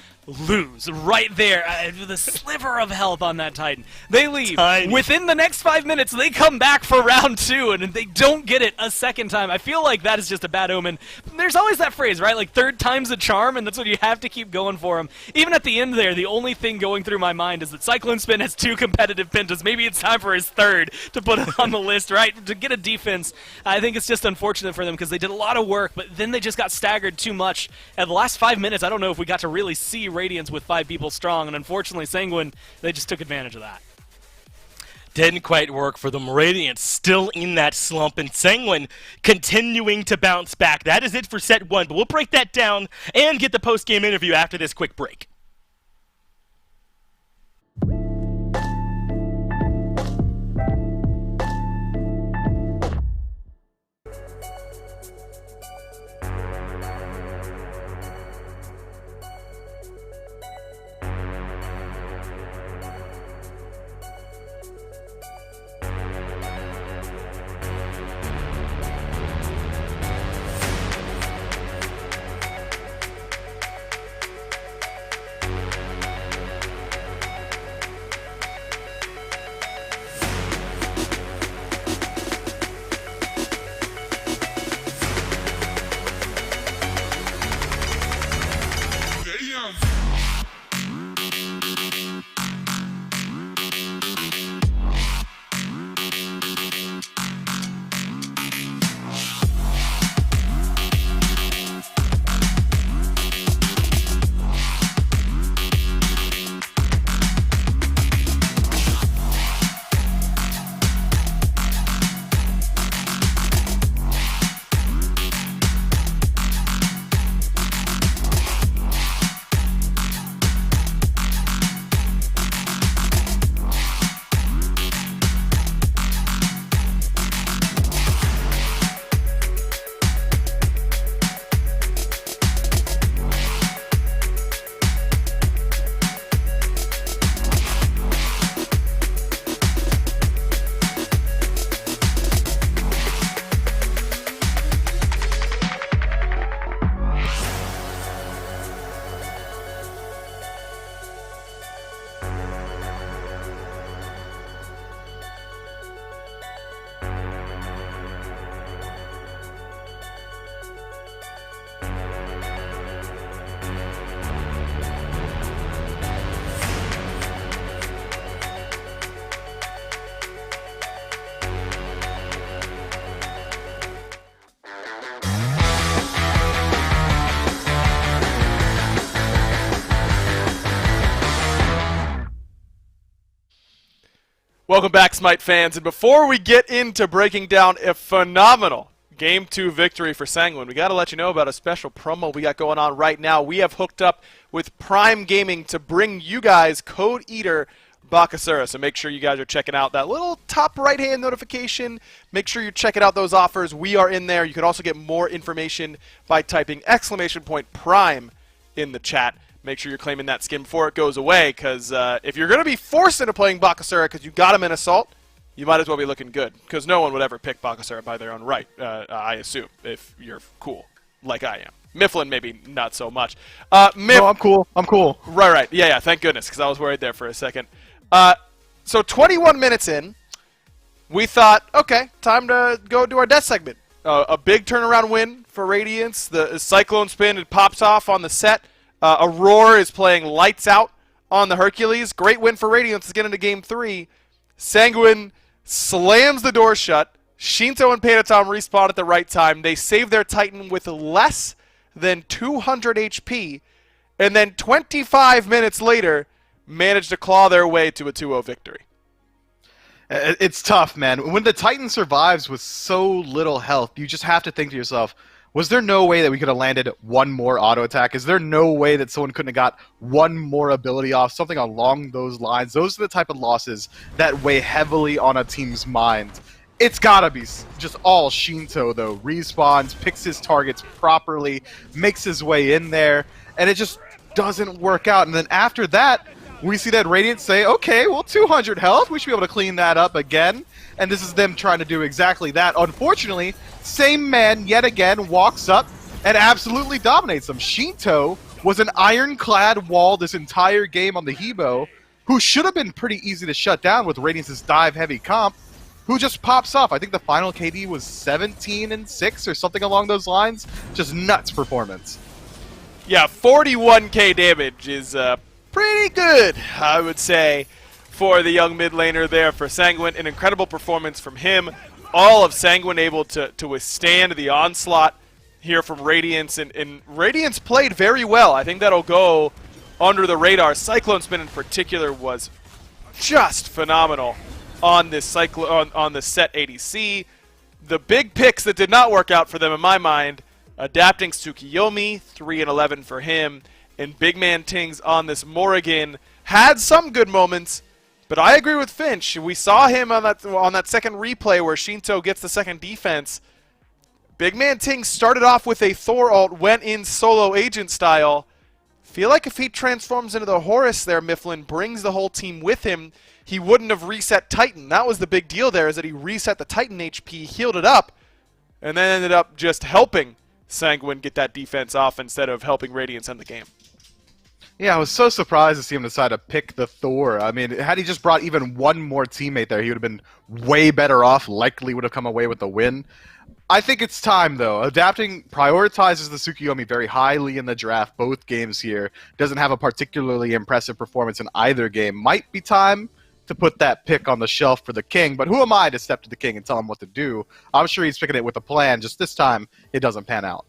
Lose right there with a sliver of health on that Titan. They leave. Tiny. Within the next 5 minutes, they come back for round 2, and they don't get it a second time. I feel like that is just a bad omen. There's always that phrase, right? Like, third time's a charm, and that's what you have to keep going for them. Even at the end there, the only thing going through my mind is that Cyclone Spin has 2 competitive pentas. Maybe it's time for his third to put it on the list, right? To get a defense. I think it's just unfortunate for them because they did a lot of work, but then they just got staggered too much. At the last 5 minutes, I don't know if we got to really see Radiance with 5 people strong, and unfortunately Sanguine, they just took advantage of that. Didn't quite work for them. Radiant still in that slump, and Sanguine continuing to bounce back. That is it for set 1, but we'll break that down and get the post-game interview after this quick break. Welcome back, SMITE fans. And before we get into breaking down a phenomenal Game 2 victory for Sanguine, we got to let you know about a special promo we got going on right now. We have hooked up with Prime Gaming to bring you guys Code Eater Bakasura. So make sure you guys are checking out that little top right-hand notification. Make sure you're checking out those offers. We are in there. You can also get more information by typing !Prime in the chat. Make sure you're claiming that skin before it goes away, because if you're going to be forced into playing Bakasura because you got him in Assault, you might as well be looking good, because no one would ever pick Bakasura by their own right, I assume, if you're cool, like I am. Mifflin, maybe not so much. No, I'm cool. I'm cool. Right. Yeah, thank goodness, because I was worried there for a second. So 21 minutes in, we thought, okay, time to go do our death segment. A big turnaround win for Radiance. The Cyclone Spin, it pops off on the set. Aurora is playing lights out on the Hercules. Great win for Radiance to get into Game 3. Sanguine slams the door shut. Shinto and Panatom respawn at the right time. They save their Titan with less than 200 HP. And then 25 minutes later, manage to claw their way to a 2-0 victory. It's tough, man. When the Titan survives with so little health, you just have to think to yourself, was there no way that we could have landed one more auto attack? Is there no way that someone couldn't have got one more ability off? Something along those lines. Those are the type of losses that weigh heavily on a team's mind. It's gotta be just all Shinto, though. Respawns, picks his targets properly, makes his way in there, and it just doesn't work out. And then after that, we see that Radiant say, okay, well, 200 health, we should be able to clean that up again. And this is them trying to do exactly that. Unfortunately, same man yet again walks up and absolutely dominates them. Shinto was an ironclad wall this entire game on the Hebo, who should have been pretty easy to shut down with Radiance's dive-heavy comp, who just pops off. I think the final KD was 17-6 or something along those lines. Just nuts performance. Yeah, 41k damage is pretty good, I would say, for the young mid laner there. For Sanguine, an incredible performance from him. All of Sanguine able to withstand the onslaught here from Radiance, and Radiance played very well. I think that'll go under the radar. Cyclone Spin in particular was just phenomenal on this on the set ADC. The big picks that did not work out for them in my mind, adapting Tsukiyomi, 3-11 for him, and Big Man Tings on this Morrigan had some good moments, but I agree with Finch. We saw him on that second replay where Shinto gets the second defense. Big Man Tings started off with a Thor ult, went in solo agent style. Feel like if he transforms into the Horus there, Mifflin brings the whole team with him, he wouldn't have reset Titan. That was the big deal there, is that he reset the Titan HP, healed it up, and then ended up just helping Sanguine get that defense off instead of helping Radiance end the game. Yeah, I was so surprised to see him decide to pick the Thor. I mean, had he just brought even one more teammate there, he would have been way better off, likely would have come away with the win. I think it's time, though. Adapting prioritizes the Tsukiyomi very highly in the draft, both games here. Doesn't have a particularly impressive performance in either game. Might be time to put that pick on the shelf for the King, but who am I to step to the King and tell him what to do? I'm sure he's picking it with a plan, just this time it doesn't pan out.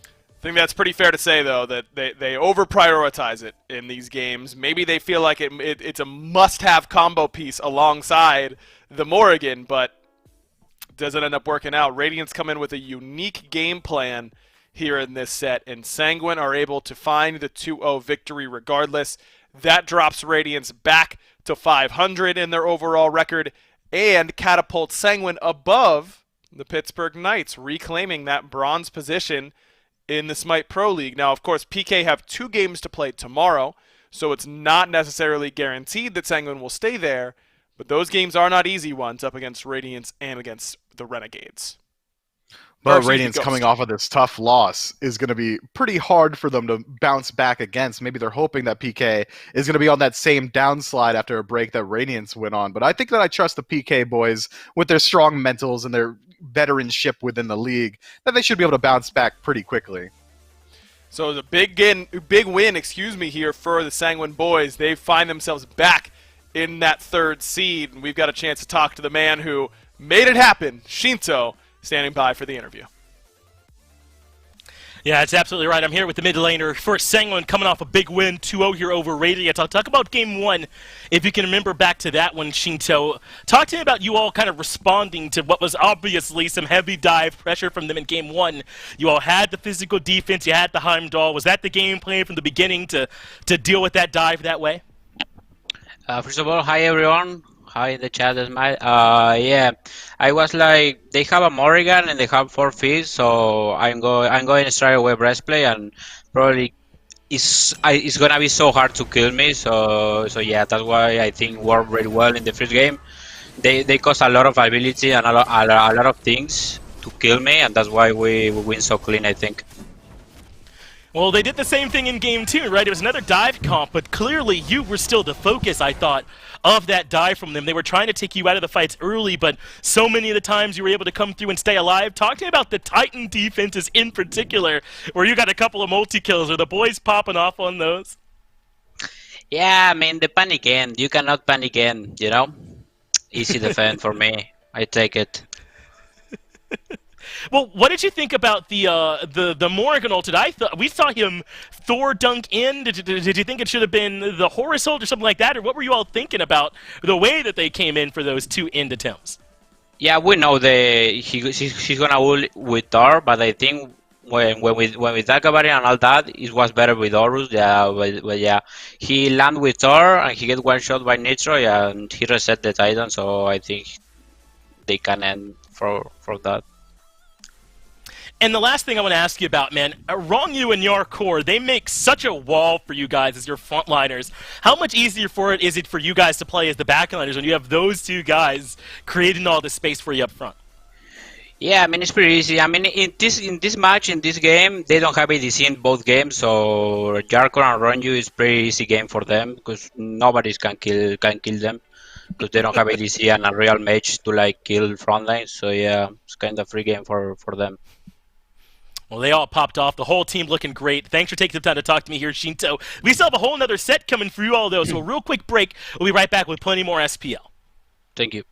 I think that's pretty fair to say, though, that they over-prioritize it in these games. Maybe they feel like it's a must-have combo piece alongside the Morrigan, but doesn't end up working out. Radiance come in with a unique game plan here in this set, and Sanguine are able to find the 2-0 victory regardless. That drops Radiance back to 500 in their overall record and catapults Sanguine above the Pittsburgh Knights, reclaiming that bronze position in the SMITE Pro League. Now, of course, PK have 2 games to play tomorrow, so it's not necessarily guaranteed that Sanguine will stay there, but those games are not easy ones up against Radiance and against the Renegades. But Radiance coming off of this tough loss is going to be pretty hard for them to bounce back against. Maybe they're hoping that PK is going to be on that same downslide after a break that Radiance went on. But I think that I trust the PK boys with their strong mentals and their veteranship within the league, that they should be able to bounce back pretty quickly. So the big win here for the Sanguine boys. They find themselves back in that 3rd seed, and we've got a chance to talk to the man who made it happen, Shinto, standing by for the interview. Yeah, that's absolutely right. I'm here with the mid laner for Sanguine, coming off a big win, 2-0 here over Radiant. I'll talk about Game 1, if you can remember back to that one, Shinto. Talk to me about you all kind of responding to what was obviously some heavy dive pressure from them in Game 1. You all had the physical defense, you had the Heimdall. Was that the game plan from the beginning to deal with that dive that way? First of all, hi everyone. Hi in the chat, SMITE. Yeah, I was like, they have a Morrigan and they have 4 fees, so I'm going to straight away breastplate, and probably it's gonna be so hard to kill me. So yeah, that's why I think worked really well in the first game. They cost a lot of ability and a lot of things to kill me, and that's why we win so clean, I think. Well, they did the same thing in Game 2, right? It was another dive comp, but clearly you were still the focus, I thought, of that dive from them. They were trying to take you out of the fights early, but so many of the times you were able to come through and stay alive. Talk to me about the Titan defenses in particular, where you got a couple of multi-kills. Are the boys popping off on those? Yeah, I mean, the panic end. You cannot panic end, you know? Easy defense for me. I take it. Well, what did you think about the Morrigan ult? We saw him Thor dunk in. Did you think it should have been the Horus ult or something like that? Or what were you all thinking about the way that they came in for those 2 end attempts? Yeah, we know she's gonna ult with Thor, but I think when we talk about it and all that, it was better with Horus. Yeah, but yeah, he landed with Thor and he get one shot by Nitro, yeah, and he reset the Titan. So I think they can end for that. And the last thing I want to ask you about, man, Rongyu and your core, they make such a wall for you guys as your frontliners. How much easier is it for you guys to play as the backliners when you have those two guys creating all the space for you up front? Yeah, I mean it's pretty easy. I mean in this match, in this game, they don't have ADC in both games, so Jarkor and Ronju is pretty easy game for them because nobody can kill them because they don't have ADC and a real mage to like kill frontlines. So yeah, it's kind of free game for them. Well, they all popped off. The whole team looking great. Thanks for taking the time to talk to me here, Shinto. We still have a whole nother set coming for you all, though, so a real quick break. We'll be right back with plenty more SPL. Thank you.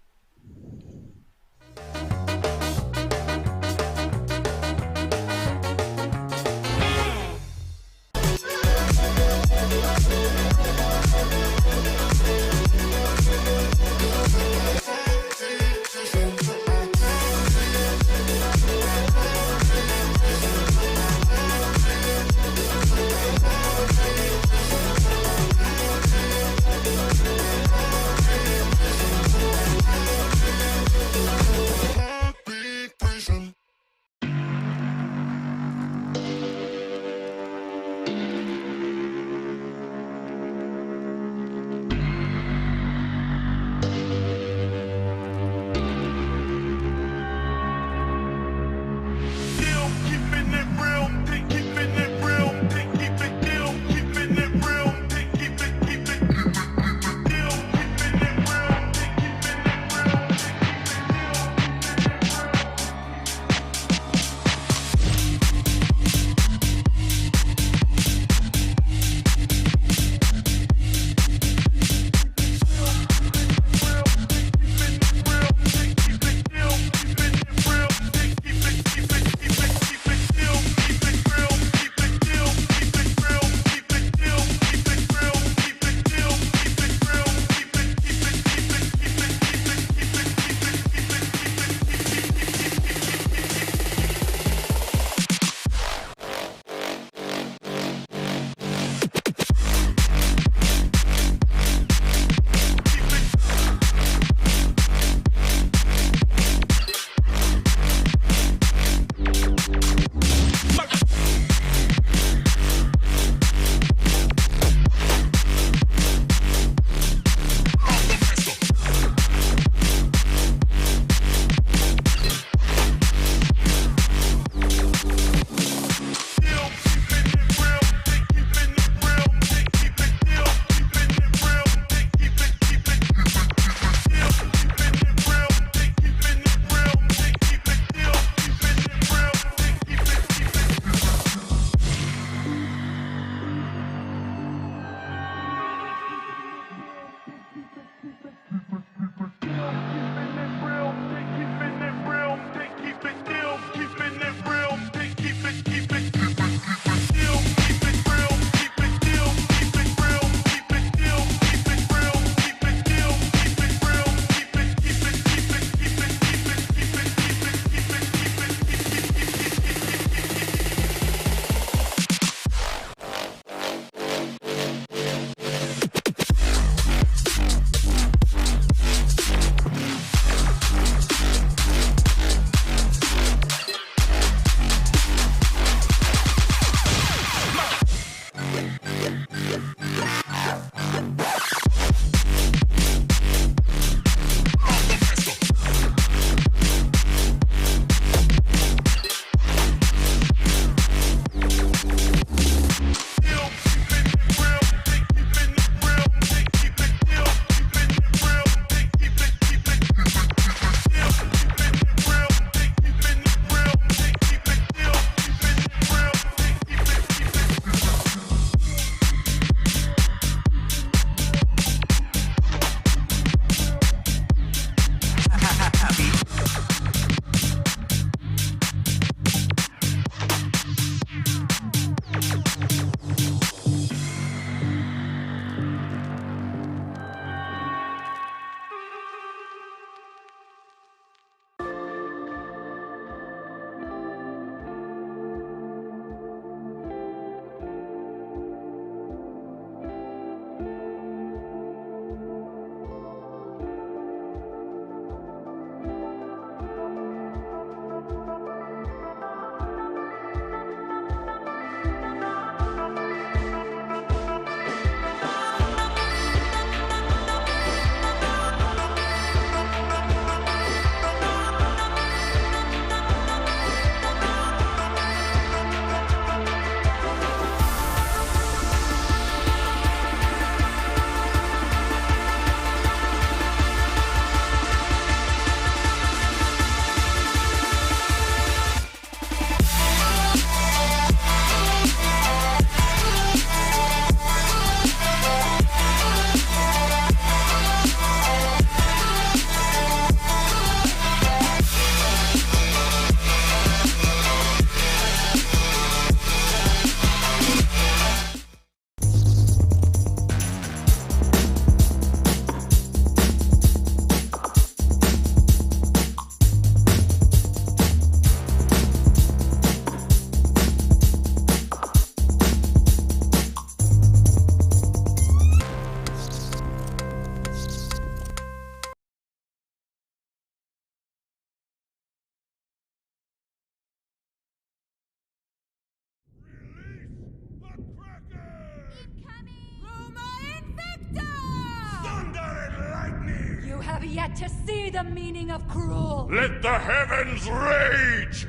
yet to see the meaning of cruel. Let the heavens rage!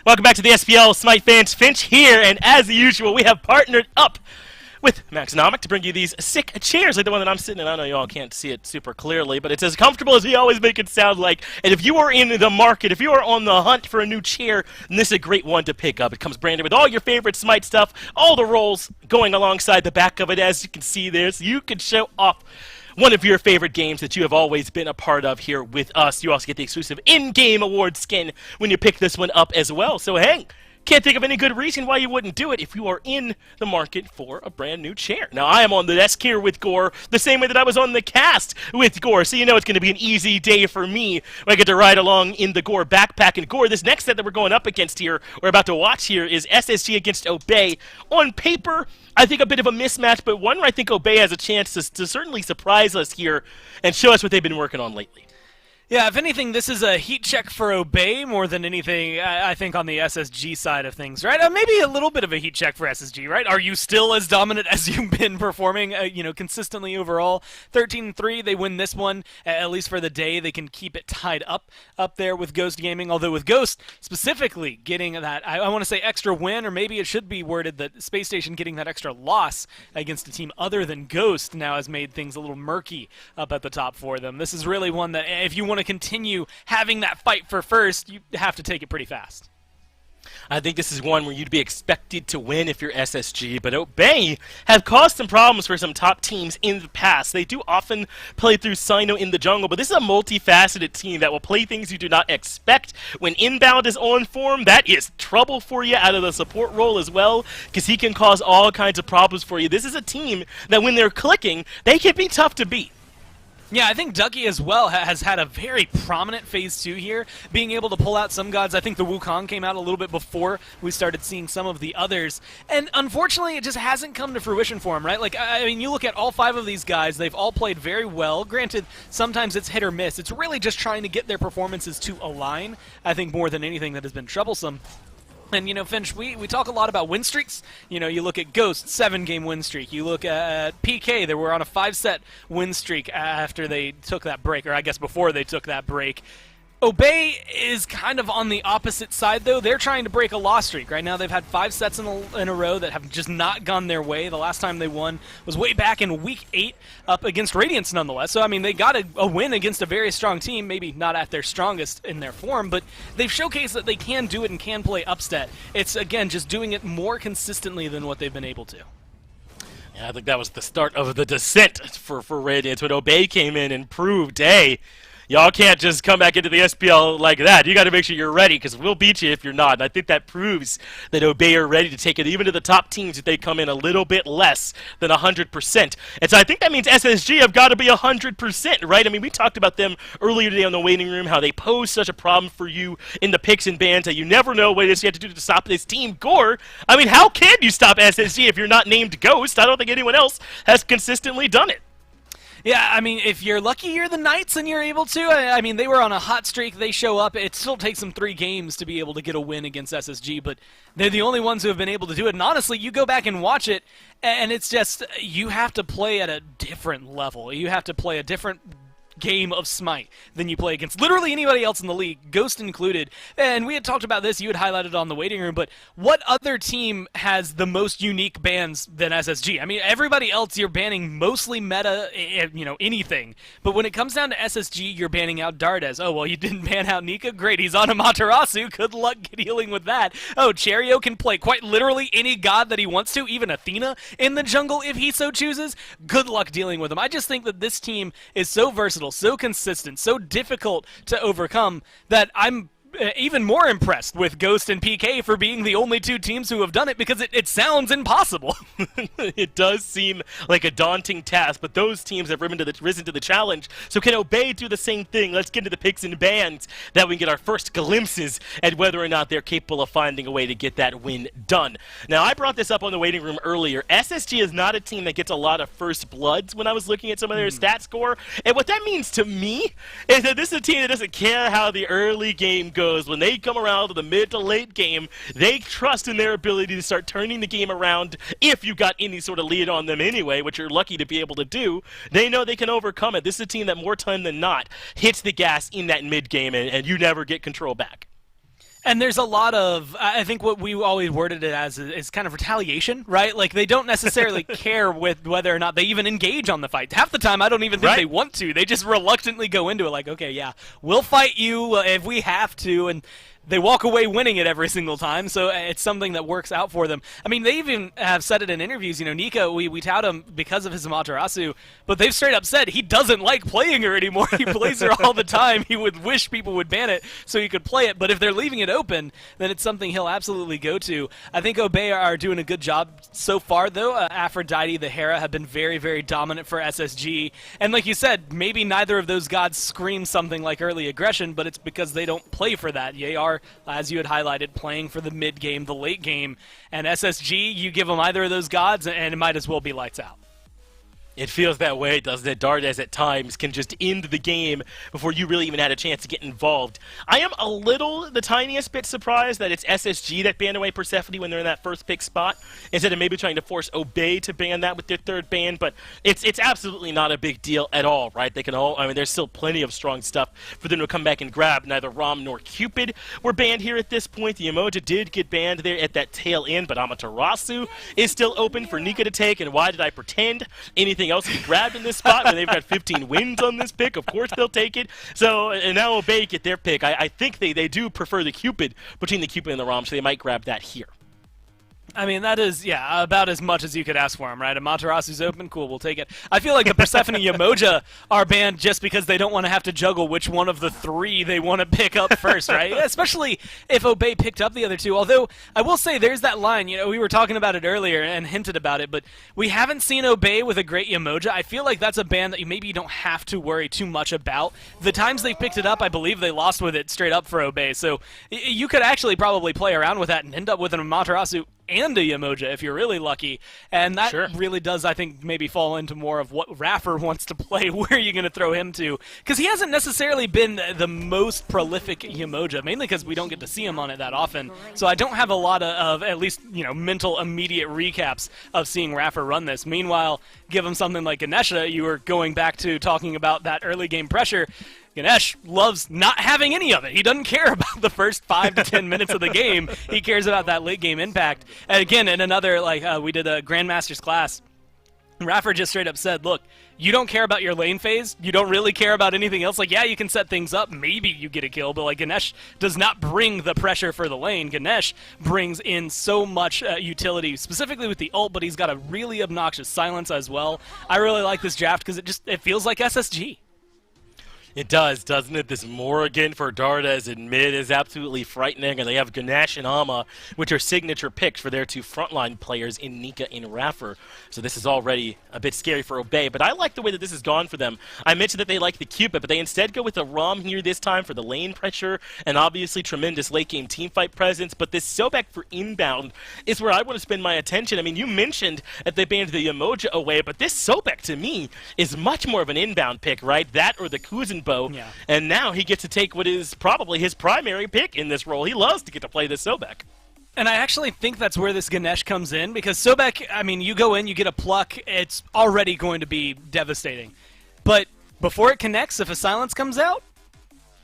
Welcome back to the SPL SMITE fans. Finch here, and as usual, we have partnered up with Maxonomic to bring you these sick chairs like the one that I'm sitting in. I know y'all can't see it super clearly, but it's as comfortable as we always make it sound like. And if you are in the market, if you are on the hunt for a new chair, then this is a great one to pick up. It comes branded with all your favorite SMITE stuff, all the rolls going alongside the back of it, as you can see there, so you can show off one of your favorite games that you have always been a part of here with us. You also get the exclusive in-game award skin when you pick this one up as well. So hey, can't think of any good reason why you wouldn't do it if you are in the market for a brand new chair. Now, I am on the desk here with Gore the same way that I was on the cast with Gore, so you know it's going to be an easy day for me when I get to ride along in the Gore backpack. And Gore, this next set that we're going up against here, we're about to watch here, is SSG against Obey. On paper, I think a bit of a mismatch, but one where I think Obey has a chance to certainly surprise us here and show us what they've been working on lately. Yeah, if anything, this is a heat check for Obey more than anything, I think, on the SSG side of things, right? Maybe a little bit of a heat check for SSG, right? Are you still as dominant as you've been performing, consistently overall? 13-3, they win this one, at least for the day. They can keep it tied up there with Ghost Gaming, although with Ghost specifically getting that, I want to say extra win, or maybe it should be worded that Space Station getting that extra loss against a team other than Ghost now has made things a little murky up at the top for them. This is really one that, if you want to continue having that fight for first, you have to take it pretty fast. I think this is one where you'd be expected to win if you're SSG, but Obey have caused some problems for some top teams in the past. They do often play through Sino in the jungle, but this is a multifaceted team that will play things you do not expect. When Inbound is on form, that is trouble for you out of the support role as well, because he can cause all kinds of problems for you. This is a team that when they're clicking, they can be tough to beat. Yeah, I think Ducky as well has had a very prominent Phase 2 here, being able to pull out some gods. I think the Wukong came out a little bit before we started seeing some of the others, and unfortunately it just hasn't come to fruition for him, right? Like, I mean, you look at all 5 of these guys, they've all played very well. Granted, sometimes it's hit or miss. It's really just trying to get their performances to align, I think, more than anything that has been troublesome. And, Finch, we talk a lot about win streaks. You look at Ghost, 7-game win streak. You look at PK, they were on a 5-set win streak after they took that break, or I guess before they took that break. Obey is kind of on the opposite side, though. They're trying to break a loss streak. Right now they've had 5 sets in a row that have just not gone their way. The last time they won was way back in Week 8 up against Radiance, nonetheless. So, I mean, they got a win against a very strong team, maybe not at their strongest in their form, but they've showcased that they can do it and can play upset. It's, again, just doing it more consistently than what they've been able to. Yeah, I think that was the start of the descent for Radiance when Obey came in and proved, hey, y'all can't just come back into the SPL like that. You got to make sure you're ready, because we'll beat you if you're not. And I think that proves that Obey are ready to take it even to the top teams if they come in a little bit less than 100%. And so I think that means SSG have got to be 100%, right? I mean, we talked about them earlier today on the waiting room, how they pose such a problem for you in the picks and bans that you never know what it is you have to do to stop this team. Gore, I mean, how can you stop SSG if you're not named Ghost? I don't think anyone else has consistently done it. Yeah, I mean, if you're lucky you're the Knights and you're able to. I mean, they were on a hot streak. They show up. It still takes them 3 games to be able to get a win against SSG, but they're the only ones who have been able to do it. And honestly, you go back and watch it, and it's just, you have to play at a different level. You have to play a different game of Smite than you play against literally anybody else in the league, Ghost included. And we had talked about this, you had highlighted on the waiting room, but what other team has the most unique bans than SSG? I mean, everybody else you're banning mostly meta, anything. But when it comes down to SSG, you're banning out Dardes. Oh, well, you didn't ban out Nika? Great, he's on Amaterasu. Good luck dealing with that. Oh, Cherio can play quite literally any god that he wants to, even Athena in the jungle if he so chooses. Good luck dealing with him. I just think that this team is so versatile, so consistent, so difficult to overcome that I'm even more impressed with Ghost and PK for being the only two teams who have done it, because it sounds impossible. It does seem like a daunting task, but those teams have risen to the challenge. So can Obey do the same thing? Let's get into the picks and bans that we can get our first glimpses at whether or not they're capable of finding a way to get that win done. Now, I brought this up on the waiting room earlier. SSG is not a team that gets a lot of first bloods when I was looking at some of their stat score. And what that means to me is that this is a team that doesn't care how the early game goes. When they come around to the mid to late game, they trust in their ability to start turning the game around. If you got any sort of lead on them anyway, which you're lucky to be able to do, they know they can overcome it. This is a team that more time than not hits the gas in that mid game, and you never get control back. And there's a lot of, I think what we always worded it as is kind of retaliation, right? Like, they don't necessarily care with whether or not they even engage on the fight. Half the time, I don't even think they want to. They just reluctantly go into it like, okay, yeah, we'll fight you if we have to, and they walk away winning it every single time, so it's something that works out for them. I mean, they even have said it in interviews. Nika, we tout him because of his Amaterasu, but they've straight up said he doesn't like playing her anymore. He plays her all the time. He would wish people would ban it so he could play it, but if they're leaving it open, then it's something he'll absolutely go to. I think Obey are doing a good job so far, though. Aphrodite, the Hera, have been very, very dominant for SSG, and like you said, maybe neither of those gods scream something like early aggression, but it's because they don't play for that. They are, as you had highlighted, playing for the mid game, the late game, and SSG, you give them either of those gods and it might as well be lights out. It feels that way, doesn't it? Dardes at times can just end the game before you really even had a chance to get involved. I am the tiniest bit surprised that it's SSG that banned away Persephone when they're in that first pick spot, instead of maybe trying to force Obey to ban that with their third ban, but it's absolutely not a big deal at all, right? They can there's still plenty of strong stuff for them to come back and grab. Neither Rom nor Cupid were banned here at this point. The Emoja did get banned there at that tail end, but Amaterasu is still open for Nika to take, and why did I pretend anything else to be grabbed in this spot when they've got 15 wins on this pick? Of course they'll take it. So, and now Obey get their pick. I think they do prefer the Cupid between the Cupid and the Rom, so they might grab that here. I mean, that is, about as much as you could ask for him, right? Amaterasu's open, cool, we'll take it. I feel like the Persephone Yamoja are banned just because they don't want to have to juggle which one of the three they want to pick up first, right? Especially if Obey picked up the other two. Although, I will say, there's that line, we were talking about it earlier and hinted about it, but we haven't seen Obey with a great Yamoja. I feel like that's a ban that you don't have to worry too much about. The times they picked it up, I believe they lost with it straight up for Obey, so you could actually probably play around with that and end up with an Amaterasu and a Yamoja if you're really lucky, and that really does, I think, maybe fall into more of what Raffer wants to play. Where are you going to throw him to? Because he hasn't necessarily been the most prolific Yamoja, mainly because we don't get to see him on it that often, so I don't have a lot of at least, mental immediate recaps of seeing Raffer run this. Meanwhile, give him something like Ganesha, you were going back to talking about that early game pressure. Ganesh loves not having any of it. He doesn't care about the first 5 to 10 minutes of the game. He cares about that late game impact. And again, in another, we did a Grandmaster's class, Raffer just straight up said, look, you don't care about your lane phase. You don't really care about anything else. Like, yeah, you can set things up. Maybe you get a kill, but Ganesh does not bring the pressure for the lane. Ganesh brings in so much utility, specifically with the ult, but he's got a really obnoxious silence as well. I really like this draft because it feels like SSG. It does, doesn't it? This Morrigan for Dardes in mid is absolutely frightening, and they have Ganesh and Ama, which are signature picks for their two frontline players in Nika and Raffer. So this is already a bit scary for Obey, but I like the way that this has gone for them. I mentioned that they like the Cupid, but they instead go with the Rom here this time for the lane pressure, and obviously tremendous late-game teamfight presence, but this Sobek for inbound is where I want to spend my attention. I mean, you mentioned that they banned the Emoja away, but this Sobek, to me, is much more of an inbound pick, right? That or the Kuzin bow, and now he gets to take what is probably his primary pick in this role. He loves to get to play this Sobek. And I actually think that's where this Ganesh comes in, because Sobek, I mean, you go in, you get a pluck, it's already going to be devastating. But before it connects, if a silence comes out,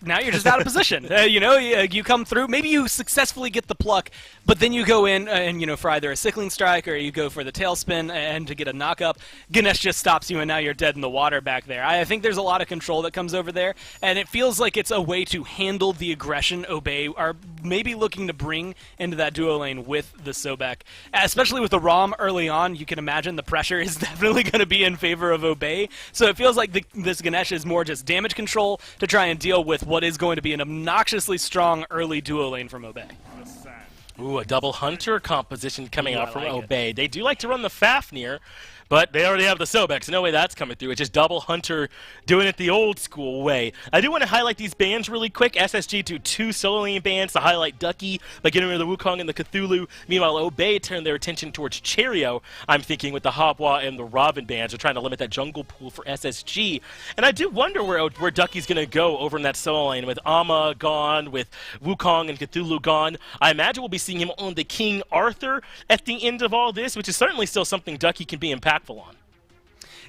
now you're just out of position. You come through. Maybe you successfully get the pluck, but then you go in and, for either a sickling strike or you go for the tailspin and to get a knock-up. Ganesh just stops you, and now you're dead in the water back there. I think there's a lot of control that comes over there, and it feels like it's a way to handle the aggression Obey are maybe looking to bring into that duo lane with the Sobek. Especially with the ROM early on, you can imagine the pressure is definitely going to be in favor of Obey. So it feels like this Ganesh is more just damage control to try and deal with what is going to be an obnoxiously strong early duo lane from Obey. Ooh, a double Hunter composition coming out from like Obey. They do like to run the Fafnir, but they already have the Sobek, so no way that's coming through. It's just double Hunter doing it the old school way. I do want to highlight these bans really quick. SSG do 2 solo lane bans to highlight Ducky by getting rid of the Wukong and the Cthulhu. Meanwhile, Obey turned their attention towards Cheerio, I'm thinking, with the Hopwa and the Robin bans. They're trying to limit that jungle pool for SSG. And I do wonder where Ducky's going to go over in that solo lane with Ama gone, with Wukong and Cthulhu gone. I imagine we'll be seeing him on the King Arthur at the end of all this, which is certainly still something Ducky can be impactful on.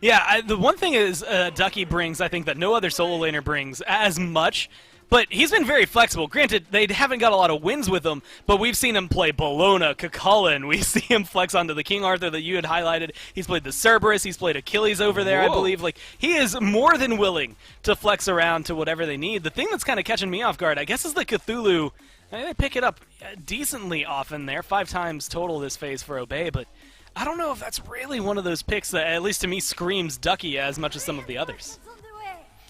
Yeah, the one thing is Ducky brings, I think, that no other solo laner brings as much, but he's been very flexible. Granted, they haven't got a lot of wins with him, but we've seen him play Bologna, Kakulin. We see him flex onto the King Arthur that you had highlighted. He's played the Cerberus. He's played Achilles over there, I believe. Like, he is more than willing to flex around to whatever they need. The thing that's kind of catching me off guard, I guess, is the Cthulhu. They pick it up decently often there, 5 times total this phase for Obey, but I don't know if that's really one of those picks that, at least to me, screams Ducky as much as some of the others.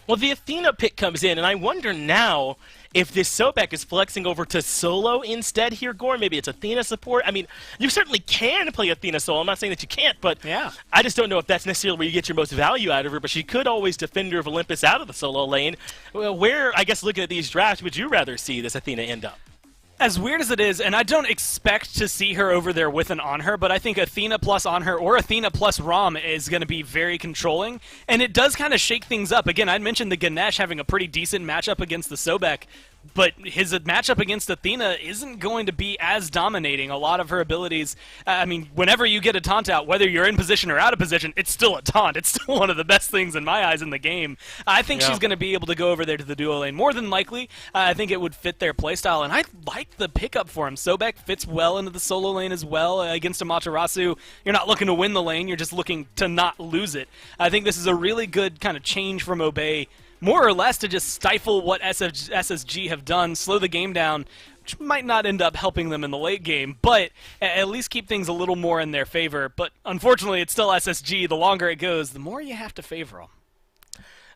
Well, the Athena pick comes in, and I wonder now if this Sobek is flexing over to solo instead here, Gore. Maybe it's Athena support. I mean, you certainly can play Athena solo. I'm not saying that you can't, but yeah. I just don't know if that's necessarily where you get your most value out of her, but she could always Defender of Olympus out of the solo lane. Well, where, I guess, looking at these drafts, would you rather see this Athena end up? As weird as it is, and I don't expect to see her over there with an on her, but I think Athena plus on her or Athena plus Rom is going to be very controlling, and it does kind of shake things up. Again, I mentioned the Ganesh having a pretty decent matchup against the Sobek, but his matchup against Athena isn't going to be as dominating. A lot of her abilities, I mean, whenever you get a taunt out, whether you're in position or out of position, it's still a taunt. It's still one of the best things in my eyes in the game. I think she's going to be able to go over there to the duo lane. More than likely, I think it would fit their playstyle, and I like the pickup for him. Sobek fits well into the solo lane as well. Against Amaterasu, you're not looking to win the lane, you're just looking to not lose it. I think this is a really good kind of change from Obey, more or less to just stifle what SSG have done, slow the game down, which might not end up helping them in the late game, but at least keep things a little more in their favor. But unfortunately, it's still SSG. The longer it goes, the more you have to favor them.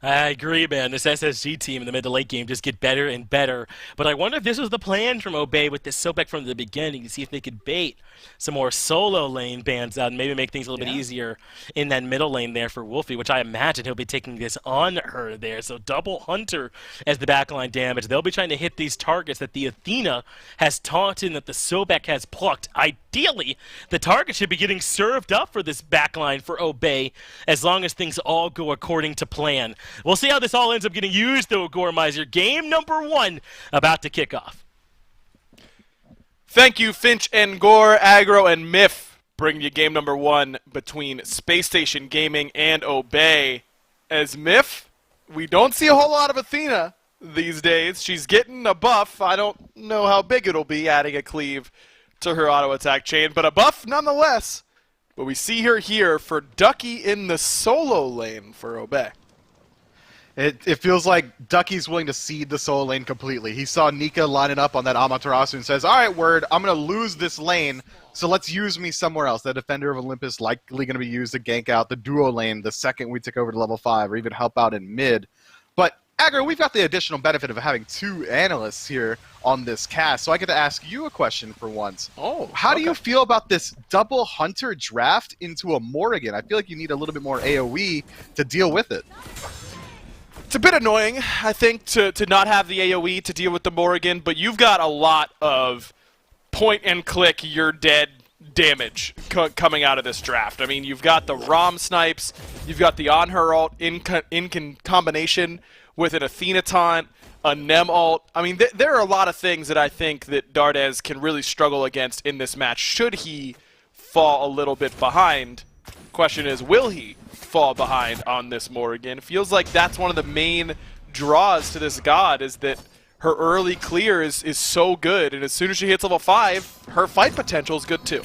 I agree, man. This SSG team in the mid to late game just get better and better. But I wonder if this was the plan from Obey with this Sobek from the beginning to see if they could bait some more solo lane bans out and maybe make things a little bit easier in that middle lane there for Wolfie, which I imagine he'll be taking this on her there. So double Hunter as the backline damage. They'll be trying to hit these targets that the Athena has taunted and that the Sobek has plucked. Ideally, the target should be getting served up for this backline for Obey as long as things all go according to plan. We'll see how this all ends up getting used, though, Goremizer. Game number 1 about to kick off. Thank you, Finch and Gore, Aggro and Miff, bringing you game number 1 between Space Station Gaming and Obey. As Miff, we don't see a whole lot of Athena these days. She's getting a buff. I don't know how big it'll be, adding a cleave to her auto attack chain, but a buff nonetheless. But we see her here for Ducky in the solo lane for Obey. It feels like Ducky's willing to cede the solo lane completely. He saw Nika lining up on that Amaterasu and says, all right, Word, I'm going to lose this lane, so let's use me somewhere else. The Defender of Olympus likely going to be used to gank out the duo lane the second we took over to level 5 or even help out in mid. But, Aggro, we've got the additional benefit of having 2 analysts here on this cast, so I get to ask you a question for once. How do you feel about this double Hunter draft into a Morrigan? I feel like you need a little bit more AoE to deal with it. It's a bit annoying, I think, to not have the AoE to deal with the Morrigan, but you've got a lot of point-and-click, you're dead damage coming out of this draft. I mean, you've got the ROM snipes, you've got the on-her ult in combination with an Athena taunt, a Nem ult. I mean, there are a lot of things that I think that Dardez can really struggle against in this match, should he fall a little bit behind. Question is, will he? fall behind on this Morrigan. It feels like that's one of the main draws to this god, is that her early clear is so good, and as soon as she hits level 5, her fight potential is good too.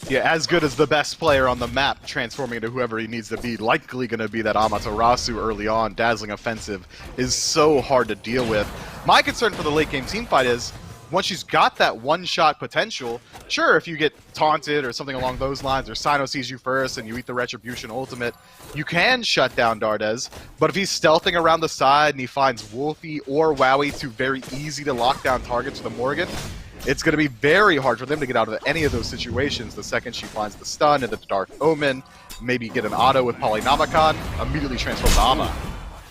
Yeah, as good as the best player on the map, transforming into whoever he needs to be. Likely going to be that Amaterasu early on. Dazzling offensive is so hard to deal with. My concern for the late game teamfight is, once she's got that one-shot potential, sure, if you get taunted or something along those lines, or Sino sees you first and you eat the Retribution ultimate, you can shut down Dardes. But if he's stealthing around the side and he finds Wolfie or Wowie, two very easy to lock down targets for the Morrigan, it's going to be very hard for them to get out of any of those situations the second she finds the stun and the Dark Omen, maybe get an auto with Polynomicon, immediately transform to Ama.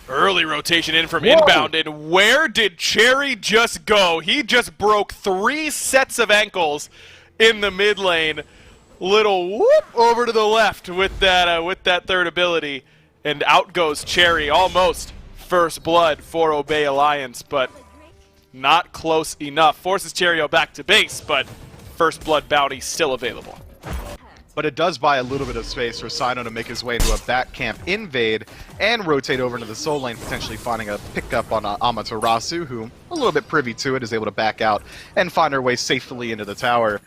Early rotation in from inbound, and where did Cherry just go? He just broke 3 sets of ankles in the mid lane. Little whoop over to the left with that third ability, and out goes Cherry. Almost first blood for Obey Alliance, but not close enough. Forces Cherio back to base, but first blood bounty still available. But it does buy a little bit of space for Sino to make his way into a back camp invade and rotate over into the soul lane, potentially finding a pickup on Amaterasu, who, a little bit privy to it, is able to back out and find her way safely into the tower.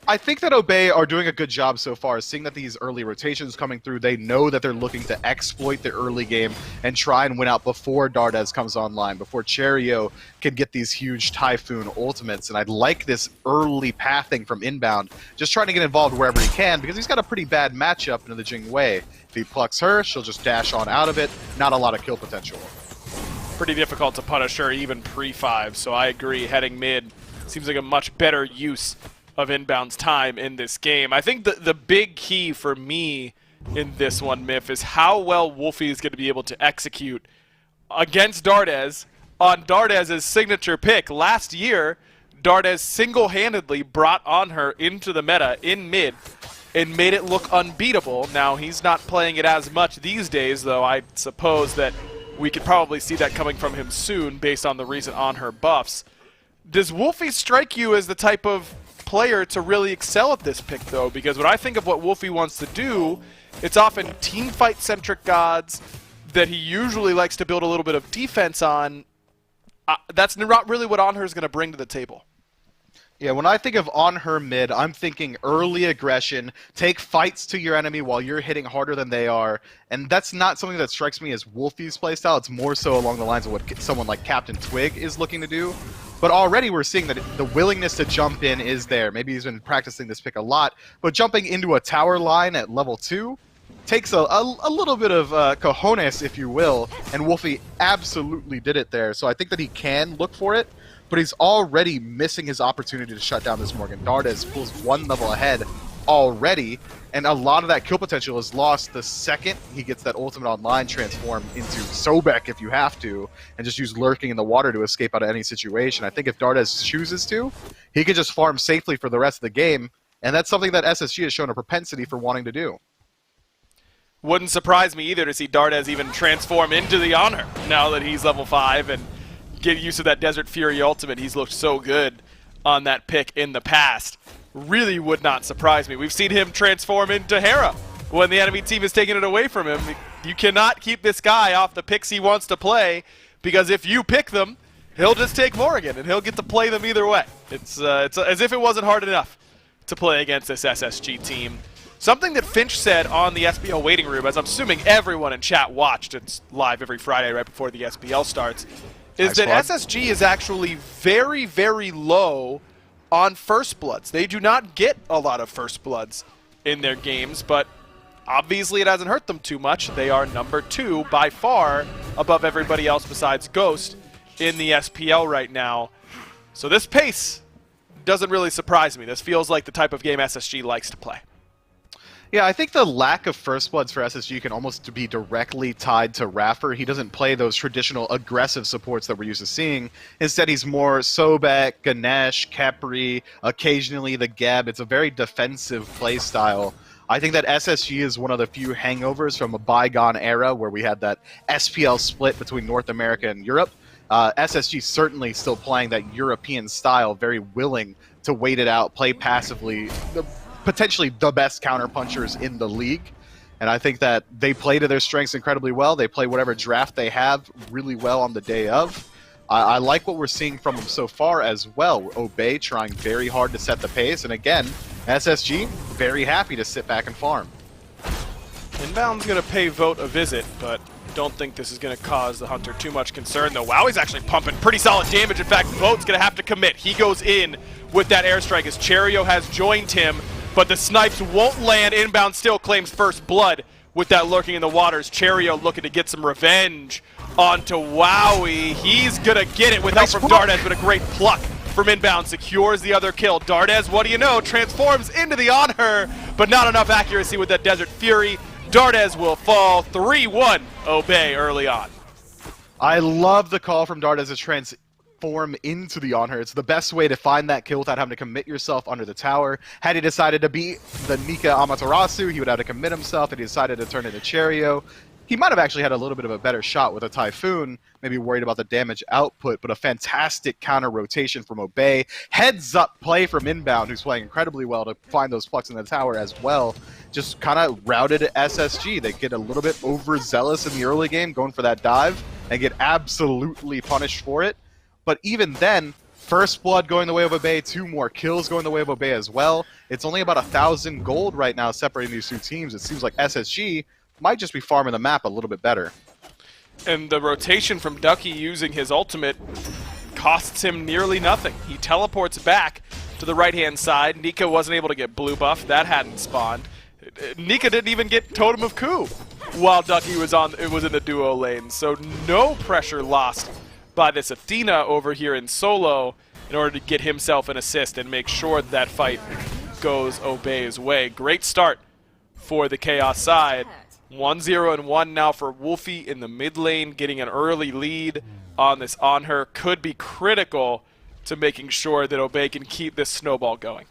I think that Obey are doing a good job so far, seeing that these early rotations coming through, they know that they're looking to exploit the early game and try and win out before Dardes comes online, before Cherio can get these huge Typhoon ultimates. And I'd like this early pathing from inbound, just trying to get involved wherever he can, because he's got a pretty bad matchup into the Jing Wei. If he plucks her, she'll just dash on out of it. Not a lot of kill potential. Pretty difficult to punish her even pre-5, so I agree, heading mid seems like a much better use of inbound's time in this game. I think the big key for me in this one, Miff, is how well Wolfie is going to be able to execute against Dardes on Dardes' signature pick. Last year, Dardes single-handedly brought on her into the meta in mid and made it look unbeatable. Now, he's not playing it as much these days, though I suppose that we could probably see that coming from him soon based on the recent on-her buffs. Does Wolfie strike you as the type of player to really excel at this pick, though? Because when I think of what Wolfie wants to do, it's often team fight centric gods that he usually likes to build a little bit of defense on. That's not really what On Her is going to bring to the table. Yeah, when I think of On Her mid, I'm thinking early aggression, take fights to your enemy while you're hitting harder than they are, and that's not something that strikes me as Wolfie's playstyle. It's more so along the lines of what someone like Captain Twig is looking to do. But already we're seeing that the willingness to jump in is there. Maybe he's been practicing this pick a lot, but jumping into a tower line at level 2 takes a little bit of cojones, if you will, and Wolfie absolutely did it there. So I think that he can look for it, but he's already missing his opportunity to shut down this Morrigan. Dardes pulls 1 level ahead already, and a lot of that kill potential is lost the second he gets that ultimate online transform into Sobek if you have to, and just use lurking in the water to escape out of any situation. I think if Dardes chooses to, he could just farm safely for the rest of the game, and that's something that SSG has shown a propensity for wanting to do. Wouldn't surprise me either to see Dardes even transform into the Honor now that he's level 5 and get use of that Desert Fury ultimate. He's looked so good on that pick in the past. Really would not surprise me. We've seen him transform into Hera when the enemy team has taken it away from him. You cannot keep this guy off the picks he wants to play, because if you pick them, he'll just take Morrigan and he'll get to play them either way. It's as if it wasn't hard enough to play against this SSG team. Something that Finch said on the SPL waiting room, as I'm assuming everyone in chat watched, it's live every Friday right before the SPL starts, is that SSG is actually very, very low on First Bloods. They do not get a lot of First Bloods in their games, but obviously it hasn't hurt them too much. They are number 2 by far above everybody else besides Ghost in the SPL right now. So this pace doesn't really surprise me. This feels like the type of game SSG likes to play. Yeah, I think the lack of First Bloods for SSG can almost be directly tied to Raffer. He doesn't play those traditional aggressive supports that we're used to seeing. Instead, he's more Sobek, Ganesh, Khepri, occasionally the Geb. It's a very defensive play style. I think that SSG is one of the few hangovers from a bygone era where we had that SPL split between North America and Europe. SSG certainly still playing that European style, very willing to wait it out, play passively. Potentially the best counterpunchers in the league. And I think that they play to their strengths incredibly well. They play whatever draft they have really well on the day of. I like what we're seeing from them so far as well. Obey trying very hard to set the pace. And again, SSG very happy to sit back and farm. Inbound's going to pay Vote a visit, but don't think this is going to cause the Hunter too much concern, though. Wowie's actually pumping pretty solid damage. In fact, Vote's going to have to commit. He goes in with that airstrike as Cherio has joined him, but the snipes won't land. Inbound still claims first blood with that lurking in the waters. Cherio looking to get some revenge onto Wowie. He's going to get it with help from Dardes, but a great pluck from Inbound. Secures the other kill. Dardes, what do you know, transforms into the On Her, but not enough accuracy with that Desert Fury. Dardes will fall 3-1 Obey early on. I love the call from Dardes to transform into the On Her. It's the best way to find that kill without having to commit yourself under the tower. Had he decided to be the Nika Amaterasu, he would have to commit himself, and he decided to turn into Cherio. He might have actually had a little bit of a better shot with a Typhoon, maybe worried about the damage output, but a fantastic counter rotation from Obey. Heads up play from Inbound, who's playing incredibly well to find those plucks in the tower as well. Just kind of routed SSG. They get a little bit overzealous in the early game, going for that dive, and get absolutely punished for it. But even then, first blood going the way of Obey, 2 more kills going the way of Obey as well. It's only about 1,000 gold right now separating these two teams. It seems like SSG might just be farming the map a little bit better. And the rotation from Ducky using his ultimate costs him nearly nothing. He teleports back to the right-hand side. Nika wasn't able to get blue buff. That hadn't spawned. Nika didn't even get Totem of Coup while Ducky was in the duo lane. So no pressure lost by this Athena over here in solo in order to get himself an assist and make sure that fight goes Obey's way. Great start for the Chaos side. 1-0 and 1 now for Wolfie in the mid lane. Getting an early lead on this On Her could be critical to making sure that Obey can keep this snowball going.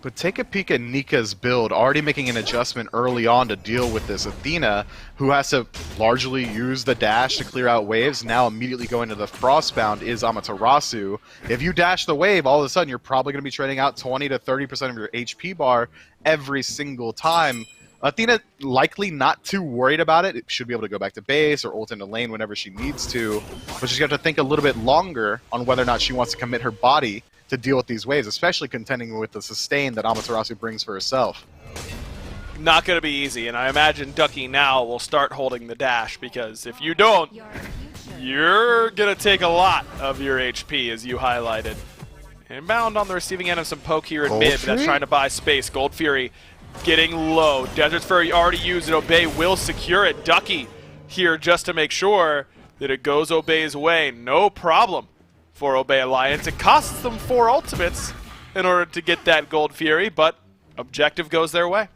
But take a peek at Nika's build, already making an adjustment early on to deal with this Athena, who has to largely use the dash to clear out waves. Now immediately going to the Frostbound is Amaterasu. If you dash the wave, all of a sudden you're probably going to be trading out 20 to 30% of your HP bar every single time. Athena likely not too worried about it. Should be able to go back to base or ult into lane whenever she needs to. But she's going to have to think a little bit longer on whether or not she wants to commit her body to deal with these waves, especially contending with the sustain that Amaterasu brings for herself. Not going to be easy, and I imagine Ducky now will start holding the dash, because if you don't, you're going to take a lot of your HP, as you highlighted. Inbound on the receiving end of some poke here in mid, but that's trying to buy space. Gold Fury getting low. Desert Fury already used it. Obey will secure it. Ducky here just to make sure that it goes Obey's way. No problem for Obey Alliance. It costs them 4 ultimates in order to get that Gold Fury, but objective goes their way.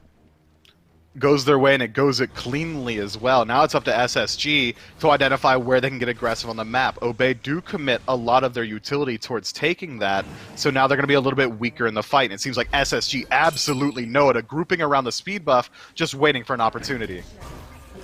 Goes their way, and it goes it cleanly as well. Now it's up to SSG to identify where they can get aggressive on the map. Obey do commit a lot of their utility towards taking that, so now they're going to be a little bit weaker in the fight. And it seems like SSG absolutely know it. A grouping around the speed buff, just waiting for an opportunity.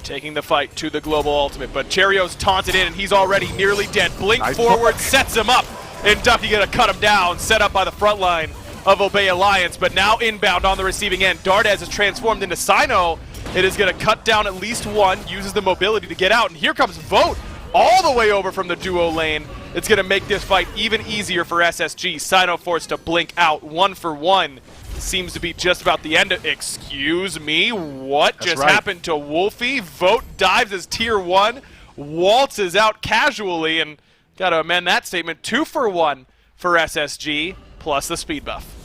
Taking the fight to the global ultimate, but Cherio's taunted in, and he's already nearly dead. Blink forward, sets him up, and Ducky gonna cut him down, set up by the front line of Obey Alliance, but now Inbound on the receiving end. Dardes is transformed into Sino. It is gonna cut down at least one, uses the mobility to get out, and here comes Vote all the way over from the duo lane. It's gonna make this fight even easier for SSG. Sino forced to blink out, 1 for 1. Seems to be just about the end of— excuse me, what just happened to Wolfie? Vote dives as tier 1, waltzes out casually, and gotta amend that statement, 2 for 1 for SSG, plus the speed buff.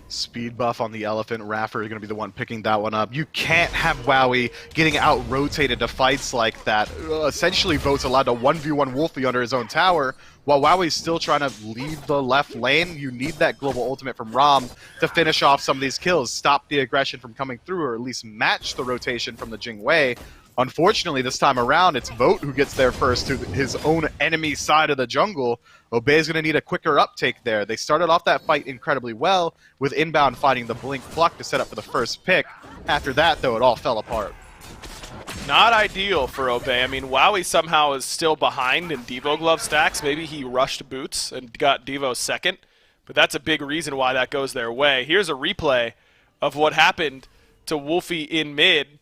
Speed buff on the Elephant. Raffer is going to be the one picking that one up. You can't have Wowie getting out-rotated to fights like that. Essentially, Vote's allowed to 1v1 Wolfie under his own tower, while Wowie's still trying to leave the left lane. You need that global ultimate from Rom to finish off some of these kills, stop the aggression from coming through, or at least match the rotation from the Jingwei. Unfortunately, this time around, it's Vote who gets there first to his own enemy side of the jungle. Obey is going to need a quicker uptake there. They started off that fight incredibly well, with Inbound fighting the Blink Pluck to set up for the first pick. After that, though, it all fell apart. Not ideal for Obey. I mean, Wowie somehow is still behind in Devo glove stacks. Maybe he rushed boots and got Devo second, but that's a big reason why that goes their way. Here's a replay of what happened to Wolfie in mid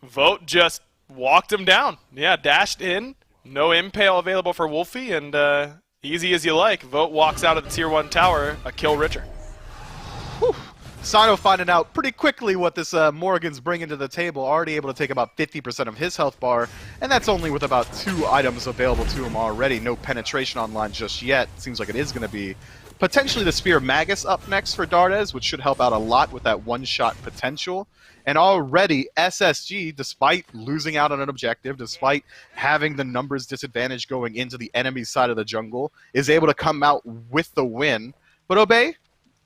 Vote just walked him down. Yeah, dashed in. No impale available for Wolfie, and easy as you like. Vote walks out of the Tier 1 tower, a kill richer. Whew. Sino finding out pretty quickly what this Morrigan's bringing to the table, already able to take about 50% of his health bar, and that's only with about 2 items available to him already. No penetration online just yet. Seems like it is going to be potentially the Spear of Magus up next for Dardes, which should help out a lot with that one-shot potential. And already, SSG, despite losing out on an objective, despite having the numbers disadvantage going into the enemy side of the jungle, is able to come out with the win. But Obey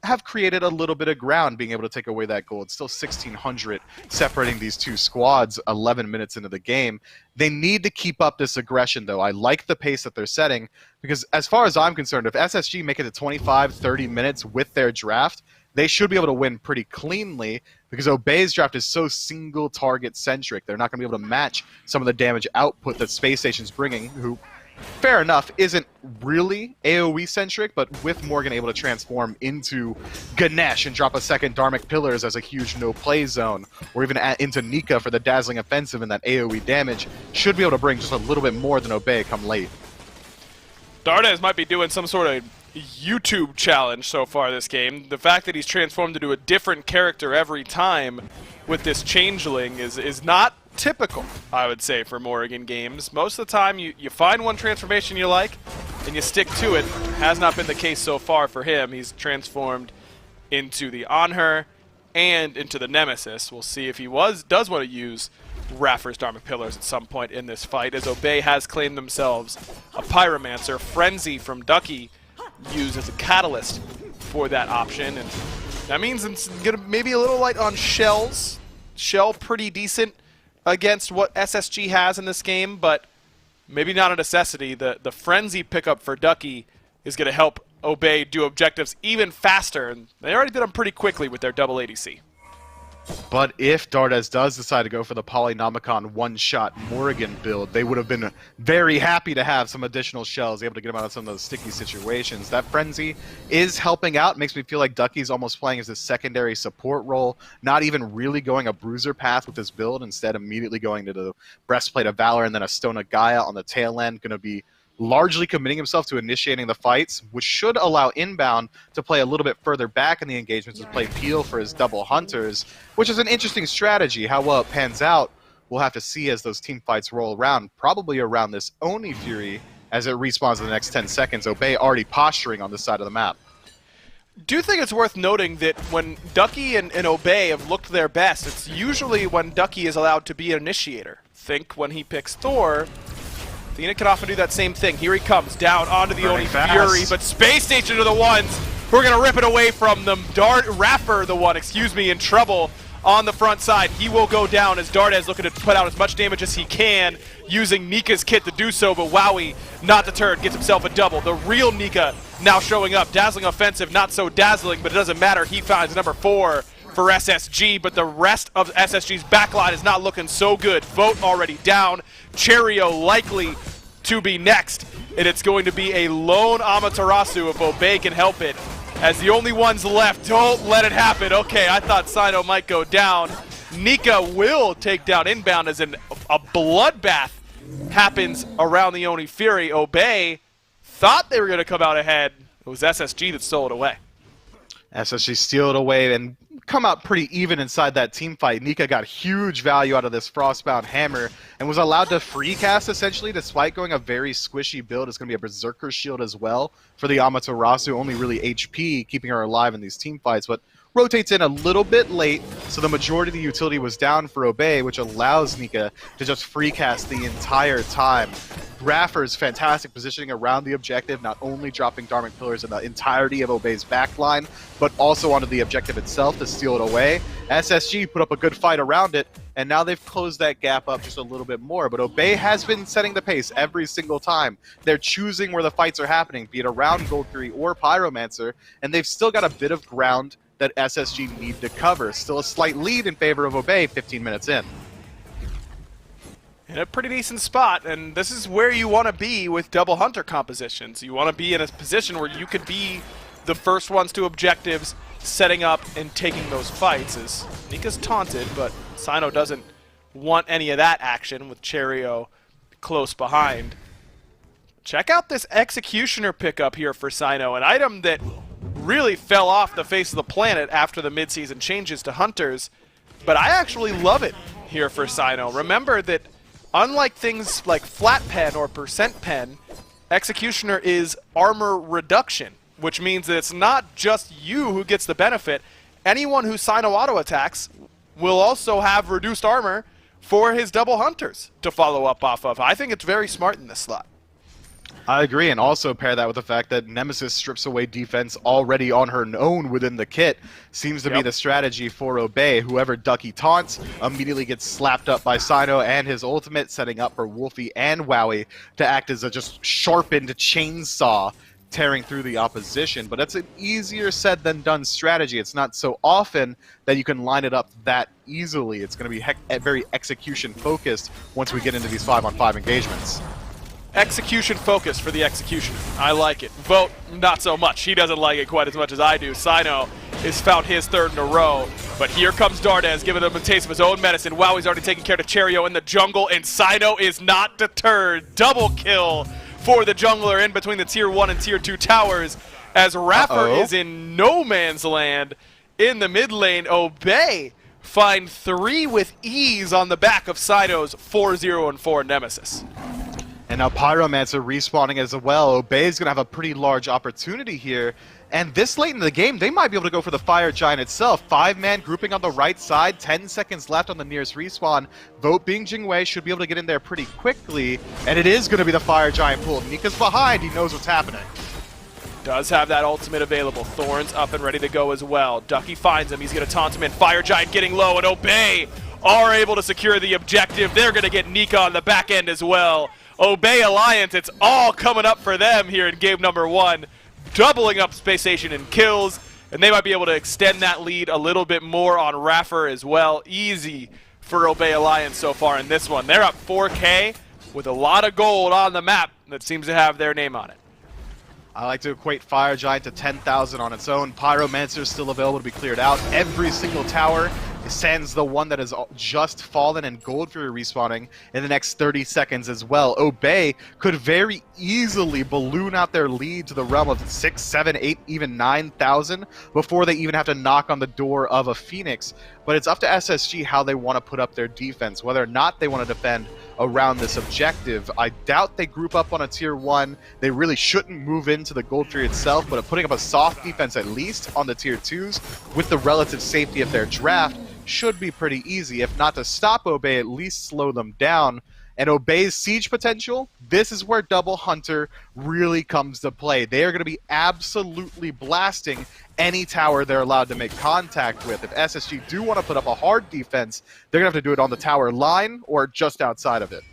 have created a little bit of ground being able to take away that goal. It's still 1,600 separating these two squads 11 minutes into the game. They need to keep up this aggression, though. I like the pace that they're setting, because as far as I'm concerned, if SSG make it to 25, 30 minutes with their draft, they should be able to win pretty cleanly, because Obey's draft is so single target centric. They're not going to be able to match some of the damage output that Space Station's bringing, who, fair enough, isn't really AoE centric, but with Morgan able to transform into Ganesh and drop a second Dharmic Pillars as a huge no-play zone, or even into Nika for the dazzling offensive and that AoE damage, should be able to bring just a little bit more than Obey come late. Dardes might be doing some sort of YouTube challenge so far this game. The fact that he's transformed into a different character every time with this changeling is not typical, I would say, for Morrigan games. Most of the time you find one transformation you like and you stick to it. Has not been the case so far for him. He's transformed into the Anhur and into the Nemesis. We'll see if he does want to use Raffer's Dharmic Pillars at some point in this fight, as Obey has claimed themselves a Pyromancer. Frenzy from Ducky used as a catalyst for that option, and that means it's gonna maybe a little light on shells. Shell pretty decent against what SSG has in this game, but maybe not a necessity. The Frenzy pickup for Ducky is going to help Obey do objectives even faster, and they already did them pretty quickly with their double ADC. But if Dardes does decide to go for the Polynomicon one-shot Morrigan build, they would have been very happy to have some additional shells, able to get them out of some of those sticky situations. That Frenzy is helping out. Makes me feel like Ducky's almost playing as a secondary support role, not even really going a bruiser path with this build, instead immediately going to the Breastplate of Valor and then a Stone of Gaia on the tail end, going to be largely committing himself to initiating the fights, which should allow Inbound to play a little bit further back in the engagements and play Peel for his double Hunters, which is an interesting strategy. How well it pans out, we'll have to see as those team fights roll around, probably around this Oni Fury as it respawns in the next 10 seconds. Obey already posturing on this side of the map. Do think it's worth noting that when Ducky and Obey have looked their best, it's usually when Ducky is allowed to be an initiator. Think when he picks Thor, Athena can often do that same thing. Here he comes, down onto the Oni Fury, but Space Station are the ones who are going to rip it away from them. Raffer, in trouble on the front side. He will go down as Dardes looking to put out as much damage as he can, using Nika's kit to do so, but Wowie, not deterred, gets himself a double. The real Nika now showing up. Dazzling offensive, not so dazzling, but it doesn't matter. He finds number 4 for SSG, but the rest of SSG's backline is not looking so good. Vote already down. Cherio likely to be next, and it's going to be a lone Amaterasu if Obey can help it. As the only ones left, don't let it happen. Okay, I thought Sino might go down. Nika will take down Inbound as a bloodbath happens around the Oni Fury. Obey thought they were going to come out ahead. It was SSG that stole it away. SSG steal it away and come out pretty even inside that team fight. Nika got huge value out of this Frostbound Hammer and was allowed to free cast essentially, despite going a very squishy build. It's going to be a Berserker Shield as well for the Amaterasu, only really HP, keeping her alive in these team fights, but rotates in a little bit late, so the majority of the utility was down for Obey, which allows Nika to just free cast the entire time. Raffer's fantastic positioning around the objective, not only dropping Dharmic Pillars in the entirety of Obey's backline, but also onto the objective itself to steal it away. SSG put up a good fight around it, and now they've closed that gap up just a little bit more. But Obey has been setting the pace every single time. They're choosing where the fights are happening, be it around Gold Fury or Pyromancer, and they've still got a bit of ground that SSG need to cover. Still a slight lead in favor of Obey 15 minutes in. In a pretty decent spot, and this is where you want to be with double Hunter compositions. You want to be in a position where you could be the first ones to objectives, setting up and taking those fights. As Nika's taunted, but Sino doesn't want any of that action with Cherio close behind. Check out this Executioner pickup here for Sino, an item that really fell off the face of the planet after the midseason changes to Hunters, but I actually love it here for Sino. Remember that unlike things like Flat Pen or Percent Pen, Executioner is armor reduction, which means that it's not just you who gets the benefit. Anyone who Sino auto attacks will also have reduced armor for his double Hunters to follow up off of. I think it's very smart in this slot. I agree, and also pair that with the fact that Nemesis strips away defense already on her own within the kit. Seems to be the strategy for Obey. Whoever Ducky taunts immediately gets slapped up by Sino and his ultimate, setting up for Wolfie and Wowie to act as a just sharpened chainsaw tearing through the opposition. But that's an easier said than done strategy. It's not so often that you can line it up that easily. It's going to be very execution focused once we get into these 5-on-5 engagements. Execution focus for the Executioner. I like it. Vote, not so much. He doesn't like it quite as much as I do. Sino has found his third in a row. But here comes Dardez, giving him a taste of his own medicine. Wow, he's already taking care of Cherio in the jungle, and Sino is not deterred. Double kill for the jungler in between the Tier 1 and Tier 2 towers, as Raffer is in no man's land in the mid lane. Obey find 3 with ease on the back of Sino's 4-0-4 Nemesis. And now Pyromancer respawning as well. Obey's going to have a pretty large opportunity here. And this late in the game, they might be able to go for the Fire Giant itself. 5-man grouping on the right side, 10 seconds left on the nearest respawn. Vote being Jingwei should be able to get in there pretty quickly. And it is going to be the Fire Giant pool. Nika's behind, he knows what's happening. Does have that ultimate available. Thorns up and ready to go as well. Ducky finds him, he's going to taunt him in. Fire Giant getting low, and Obey are able to secure the objective. They're going to get Nika on the back end as well. Obey Alliance, it's all coming up for them here in game number 1. Doubling up Space Station in kills, and they might be able to extend that lead a little bit more on Raffer as well. Easy for Obey Alliance so far in this one. They're up 4K with a lot of gold on the map that seems to have their name on it. I like to equate Fire Giant to 10,000 on its own. Pyromancer is still available to be cleared out. Every single tower, sans the one that has just fallen, and Gold Fury respawning in the next 30 seconds as well. Obey could very easily balloon out their lead to the realm of 6, 7, 8, even 9,000 before they even have to knock on the door of a Phoenix. But it's up to SSG how they want to put up their defense, whether or not they want to defend around this objective. I doubt they group up on a Tier 1. They really shouldn't move into the Gold Fury itself, but putting up a soft defense at least on the Tier 2s with the relative safety of their draft should be pretty easy. If not to stop Obey, at least slow them down. And Obey's siege potential, this is where Double Hunter really comes to play. They are going to be absolutely blasting any tower they're allowed to make contact with. If SSG do want to put up a hard defense, they're going to have to do it on the tower line or just outside of it.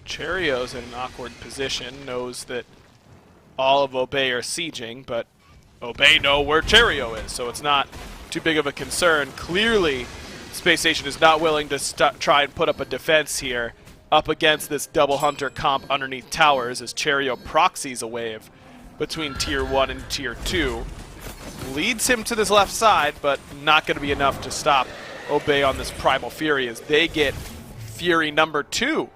Cherio's in an awkward position, knows that all of Obey are sieging, but Obey know where Cherio is, so it's not too big of a concern. Clearly, Space Station is not willing to try and put up a defense here up against this Double Hunter comp underneath towers, as Cherio proxies a wave between Tier 1 and Tier 2. Leads him to this left side, but not going to be enough to stop Obey on this Primal Fury, as they get Fury number 2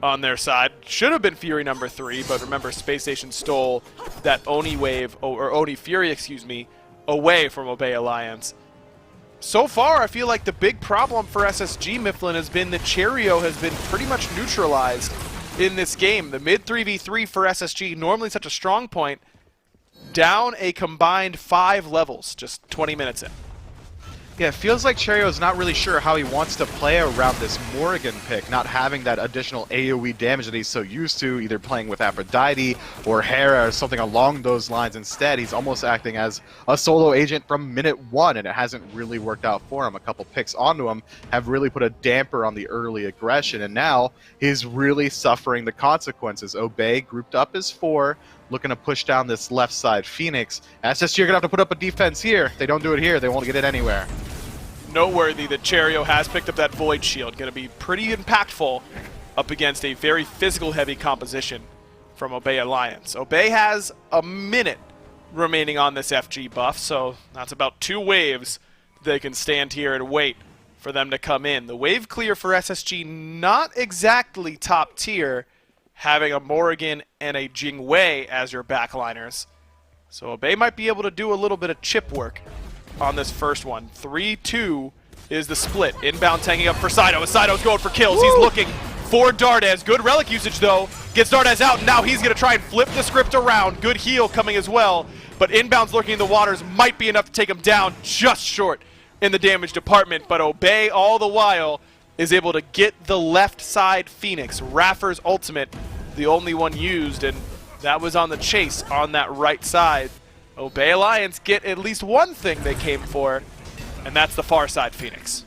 on their side. Should have been Fury number 3, but remember, Space Station stole that Oni wave, or Oni Fury, excuse me, away from Obey Alliance. So far, I feel like the big problem for SSG, Mifflin, has been that Cherio has been pretty much neutralized in this game. The mid 3v3 for SSG, normally such a strong point, down a combined 5 levels, just 20 minutes in. Yeah, it feels like Cherio's not really sure how he wants to play around this Morrigan pick, not having that additional AoE damage that he's so used to, either playing with Aphrodite or Hera or something along those lines. Instead, he's almost acting as a solo agent from minute 1, and it hasn't really worked out for him. A couple picks onto him have really put a damper on the early aggression, and now he's really suffering the consequences. Obey grouped up as 4, looking to push down this left side Phoenix. SSG are going to have to put up a defense here. If they don't do it here, they won't get it anywhere. Noteworthy that Cherio has picked up that Void Shield. Going to be pretty impactful up against a very physical-heavy composition from Obey Alliance. Obey has a minute remaining on this FG buff, so that's about 2 waves they can stand here and wait for them to come in. The wave clear for SSG, not exactly top tier, having a Morrigan and a Jingwei as your backliners. So Obey might be able to do a little bit of chip work on this first one. 3-2 is the split. Inbound tanking up for Sido. As Sido's going for kills. He's looking for Dardes. Good relic usage though. Gets Dardes out. Now he's going to try and flip the script around. Good heal coming as well. But Inbound's lurking in the waters might be enough to take him down, just short in the damage department. But Obey all the while is able to get the left side Phoenix. Raffer's ultimate, the only one used, and that was on the chase on that right side. Obey Alliance get at least one thing they came for, and that's the far side Phoenix.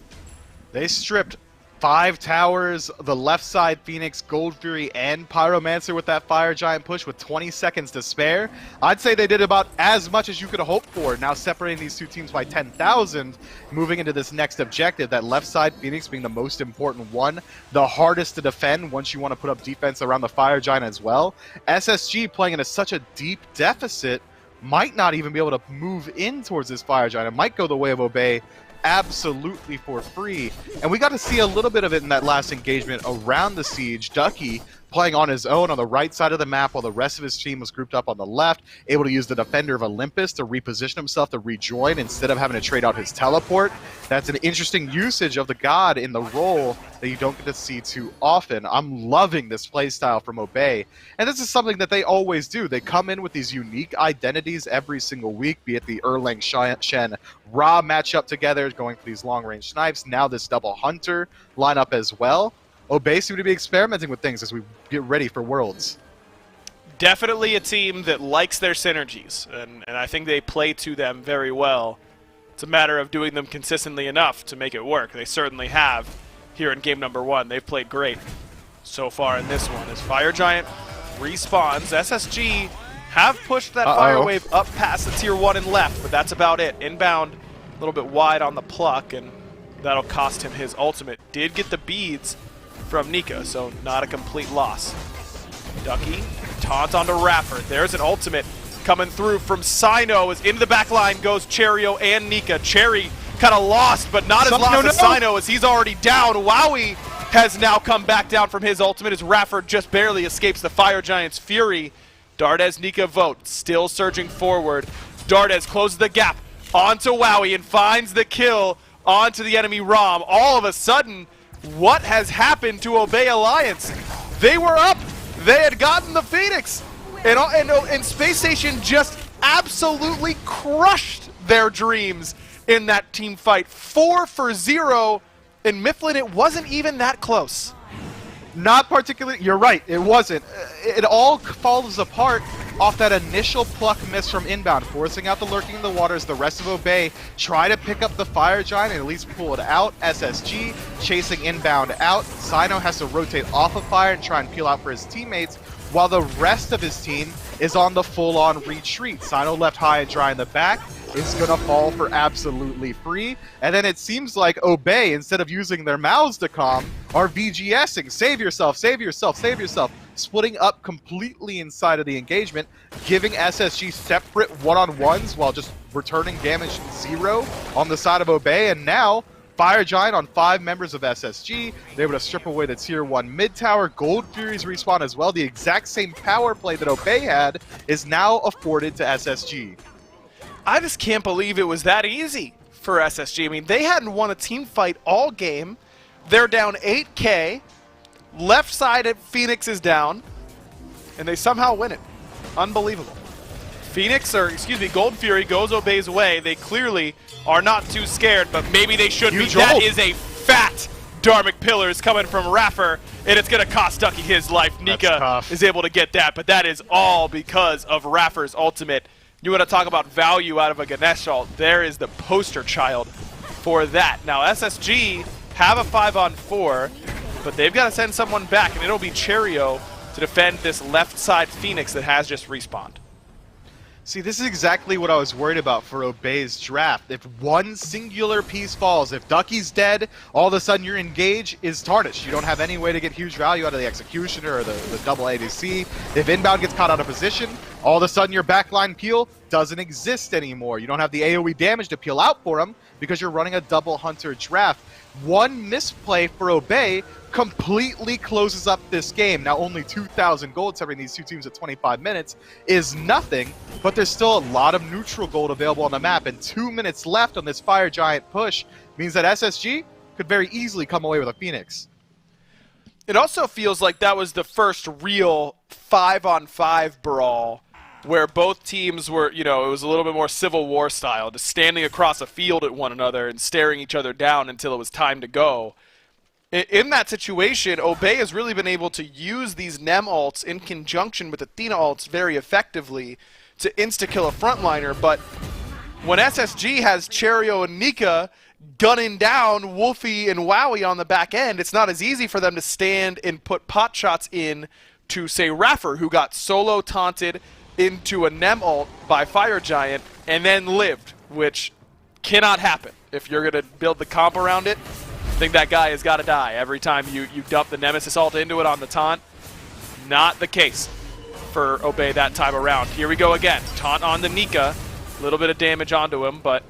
They stripped 5 towers, the left side Phoenix, Gold Fury, and Pyromancer with that Fire Giant push with 20 seconds to spare. I'd say they did about as much as you could hope for, now separating these two teams by 10,000, moving into this next objective, that left side Phoenix being the most important one, the hardest to defend once you want to put up defense around the Fire Giant as well. SSG playing in such a deep deficit might not even be able to move in towards this Fire Giant. It might go the way of Obey absolutely for free. And we got to see a little bit of it in that last engagement around the siege. Ducky playing on his own on the right side of the map while the rest of his team was grouped up on the left, able to use the Defender of Olympus to reposition himself to rejoin instead of having to trade out his teleport. That's an interesting usage of the god in the role that you don't get to see too often. I'm loving this playstyle from Obey, and this is something that they always do. They come in with these unique identities every single week, be it the Erlang Shen Ra matchup together, going for these long-range snipes, now this double hunter lineup as well. Obey seem to be experimenting with things as we get ready for Worlds. Definitely a team that likes their synergies, and I think they play to them very well. It's a matter of doing them consistently enough to make it work. They certainly have here in game number 1. They've played great so far in this one. As Fire Giant respawns, SSG have pushed that Fire Wave up past the tier 1 and left, but that's about it. Inbound a little bit wide on the pluck, and that'll cost him his ultimate. Did get the beads from Nika, so not a complete loss. Ducky, taunt onto Raffer. There's an ultimate coming through from Sino as into the back line goes Cherio and Nika. Cherry kind of lost, but not as lost as Sino as he's already down. Wowie has now come back down from his ultimate as Raffer just barely escapes the Fire Giant's fury. Dardes, Nika vote, still surging forward. Dardes closes the gap onto Wowie and finds the kill onto the enemy Rom. All of a sudden, what has happened to Obey Alliance? They were up. They had gotten the Phoenix. And Space Station just absolutely crushed their dreams in that team fight. 4-0. In Mifflin, it wasn't even that close. Not particularly. You're right. It wasn't. It all falls apart off that initial pluck miss from Inbound, forcing out the lurking in the waters. The rest of Obey try to pick up the Fire Giant and at least pull it out. SSG chasing Inbound out. Sino has to rotate off of Fire and try and peel out for his teammates, while the rest of his team is on the full-on retreat. Sino left high and dry in the back is going to fall for absolutely free. And then it seems like Obey, instead of using their mouths to calm, are VGSing. Save yourself, save yourself, save yourself. Splitting up completely inside of the engagement, giving SSG separate one-on-ones while just returning damage 0 on the side of Obey. And now, Fire Giant on 5 members of SSG. They're able to strip away the tier 1 mid tower. Gold Furies respawn as well. The exact same power play that Obey had is now afforded to SSG. I just can't believe it was that easy for SSG. I mean, they hadn't won a team fight all game. They're down 8K. Left side of Phoenix is down, and they somehow win it. Unbelievable. Gold Fury goes Obey's way. They clearly are not too scared, but maybe they should be. That is a fat Dharmic Pillars coming from Raffer, and it's going to cost Ducky his life. Nika is able to get that, but that is all because of Raffer's ultimate. You want to talk about value out of a Ganesh ult, there is the poster child for that. Now SSG have a 5-on-4, but they've got to send someone back, and it'll be Cherio to defend this left side Phoenix that has just respawned. See, this is exactly what I was worried about for Obey's draft. If one singular piece falls, if Ducky's dead, all of a sudden your engage is tarnished. You don't have any way to get huge value out of the Executioner or the double ADC. If Inbound gets caught out of position, All of a sudden, your backline peel doesn't exist anymore. You don't have the AoE damage to peel out for him because you're running a double Hunter draft. One misplay for Obey completely closes up this game. Now, only 2,000 gold separating these two teams at 25 minutes is nothing, but there's still a lot of neutral gold available on the map, and 2 minutes left on this Fire Giant push means that SSG could very easily come away with a Phoenix. It also feels like that was the first real 5-on-5 brawl where both teams were, it was a little bit more Civil War style, just standing across a field at one another and staring each other down until it was time to go. In that situation, Obey has really been able to use these Nem ults in conjunction with Athena ults very effectively to insta-kill a frontliner, but when SSG has Cherio and Nika gunning down Wolfie and Wowie on the back end, it's not as easy for them to stand and put pot shots in to, say, Raffer, who got solo taunted into a Nem ult by Fire Giant and then lived, which cannot happen. If you're going to build the comp around it, I think that guy has got to die every time you dump the Nemesis ult into it on the taunt. Not the case for Obey that time around. Here we go again. Taunt on the Nika. A little bit of damage onto him, but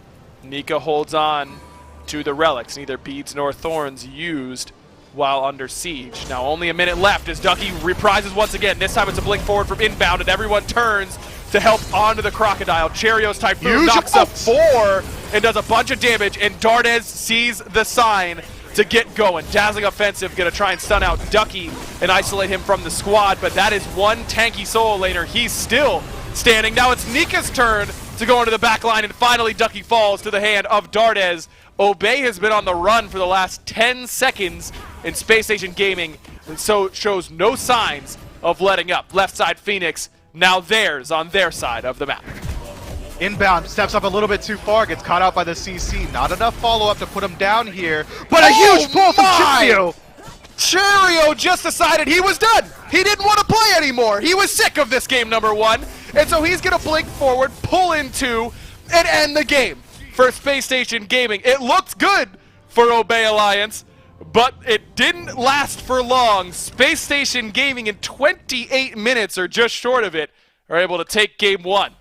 Nika holds on to the relics. Neither beads nor thorns used while under siege. Now only a minute left as Ducky reprises once again. This time it's a blink forward from inbound, and everyone turns to help onto the Crocodile. Cherio's Typhoon knocks up 4 and does a bunch of damage, and Dardez sees the sign to get going. Dazzling Offensive gonna try and stun out Ducky and isolate him from the squad, but that is one tanky solo laner. He's still standing. Now it's Nika's turn to go into the back line, and finally Ducky falls to the hand of Dardez. Obey has been on the run for the last 10 seconds in Space Station Gaming, and so shows no signs of letting up. Left side Phoenix, now theirs on their side of the map. Inbound steps up a little bit too far, gets caught out by the CC. Not enough follow-up to put him down here, but a huge pull from Cherio! Cherio just decided he was done. He didn't want to play anymore. He was sick of this game, number 1, and so he's going to blink forward, pull in 2, and end the game for Space Station Gaming. It looked good for Obey Alliance, but it didn't last for long. Space Station Gaming in 28 minutes, or just short of it, are able to take game 1.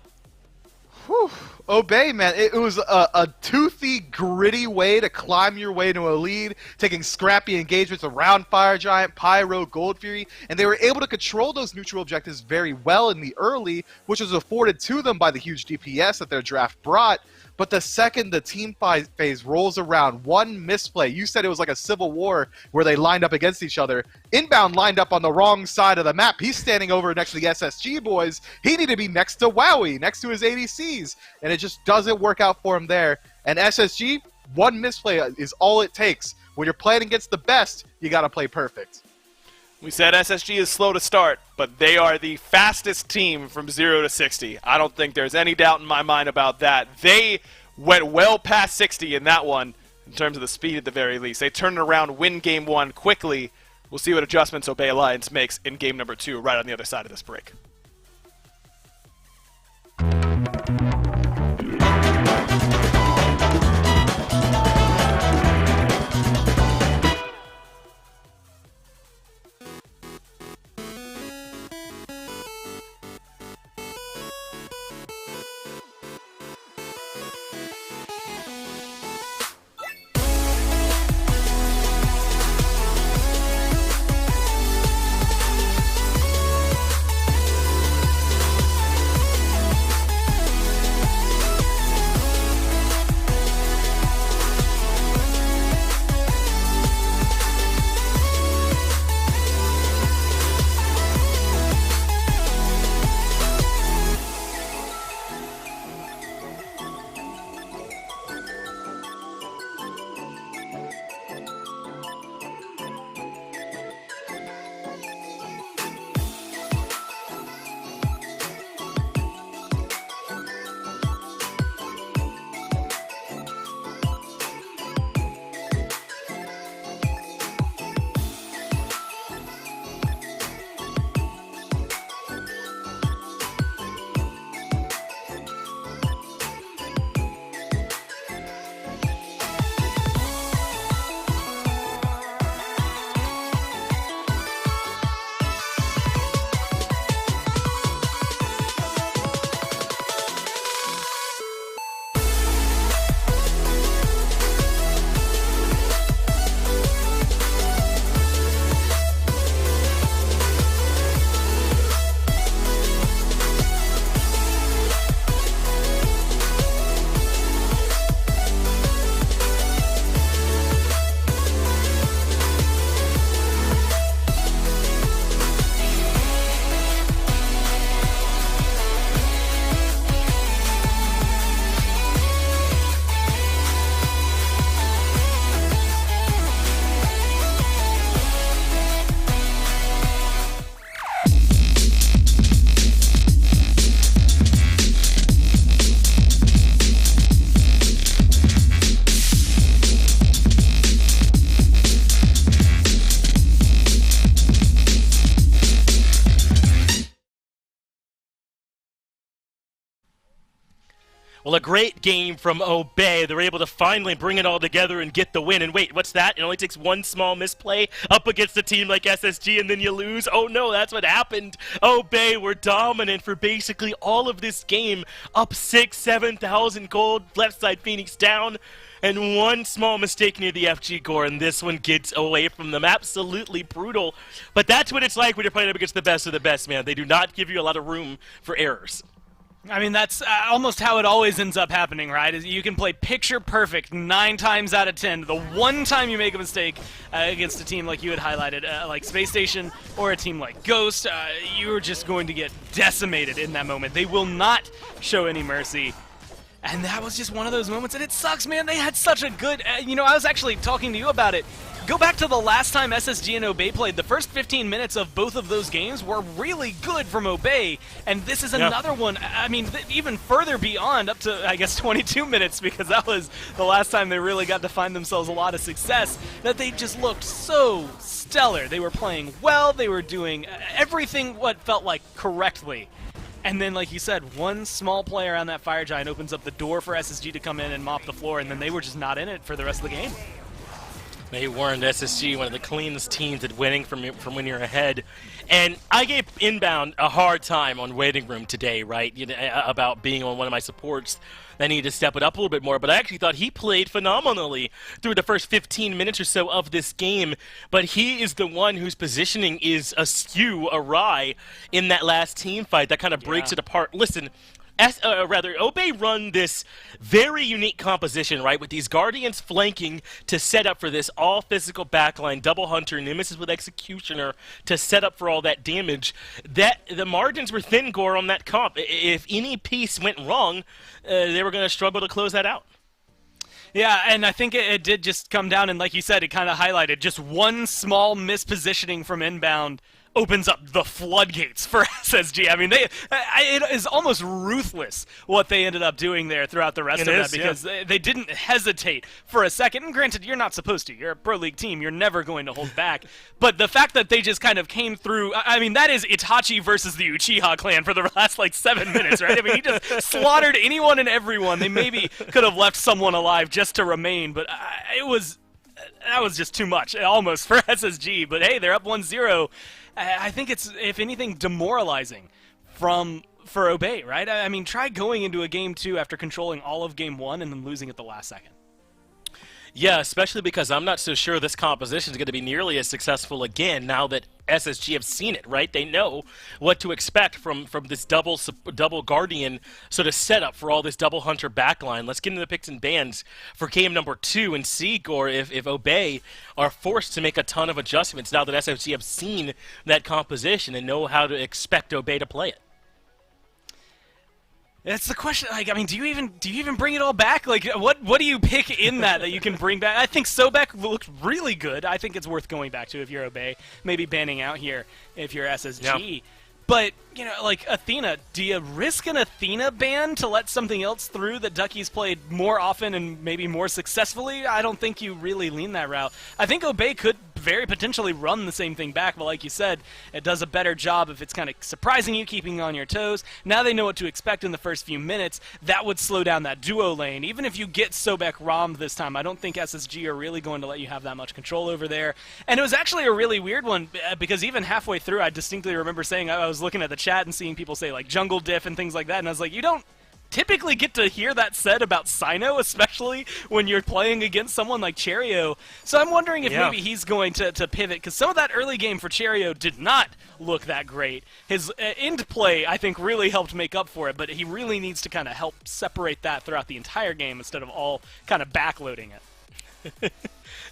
Whew. Obey, man, it was a toothy, gritty way to climb your way to a lead, taking scrappy engagements around Fire Giant, Pyro, Gold Fury, and they were able to control those neutral objectives very well in the early, which was afforded to them by the huge DPS that their draft brought. But the second the team phase rolls around, one misplay, you said it was like a civil war where they lined up against each other. Inbound lined up on the wrong side of the map. He's standing over next to the SSG boys. He needed to be next to Wowie, next to his ADCs. And it just doesn't work out for him there. And SSG, one misplay is all it takes. When you're playing against the best, you got to play perfect. We said SSG is slow to start, but they are the fastest team from 0 to 60. I don't think there's any doubt in my mind about that. They went well past 60 in that one, in terms of the speed at the very least. They turned it around, win game 1 quickly. We'll see what adjustments Obey Alliance makes in game number 2 right on the other side of this break. Well, a great game from Obey. They're able to finally bring it all together and get the win. And wait, what's that? It only takes one small misplay up against a team like SSG and then you lose? Oh no, that's what happened. Obey were dominant for basically all of this game. Up 7,000 gold, left side Phoenix down. And one small mistake near the FG core, and this one gets away from them. Absolutely brutal. But that's what it's like when you're playing up against the best of the best, man. They do not give you a lot of room for errors. I mean, that's almost how it always ends up happening, right? Is you can play picture perfect 9 times out of 10. The one time you make a mistake against a team like you had highlighted, like Space Station or a team like Ghost, you're just going to get decimated in that moment. They will not show any mercy. And that was just one of those moments, and it sucks, man. They had such a good, I was actually talking to you about it. Go back to the last time SSG and Obey played. The first 15 minutes of both of those games were really good from Obey, and this is another one, I mean, even further beyond, up to, I guess, 22 minutes, because that was the last time they really got to find themselves a lot of success, that they just looked so stellar. They were playing well, they were doing everything what felt like correctly. And then, like you said, one small play around that Fire Giant opens up the door for SSG to come in and mop the floor, and then they were just not in it for the rest of the game. They weren't. SSG, one of the cleanest teams at winning from when you're ahead. And I gave Inbound a hard time on Waiting Room today, right, about being on one of my supports. They need to step it up a little bit more, but I actually thought he played phenomenally through the first 15 minutes or so of this game. But he is the one whose positioning is askew, awry in that last team fight that kind of breaks it apart. Listen, Obey run this very unique composition, right, with these Guardians flanking to set up for this all-physical backline, double Hunter, Nemesis with Executioner to set up for all that damage. The margins were thin, Gore, on that comp. If any piece went wrong, they were going to struggle to close that out. Yeah, and I think it did just come down, and like you said, it kind of highlighted just one small mispositioning from Inbound opens up the floodgates for SSG. I mean, it is almost ruthless what they ended up doing there throughout the rest of that, because they didn't hesitate for a second. And granted, you're not supposed to. You're a Pro League team. You're never going to hold back. But the fact that they just kind of came through, I mean, that is Itachi versus the Uchiha clan for the last, 7 minutes, right? I mean, he just slaughtered anyone and everyone. They maybe could have left someone alive just to remain, but that was just too much, almost, for SSG. But hey, they're up 1-0. I think it's, if anything, demoralizing for Obey, right? I mean, try going into a game 2 after controlling all of game 1 and then losing at the last second. Yeah, especially because I'm not so sure this composition is going to be nearly as successful again now that SSG have seen it, right? They know what to expect from this double Guardian sort of setup for all this double Hunter backline. Let's get into the picks and bans for game number 2 and see, Gore, if Obey are forced to make a ton of adjustments now that SSG have seen that composition and know how to expect Obey to play it. That's the question. I mean, do you even bring it all back? What do you pick in that you can bring back? I think Sobek looked really good. I think it's worth going back to if you're Obey. Maybe banning out here if you're SSG. Yeah. But, Athena, do you risk an Athena ban to let something else through that Ducky's played more often and maybe more successfully? I don't think you really lean that route. I think Obey could very potentially run the same thing back, but like you said, it does a better job if it's kind of surprising you, keeping you on your toes. Now they know what to expect in the first few minutes. That would slow down that duo lane. Even if you get Sobek ROM'd this time, I don't think SSG are really going to let you have that much control over there. And it was actually a really weird one, because even halfway through, I distinctly remember saying, I was looking at the chat and seeing people say, jungle diff and things like that, and I was like, you don't typically get to hear that said about Sino, especially when you're playing against someone like Cherio. So I'm wondering if maybe he's going to pivot, because some of that early game for Cherio did not look that great. His end play, I think, really helped make up for it, but he really needs to kind of help separate that throughout the entire game instead of all kind of backloading it.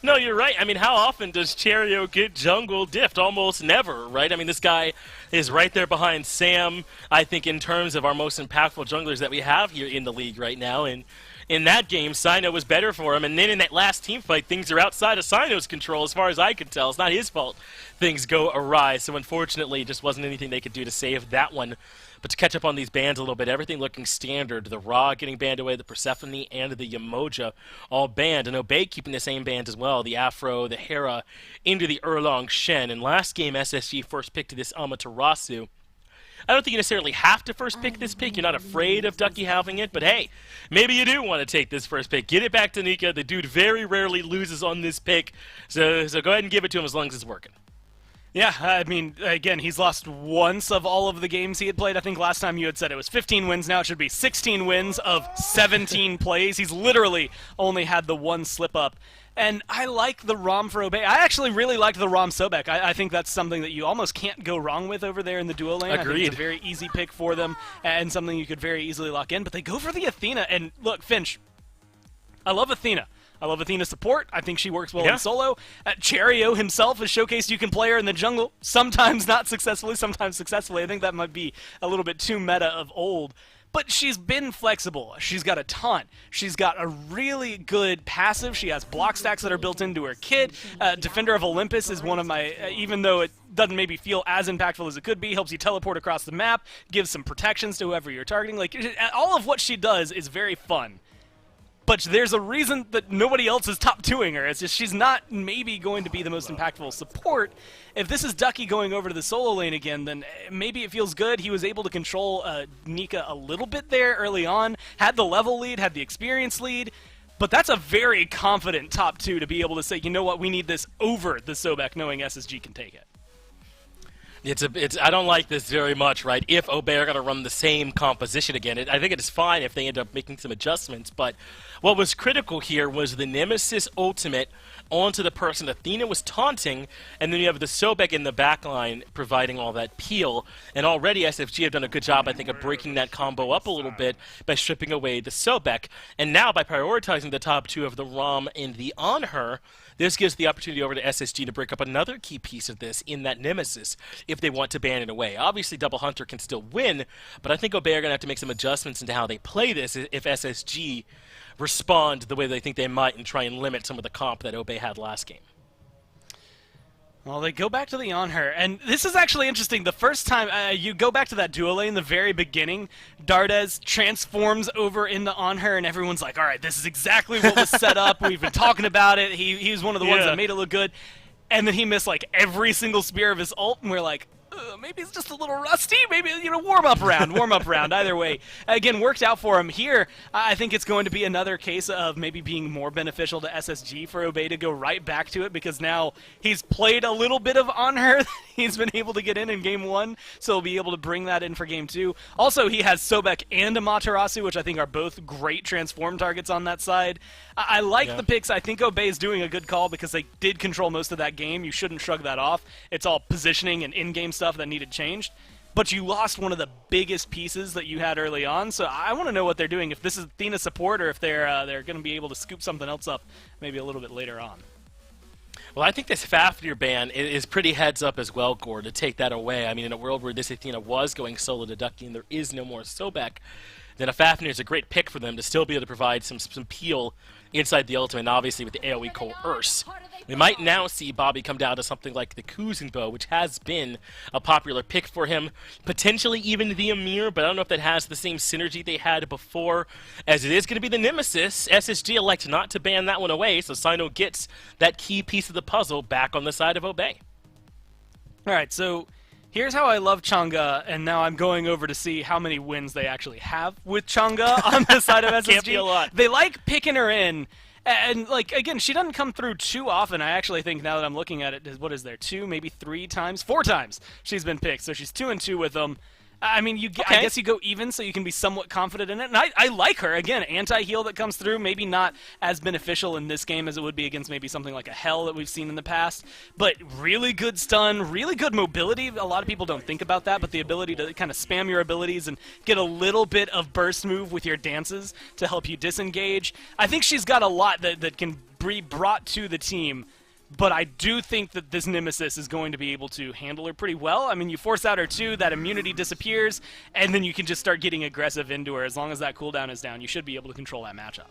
No, you're right. I mean, how often does Cherio get jungle diffed? Almost never, right? I mean, this guy is right there behind Sam, I think, in terms of our most impactful junglers that we have here in the league right now. And in that game, Sino was better for him. And then in that last team fight, things are outside of Sino's control as far as I could tell. It's not his fault things go awry. So unfortunately, it just wasn't anything they could do to save that one. But to catch up on these bans a little bit, everything looking standard. The Ra getting banned away, the Persephone, and the Yamoja all banned. And Obey keeping the same bans as well. The Afro, the Hera, into the Erlong Shen. And last game, SSG first picked this Amaterasu. I don't think you necessarily have to first pick this pick. You're not afraid of Ducky having it, but hey, maybe you do want to take this first pick. Get it back to Nika. The dude very rarely loses on this pick, so go ahead and give it to him as long as it's working. Yeah, I mean, again, he's lost once of all of the games he had played. I think last time you had said it was 15 wins. Now it should be 16 wins of 17 plays. He's literally only had the one slip-up. And I like the ROM for Obey. I actually really liked the ROM Sobek. I think that's something that you almost can't go wrong with over there in the duo lane. Agreed. I think it's a very easy pick for them and something you could very easily lock in. But they go for the Athena. And look, Finch, I love Athena. I love Athena's support. I think she works well in solo. Cherio himself has showcased you can play her in the jungle, sometimes not successfully, sometimes successfully. I think that might be a little bit too meta of old. But she's been flexible. She's got a ton. She's got a really good passive. She has block stacks that are built into her kit. Defender of Olympus is one of my, even though it doesn't maybe feel as impactful as it could be, helps you teleport across the map, gives some protections to whoever you're targeting. Like, all of what she does is very fun. But there's a reason that nobody else is top 2ing her. It's just she's not maybe going to be the most impactful support. If this is Ducky going over to the solo lane again, then maybe it feels good. He was able to control Nika a little bit there early on, had the level lead, had the experience lead, but that's a very confident top 2 to be able to say, you know what, we need this over the Sobek, knowing SSG can take it. I don't like this very much, right? If Obey are going to run the same composition again, I think it is fine if they end up making some adjustments, but what was critical here was the Nemesis ultimate onto the person Athena was taunting, and then you have the Sobek in the backline providing all that peel, and already SFG have done a good job, I think, of breaking that combo up a little bit by stripping away the Sobek, and now by prioritizing the top 2 of the ROM and the On Her, this gives the opportunity over to SSG to break up another key piece of this in that Nemesis if they want to ban it away. Obviously, Double Hunter can still win, but I think Obey are going to have to make some adjustments into how they play this if SSG respond the way they think they might and try and limit some of the comp that Obey had last game. Well, they go back to the On Her, and this is actually interesting. The first time you go back to that duo lane, the very beginning, Dardes transforms over in the On Her, and everyone's like, all right, this is exactly what was set up. We've been talking about it. He was one of the ones that made it look good. And then he missed like every single spear of his ult, and we're like, maybe it's just a little rusty. Maybe, warm up round. Either way, again, worked out for him here. I think it's going to be another case of maybe being more beneficial to SSG for Obey to go right back to it, because now he's played a little bit of On Her. He's been able to get in game 1, so he'll be able to bring that in for game 2. Also, he has Sobek and Amaterasu, which I think are both great transform targets on that side. I like the picks. I think Obey is doing a good call because they did control most of that game. You shouldn't shrug that off. It's all positioning and in-game stuff that needed changed. But you lost one of the biggest pieces that you had early on, so I want to know what they're doing. If this is Athena support or if they're going to be able to scoop something else up maybe a little bit later on. Well, I think this Fafnir ban is pretty heads up as well, Gore, to take that away. I mean, in a world where this Athena was going solo to Ducky and there is no more Sobek, then a Fafnir is a great pick for them to still be able to provide some peel inside the ultimate, and obviously with the AoE coerce. We might now see Bobby come down to something like the Kuzenbo, which has been a popular pick for him, potentially even the Amir, but I don't know if that has the same synergy they had before, as it is going to be the Nemesis. SSG elect not to ban that one away, so Sino gets that key piece of the puzzle back on the side of Obey. Alright, so here's how I love Chang'e, and now I'm going over to see how many wins they actually have with Chang'e on the side of SSG. Can't be a lot. They like picking her in, and like again, she doesn't come through too often. I actually think now that I'm looking at it, what is there, 2, maybe 3 times, 4 times she's been picked, so she's 2-2 with them. I mean, I guess you go even so you can be somewhat confident in it. And I like her. Again, anti-heal that comes through, maybe not as beneficial in this game as it would be against maybe something like a Hell that we've seen in the past. But really good stun, really good mobility. A lot of people don't think about that, but the ability to kind of spam your abilities and get a little bit of burst move with your dances to help you disengage. I think she's got a lot that can be brought to the team. But I do think that this Nemesis is going to be able to handle her pretty well. I mean, you force out her 2, that immunity disappears, and then you can just start getting aggressive into her. As long as that cooldown is down, you should be able to control that matchup.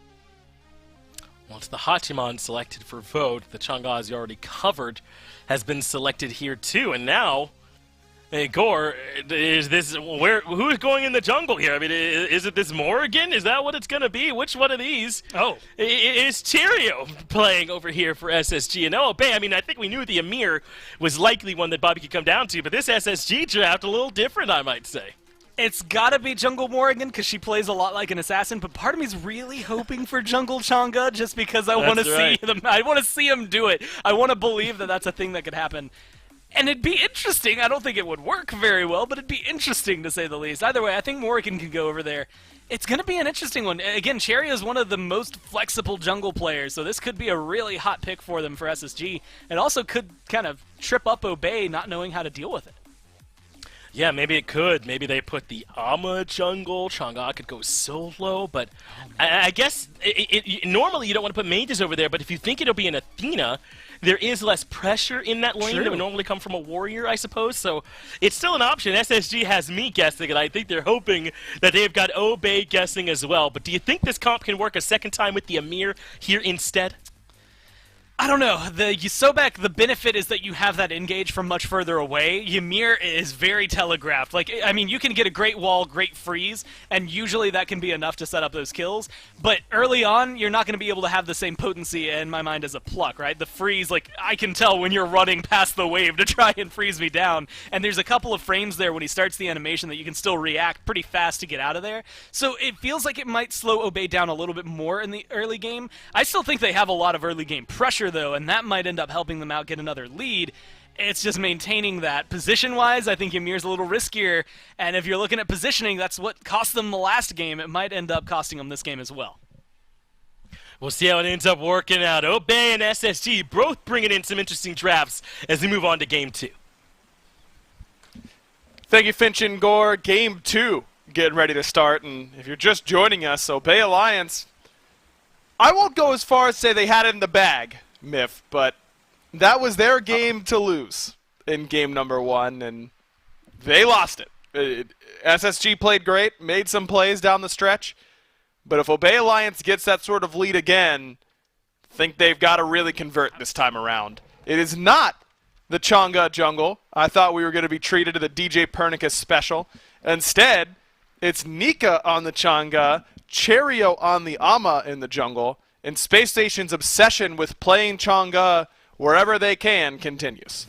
Well, it's the Hachiman selected for vote. The Chang'e, as you already covered, has been selected here too. And now Hey, Gore, is this who's going in the jungle here? I mean, is it this Morrigan? Is that what it's going to be? Which one of these? Oh. It's Cheerio playing over here for SSG. And Obey, I mean, I think we knew the Amir was likely one that Bobby could come down to, but this SSG draft a little different, I might say. It's gotta be Jungle Morrigan because she plays a lot like an assassin, but part of me's really hoping for Jungle Chang'e just because I want to see them. I want to see him do it. I want to believe that that's a thing that could happen. And it'd be interesting. I don't think it would work very well, but it'd be interesting to say the least. Either way, I think Morrigan can go over there. It's going to be an interesting one. Again, Cherry is one of the most flexible jungle players, so this could be a really hot pick for them for SSG. It also could kind of trip up Obey not knowing how to deal with it. Yeah, maybe it could. Maybe they put the Ama jungle. Chang'e could go solo, but I guess normally you don't want to put mages over there, but if you think it'll be an Athena, there is less pressure in that lane that would normally come from a warrior, I suppose, so it's still an option. SSG has me guessing, and I think they're hoping that they've got Obey guessing as well, but do you think this comp can work a second time with the Amir here instead? I don't know. The Sobek, the benefit is that you have that engage from much further away. Ymir is very telegraphed. Like, I mean, you can get a great wall, great freeze, and usually that can be enough to set up those kills. But early on, you're not going to be able to have the same potency in my mind as a pluck, right? The freeze, like, I can tell when you're running past the wave to try and freeze me down. And there's a couple of frames there when he starts the animation that you can still react pretty fast to get out of there. So it feels like it might slow Obey down a little bit more in the early game. I still think they have a lot of early game pressure, though, and that might end up helping them out get another lead. It's just maintaining that. Position-wise, I think Ymir's a little riskier, and if you're looking at positioning, that's what cost them the last game. It might end up costing them this game as well. We'll see how it ends up working out. Obey and SSG both bringing in some interesting drafts as we move on to Game 2. Thank you, Finch and Gore. Game 2 getting ready to start, and if you're just joining us, Obey Alliance, I won't go as far as say they had it in the bag, Miff, but that was their game to lose in game number 1, and they lost it. SSG played great, made some plays down the stretch, but if Obey Alliance gets that sort of lead again, I think they've got to really convert this time around. It is not the Chang'e jungle. I thought we were going to be treated to the DJ Pernicus special. Instead, it's Nika on the Chang'e, Cheerio on the Ama in the jungle, and Space Station's obsession with playing Chang'e wherever they can continues.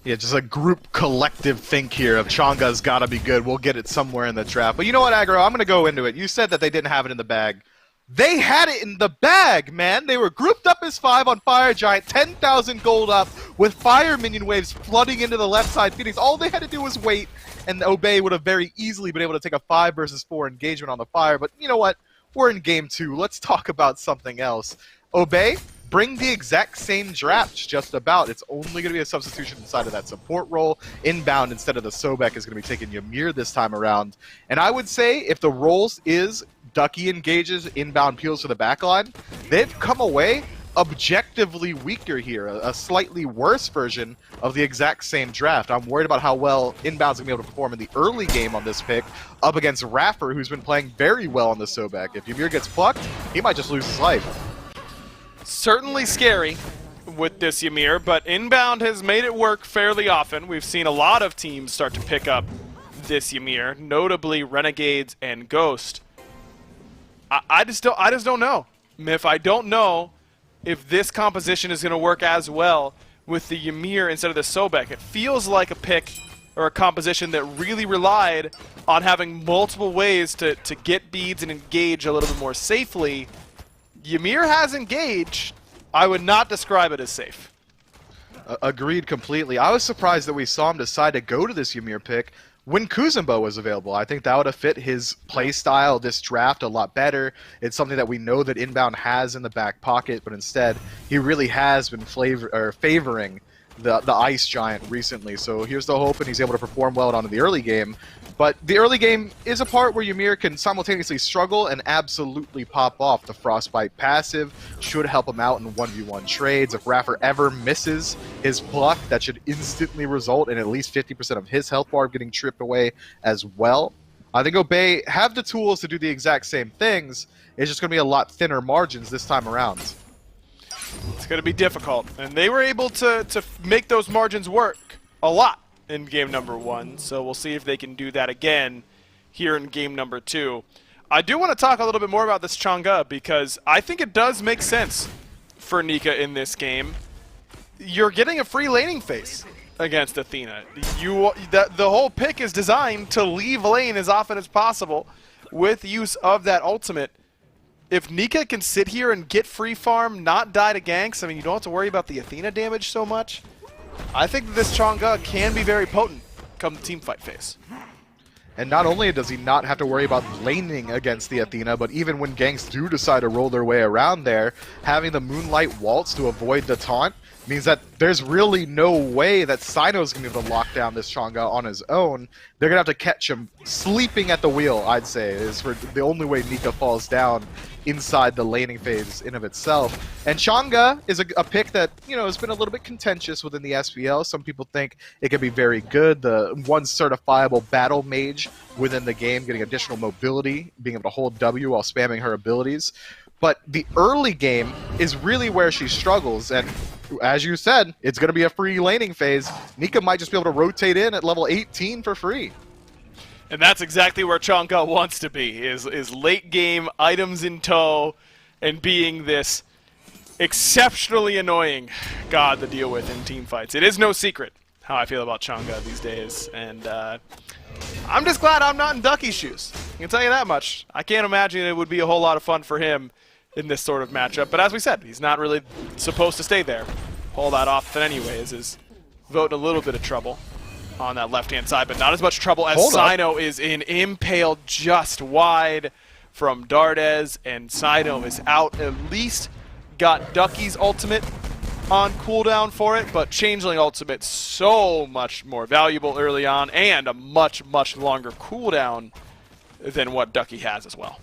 Yeah, just a group collective think here of Chang'e's gotta be good. We'll get it somewhere in the draft. But you know what, Aggro? I'm gonna go into it. You said that they didn't have it in the bag. They had it in the bag, man! They were grouped up as 5 on Fire Giant, 10,000 gold up, with fire minion waves flooding into the left side Phoenix. All they had to do was wait, and Obey would have very easily been able to take a 5 versus 4 engagement on the fire. But you know what? We're in Game 2. Let's talk about something else. Obey, bring the exact same draft, just about. It's only going to be a substitution inside of that support role. Inbound, instead of the Sobek, is going to be taking Ymir this time around. And I would say, if the roles is Ducky engages, inbound peels to the backline, they've come away objectively weaker here, a slightly worse version of the exact same draft. I'm worried about how well Inbound's going to be able to perform in the early game on this pick up against Raffer, who's been playing very well on the Sobek. If Ymir gets plucked, he might just lose his life. Certainly scary with this Ymir, but Inbound has made it work fairly often. We've seen a lot of teams start to pick up this Ymir, notably Renegades and Ghost. I just don't know, Miff. I don't know if this composition is going to work as well with the Ymir instead of the Sobek. It feels like a pick or a composition that really relied on having multiple ways to get beads and engage a little bit more safely. Ymir has engaged. I would not describe it as safe. Agreed completely. I was surprised that we saw him decide to go to this Ymir pick when Kuzumbo was available. I think that would have fit his play style, this draft, a lot better. It's something that we know that Inbound has in the back pocket, but instead, he really has been favoring the Ice Giant recently. So here's the hope, and he's able to perform well on the early game. But the early game is a part where Ymir can simultaneously struggle and absolutely pop off. The Frostbite passive should help him out in 1v1 trades. If Raffer ever misses his pluck, that should instantly result in at least 50% of his health bar getting tripped away as well. I think Obey have the tools to do the exact same things. It's just going to be a lot thinner margins this time around. It's going to be difficult, and they were able to make those margins work a lot in game number 1, so we'll see if they can do that again here in game number 2. I do want to talk a little bit more about this Chang'e because I think it does make sense for Nika in this game. You're getting a free laning phase against Athena. The whole pick is designed to leave lane as often as possible with use of that ultimate. If Nika can sit here and get free farm, not die to ganks, I mean, you don't have to worry about the Athena damage so much. I think that this Chang'e can be very potent come the teamfight phase. And not only does he not have to worry about laning against the Athena, but even when ganks do decide to roll their way around there, having the Moonlight Waltz to avoid the taunt means that there's really no way that Cyno's going to be able to lock down this Chang'e on his own. They're going to have to catch him sleeping at the wheel, I'd say, is for the only way Nika falls down inside the laning phase in of itself. And Chang'e is a pick that, you know, has been a little bit contentious within the SPL. Some people think it can be very good. The one certifiable battle mage within the game, getting additional mobility, being able to hold W while spamming her abilities. But the early game is really where she struggles, and as you said, it's going to be a free laning phase. Nika might just be able to rotate in at level 18 for free. And that's exactly where Chang'e wants to be, is late game, items in tow, and being this exceptionally annoying god to deal with in team fights. It is no secret how I feel about Chang'e these days, and I'm just glad I'm not in Ducky's shoes. I can tell you that much. I can't imagine it would be a whole lot of fun for him in this sort of matchup, but as we said, he's not really supposed to stay there all that often anyways, is voting a little bit of trouble on that left-hand side, but not as much trouble as Cyno is in. Impaled just wide from Dardes, and Cyno is out. At least got Ducky's ultimate on cooldown for it, but Changeling ultimate so much more valuable early on, and a much, much longer cooldown than what Ducky has as well.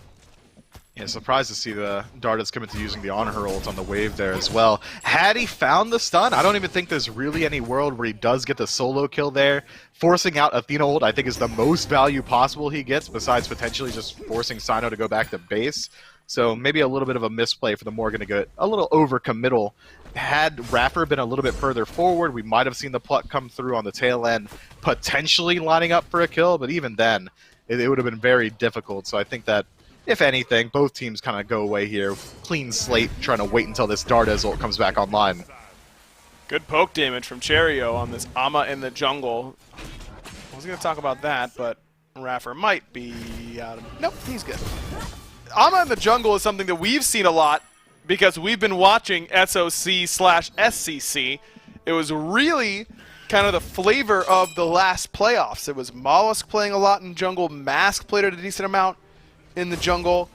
Yeah, surprised to see the Dardes commit to using the Honor Her ult on the wave there as well. Had he found the stun, I don't even think there's really any world where he does get the solo kill there. Forcing out Athena ult, I think, is the most value possible he gets, besides potentially just forcing Cyno to go back to base. So maybe a little bit of a misplay for the Morgan to get a little over-committal. Had Raffer been a little bit further forward, we might have seen the pluck come through on the tail end, potentially lining up for a kill, but even then, it would have been very difficult. So I think that, if anything, both teams kind of go away here. Clean slate, trying to wait until this Dardes ult comes back online. Good poke damage from Cherio on this Ama in the jungle. I was going to talk about that, but Raffer might be out of... Nope, he's good. Ama in the jungle is something that we've seen a lot because we've been watching SOC/SCC. It was really kind of the flavor of the last playoffs. It was Mollusk playing a lot in jungle, Mask played it a decent amount in the jungle.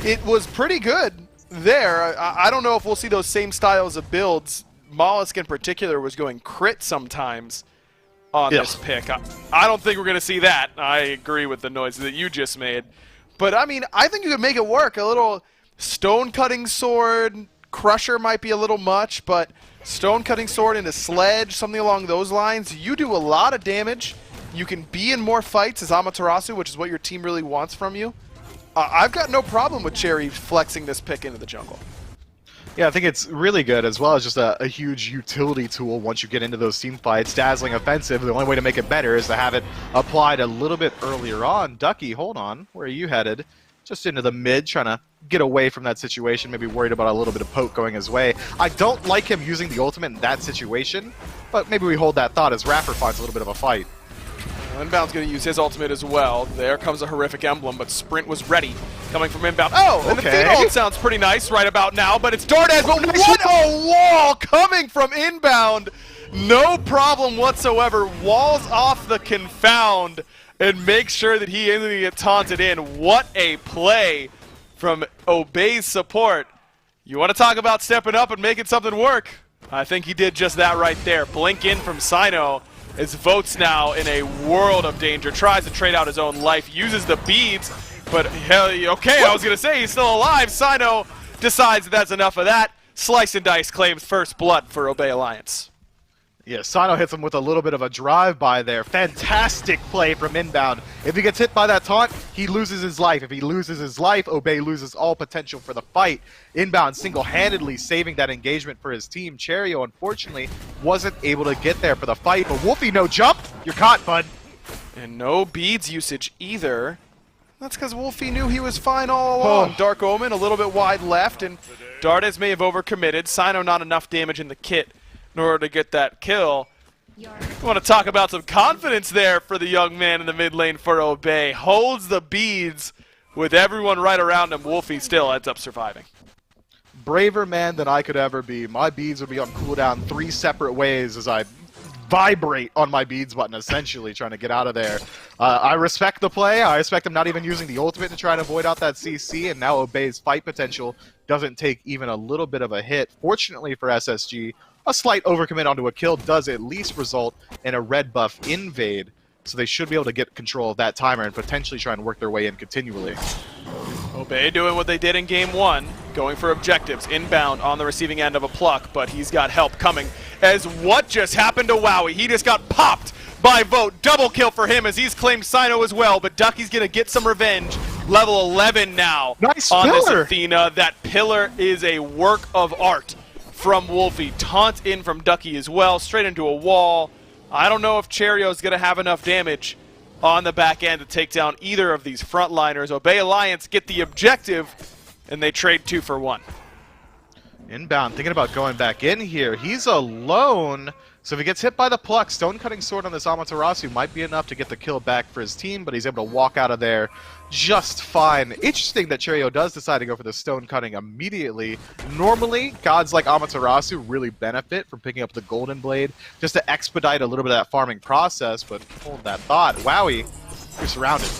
It was pretty good there. I don't know if we'll see those same styles of builds. Mollusk in particular was going crit sometimes on this pick. I don't think we're going to see that. I agree with the noise that you just made. But I mean, I think you could make it work. A little stone cutting sword, Crusher might be a little much, but stone cutting sword into Sledge, something along those lines. You do a lot of damage. You can be in more fights as Amaterasu, which is what your team really wants from you. I've got no problem with Cherry flexing this pick into the jungle. Yeah, I think it's really good, as well as just a huge utility tool once you get into those team fights. Dazzling offensive, the only way to make it better is to have it applied a little bit earlier on. Ducky, hold on. Where are you headed? Just into the mid, trying to get away from that situation, maybe worried about a little bit of poke going his way. I don't like him using the ultimate in that situation, but maybe we hold that thought as Raffer finds a little bit of a fight. Inbound's going to use his ultimate as well. There comes a horrific emblem, but Sprint was ready coming from Inbound. Oh, and the feed ult sounds pretty nice right about now, but it's Dardes. But what a wall coming from Inbound. No problem whatsoever. Walls off the Confound and make sure that he isn't going to get taunted in. What a play from Obey's support. You want to talk about stepping up and making something work? I think he did just that right there. Blink in from Cyno. As Votes now in a world of danger, tries to trade out his own life, uses the beads, but hell, okay, I was going to say he's still alive. Cyno decides that that's enough of that. Slice and Dice claims first blood for Obey Alliance. Yeah, Cyno hits him with a little bit of a drive-by there. Fantastic play from Inbound. If he gets hit by that taunt, he loses his life. If he loses his life, Obey loses all potential for the fight. Inbound single-handedly saving that engagement for his team. Cherio, unfortunately, wasn't able to get there for the fight. But Wolfie, no jump. You're caught, bud. And no beads usage either. That's because Wolfie knew he was fine all along. Dark Omen a little bit wide left, and Dardes may have overcommitted. Sino not enough damage in the kit in order to get that kill. I want to talk about some confidence there for the young man in the mid lane for Obey. Holds the beads with everyone right around him. Wolfie still ends up surviving. Braver man than I could ever be. My beads would be on cooldown 3 separate ways as I vibrate on my beads button, essentially, trying to get out of there. I respect the play. I respect him not even using the ultimate to try and avoid out that CC, and now Obey's fight potential doesn't take even a little bit of a hit. Fortunately for SSG, a slight overcommit onto a kill does at least result in a red buff invade, so they should be able to get control of that timer and potentially try and work their way in continually. Obey doing what they did in game 1, going for objectives, inbound on the receiving end of a pluck, but he's got help coming. As what just happened to Wowie? He just got popped by Vote. Double kill for him as he's claimed Sino as well, but Ducky's going to get some revenge. Level 11 now nice on pillar. This Athena. That pillar is a work of art from Wolfie. Taunt in from Ducky as well, straight into a wall. I don't know if Cherio's going to have enough damage on the back end to take down either of these frontliners. Obey Alliance get the objective, and they trade 2 for 1. Inbound, thinking about going back in here. He's alone, so if he gets hit by the pluck, Stone Cutting Sword on this Amaterasu might be enough to get the kill back for his team, but he's able to walk out of there just fine. Interesting that Cherio does decide to go for the Stone Cutting immediately. Normally, gods like Amaterasu really benefit from picking up the Golden Blade just to expedite a little bit of that farming process, but hold that thought. Wowie, you're surrounded.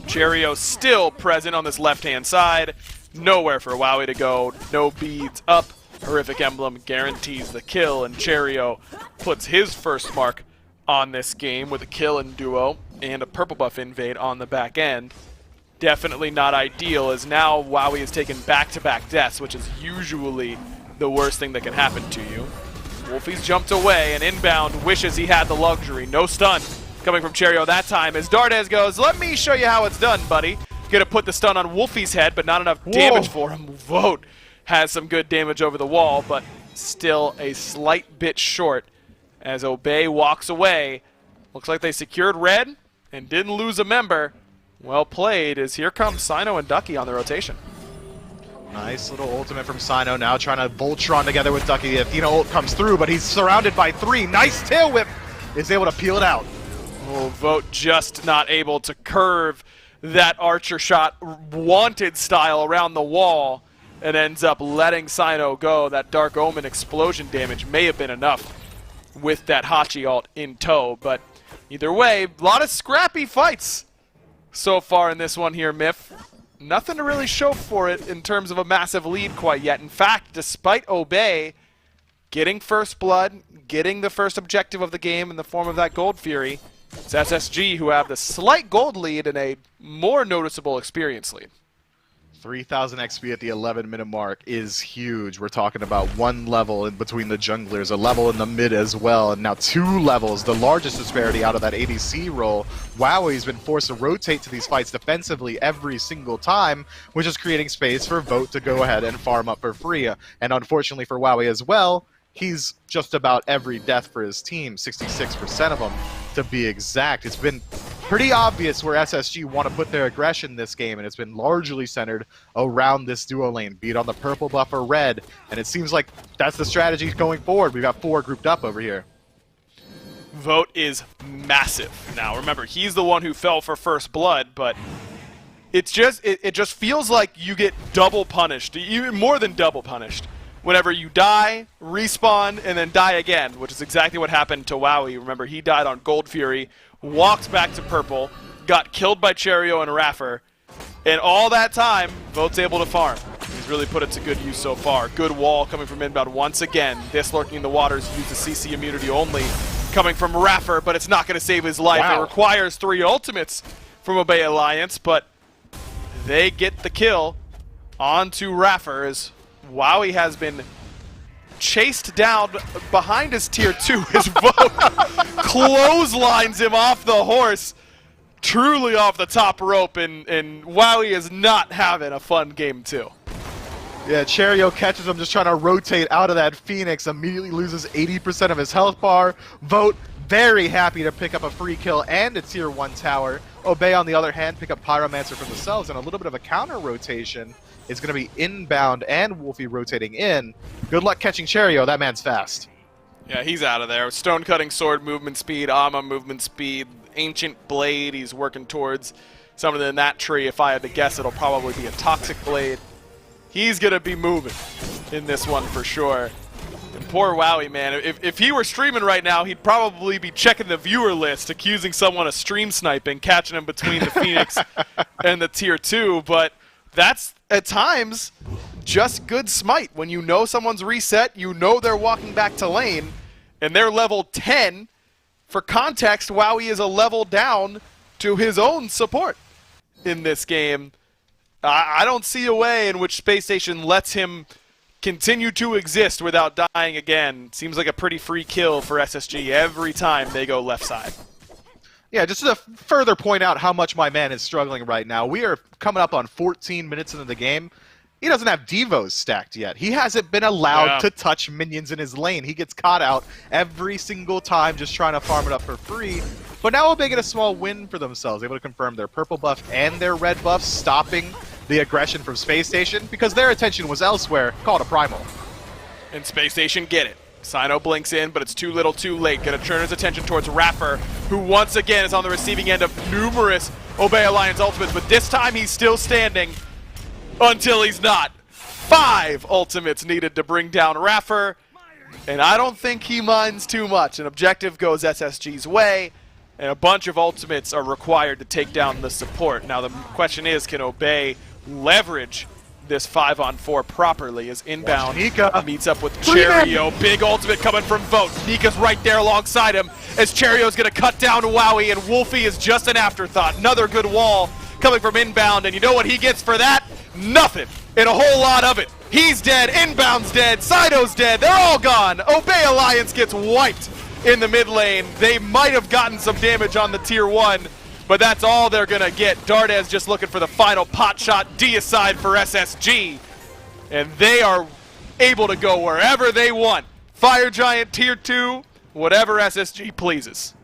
Cherio still present on this left-hand side. Nowhere for Wowie to go. No beads up. Horrific Emblem guarantees the kill, and Cherio puts his first mark on this game with a kill in duo and a purple buff invade on the back end. Definitely not ideal, as now Wowie has taken back-to-back deaths, which is usually the worst thing that can happen to you. Wolfie's jumped away, and inbound wishes he had the luxury. No stun coming from Cherio that time as Dardes goes, let me show you how it's done, buddy. Gonna put the stun on Wolfie's head, but not enough damage for him. Vote has some good damage over the wall, but still a slight bit short as Obey walks away. Looks like they secured red and didn't lose a member. Well played, as here comes Sino and Ducky on the rotation. Nice little ultimate from Sino, now trying to Voltron together with Ducky. The Athena ult comes through, but he's surrounded by 3. Nice tail whip, is able to peel it out. Oh, Vote just not able to curve that archer shot wanted style around the wall and ends up letting Sino go. That Dark Omen explosion damage may have been enough with that Hachi ult in tow, but either way, a lot of scrappy fights so far in this one here, Miff. Nothing to really show for it in terms of a massive lead quite yet. In fact, despite Obey getting first blood, getting the first objective of the game in the form of that Gold Fury, it's SSG who have the slight gold lead and a more noticeable experience lead. 3,000 XP at the 11-minute mark is huge. We're talking about 1 level in between the junglers, a level in the mid as well, and now 2 levels, the largest disparity out of that ADC role. Wowie's been forced to rotate to these fights defensively every single time, which is creating space for Vote to go ahead and farm up for free. And unfortunately for Wowie as well, he's just about every death for his team, 66% of them to be exact. It's been pretty obvious where SSG want to put their aggression this game, and it's been largely centered around this duo lane, be it on the purple buff or red, and it seems like that's the strategy going forward. We've got 4 grouped up over here. Vote is massive. Now remember, he's the one who fell for first blood, but it just feels like you get double punished, even more than double punished, whenever you die, respawn, and then die again, which is exactly what happened to Wowie. Remember, he died on Gold Fury, walked back to purple, got killed by Cherio and Raffer, and all that time, Vote's able to farm. He's really put it to good use so far. Good wall coming from inbound once again. This lurking in the waters uses CC immunity only coming from Raffer, but it's not going to save his life. Wow. It requires 3 ultimates from Obey Alliance, but they get the kill onto Raffer as Wowie has been chased down behind his tier 2. His Vote clotheslines him off the horse, truly off the top rope, and Wowie is not having a fun game 2. Yeah, Cherio catches him just trying to rotate out of that Phoenix, immediately loses 80% of his health bar. Vote very happy to pick up a free kill and a tier 1 tower. Obey, on the other hand, pick up Pyromancer for themselves, and a little bit of a counter rotation is going to be inbound and Wolfie rotating in. Good luck catching Cherio, that man's fast. Yeah, he's out of there. Stone Cutting Sword movement speed, Ama movement speed, Ancient Blade he's working towards. Something in that tree, if I had to guess, it'll probably be a Toxic Blade. He's going to be moving in this one for sure. And poor Wowie, man. If he were streaming right now, he'd probably be checking the viewer list, accusing someone of stream sniping, catching him between the Phoenix and the tier 2. But that's, at times, just good Smite. When you know someone's reset, you know they're walking back to lane, and they're level 10. For context, Wowie is a level down to his own support in this game. I don't see a way in which Space Station lets him continue to exist without dying again. Seems like a pretty free kill for SSG every time they go left side. Yeah, just to further point out how much my man is struggling right now, we are coming up on 14 minutes into the game. He doesn't have Devos stacked yet. He hasn't been allowed to touch minions in his lane. He gets caught out every single time just trying to farm it up for free. But now they get a small win for themselves, able to confirm their purple buff and their red buff, stopping the aggression from Space Station because their attention was elsewhere, called a Primal. And Space Station get it. Sino blinks in, but it's too little too late. Gonna turn his attention towards Raffer, who once again is on the receiving end of numerous Obey Alliance ultimates, but this time he's still standing until he's not. 5 ultimates needed to bring down Raffer, and I don't think he minds too much. An objective goes SSG's way, and a bunch of ultimates are required to take down the support. Now the question is, can Obey leverage this 5-on-4 properly as inbound Nika meets up with Cherio. Big ultimate coming from Vote. Nika's right there alongside him as Cherio's going to cut down Wowie, and Wolfie is just an afterthought. Another good wall coming from inbound, and you know what he gets for that? Nothing, and a whole lot of it. He's dead, inbound's dead, Sido's dead, they're all gone. Obey Alliance gets wiped in the mid lane. They might have gotten some damage on the tier 1, but that's all they're gonna get. Dardes just looking for the final pot shot, deicide for SSG, and they are able to go wherever they want. Fire Giant tier 2, whatever SSG pleases.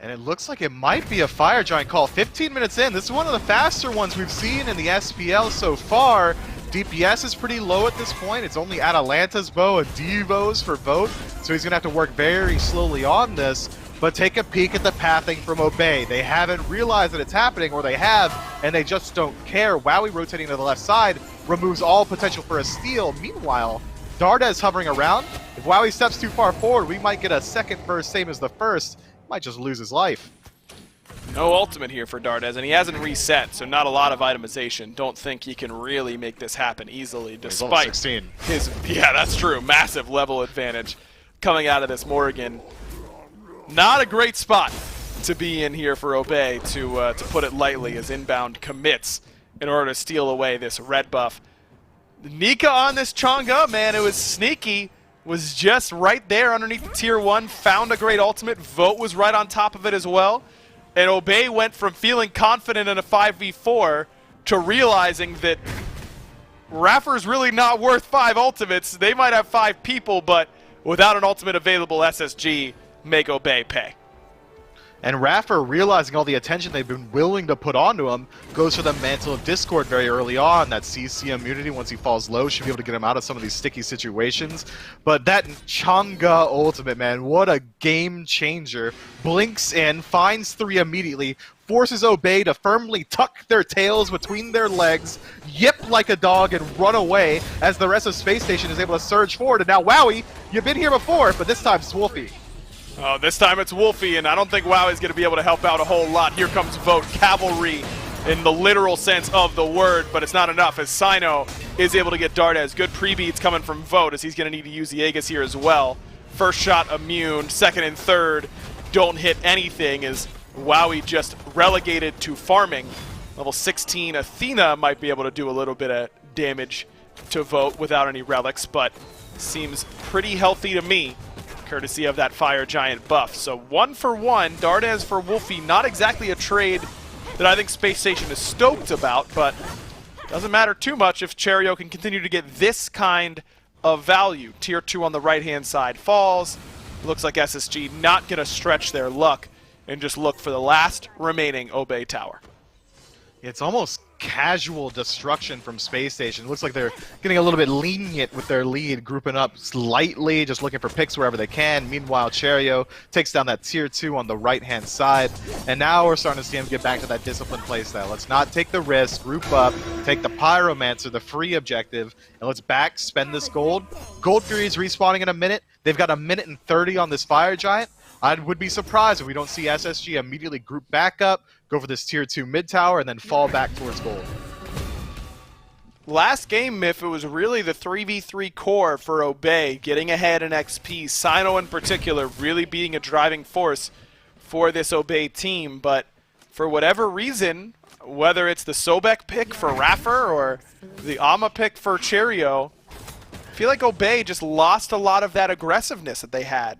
And it looks like it might be a Fire Giant call. 15 minutes in, this is one of the faster ones we've seen in the SPL so far. DPS is pretty low at this point. It's only Atalanta's bow and Devos for Vote, so he's going to have to work very slowly on this. But take a peek at the pathing from Obey. They haven't realized that it's happening, or they have, and they just don't care. Wowie rotating to the left side removes all potential for a steal. Meanwhile, Dardes hovering around. If Wowie steps too far forward, we might get a second burst, same as the first. Might just lose his life. No ultimate here for Dardes, and he hasn't reset, so not a lot of itemization. Don't think he can really make this happen easily, despite 16. his, yeah, that's true, massive level advantage coming out of this Morrigan. Not a great spot to be in here for Obey, to put it lightly, as inbound commits in order to steal away this red buff. Nika on this Chang'e, man, it was sneaky. Was just right there underneath the tier 1, found a great ultimate. Vote was right on top of it as well. And Obey went from feeling confident in a 5v4 to realizing that Raffer's really not worth 5 ultimates. They might have 5 people, but without an ultimate available, SSG make Obey pay. And Raffer, realizing all the attention they've been willing to put onto him, goes for the Mantle of Discord very early on. That CC immunity, once he falls low, should be able to get him out of some of these sticky situations. But that Chang'e ultimate, man, what a game changer. Blinks in, finds 3 immediately, forces Obey to firmly tuck their tails between their legs, yip like a dog, and run away as the rest of Space Station is able to surge forward. And now, Wowie, you've been here before, but this time it's Wolfie. Oh, this time it's Wolfie, and I don't think WoW is going to be able to help out a whole lot. Here comes Vote, cavalry in the literal sense of the word, but it's not enough as Sino is able to get Dardes. Good pre-beats coming from Vote, as he's going to need to use the Aegis here as well. First shot immune, second and third don't hit anything, as Wowie just relegated to farming. Level 16 Athena might be able to do a little bit of damage to Vote without any relics, but seems pretty healthy to me, courtesy of that Fire Giant buff. So 1 for 1, Dardes for Wolfie, not exactly a trade that I think Space Station is stoked about, but Doesn't matter too much if Cherio can continue to get this kind of value. Tier 2 on the right-hand side falls. Looks like SSG not going to stretch their luck and just look for the last remaining Obey Tower. It's almost casual destruction from Space Station. It looks like they're getting a little bit lenient with their lead, grouping up slightly, just looking for picks wherever they can. Meanwhile, Cherio takes down that Tier 2 on the right-hand side. And now we're starting to see him get back to that disciplined playstyle. Let's not take the risk, group up, take the Pyromancer, the free objective, and let's back spend this gold. Gold Fury is respawning in a minute. They've got 1:30 on this Fire Giant. I would be surprised if we don't see SSG immediately group back up, go for this Tier 2 mid tower, and then fall back towards gold. Last game, Myth, it was really the 3v3 core for Obey, getting ahead in XP. Sino in particular really being a driving force for this Obey team, but for whatever reason, whether it's the Sobek pick for Raffer or the Ama pick for Cherio, I feel like Obey just lost a lot of that aggressiveness that they had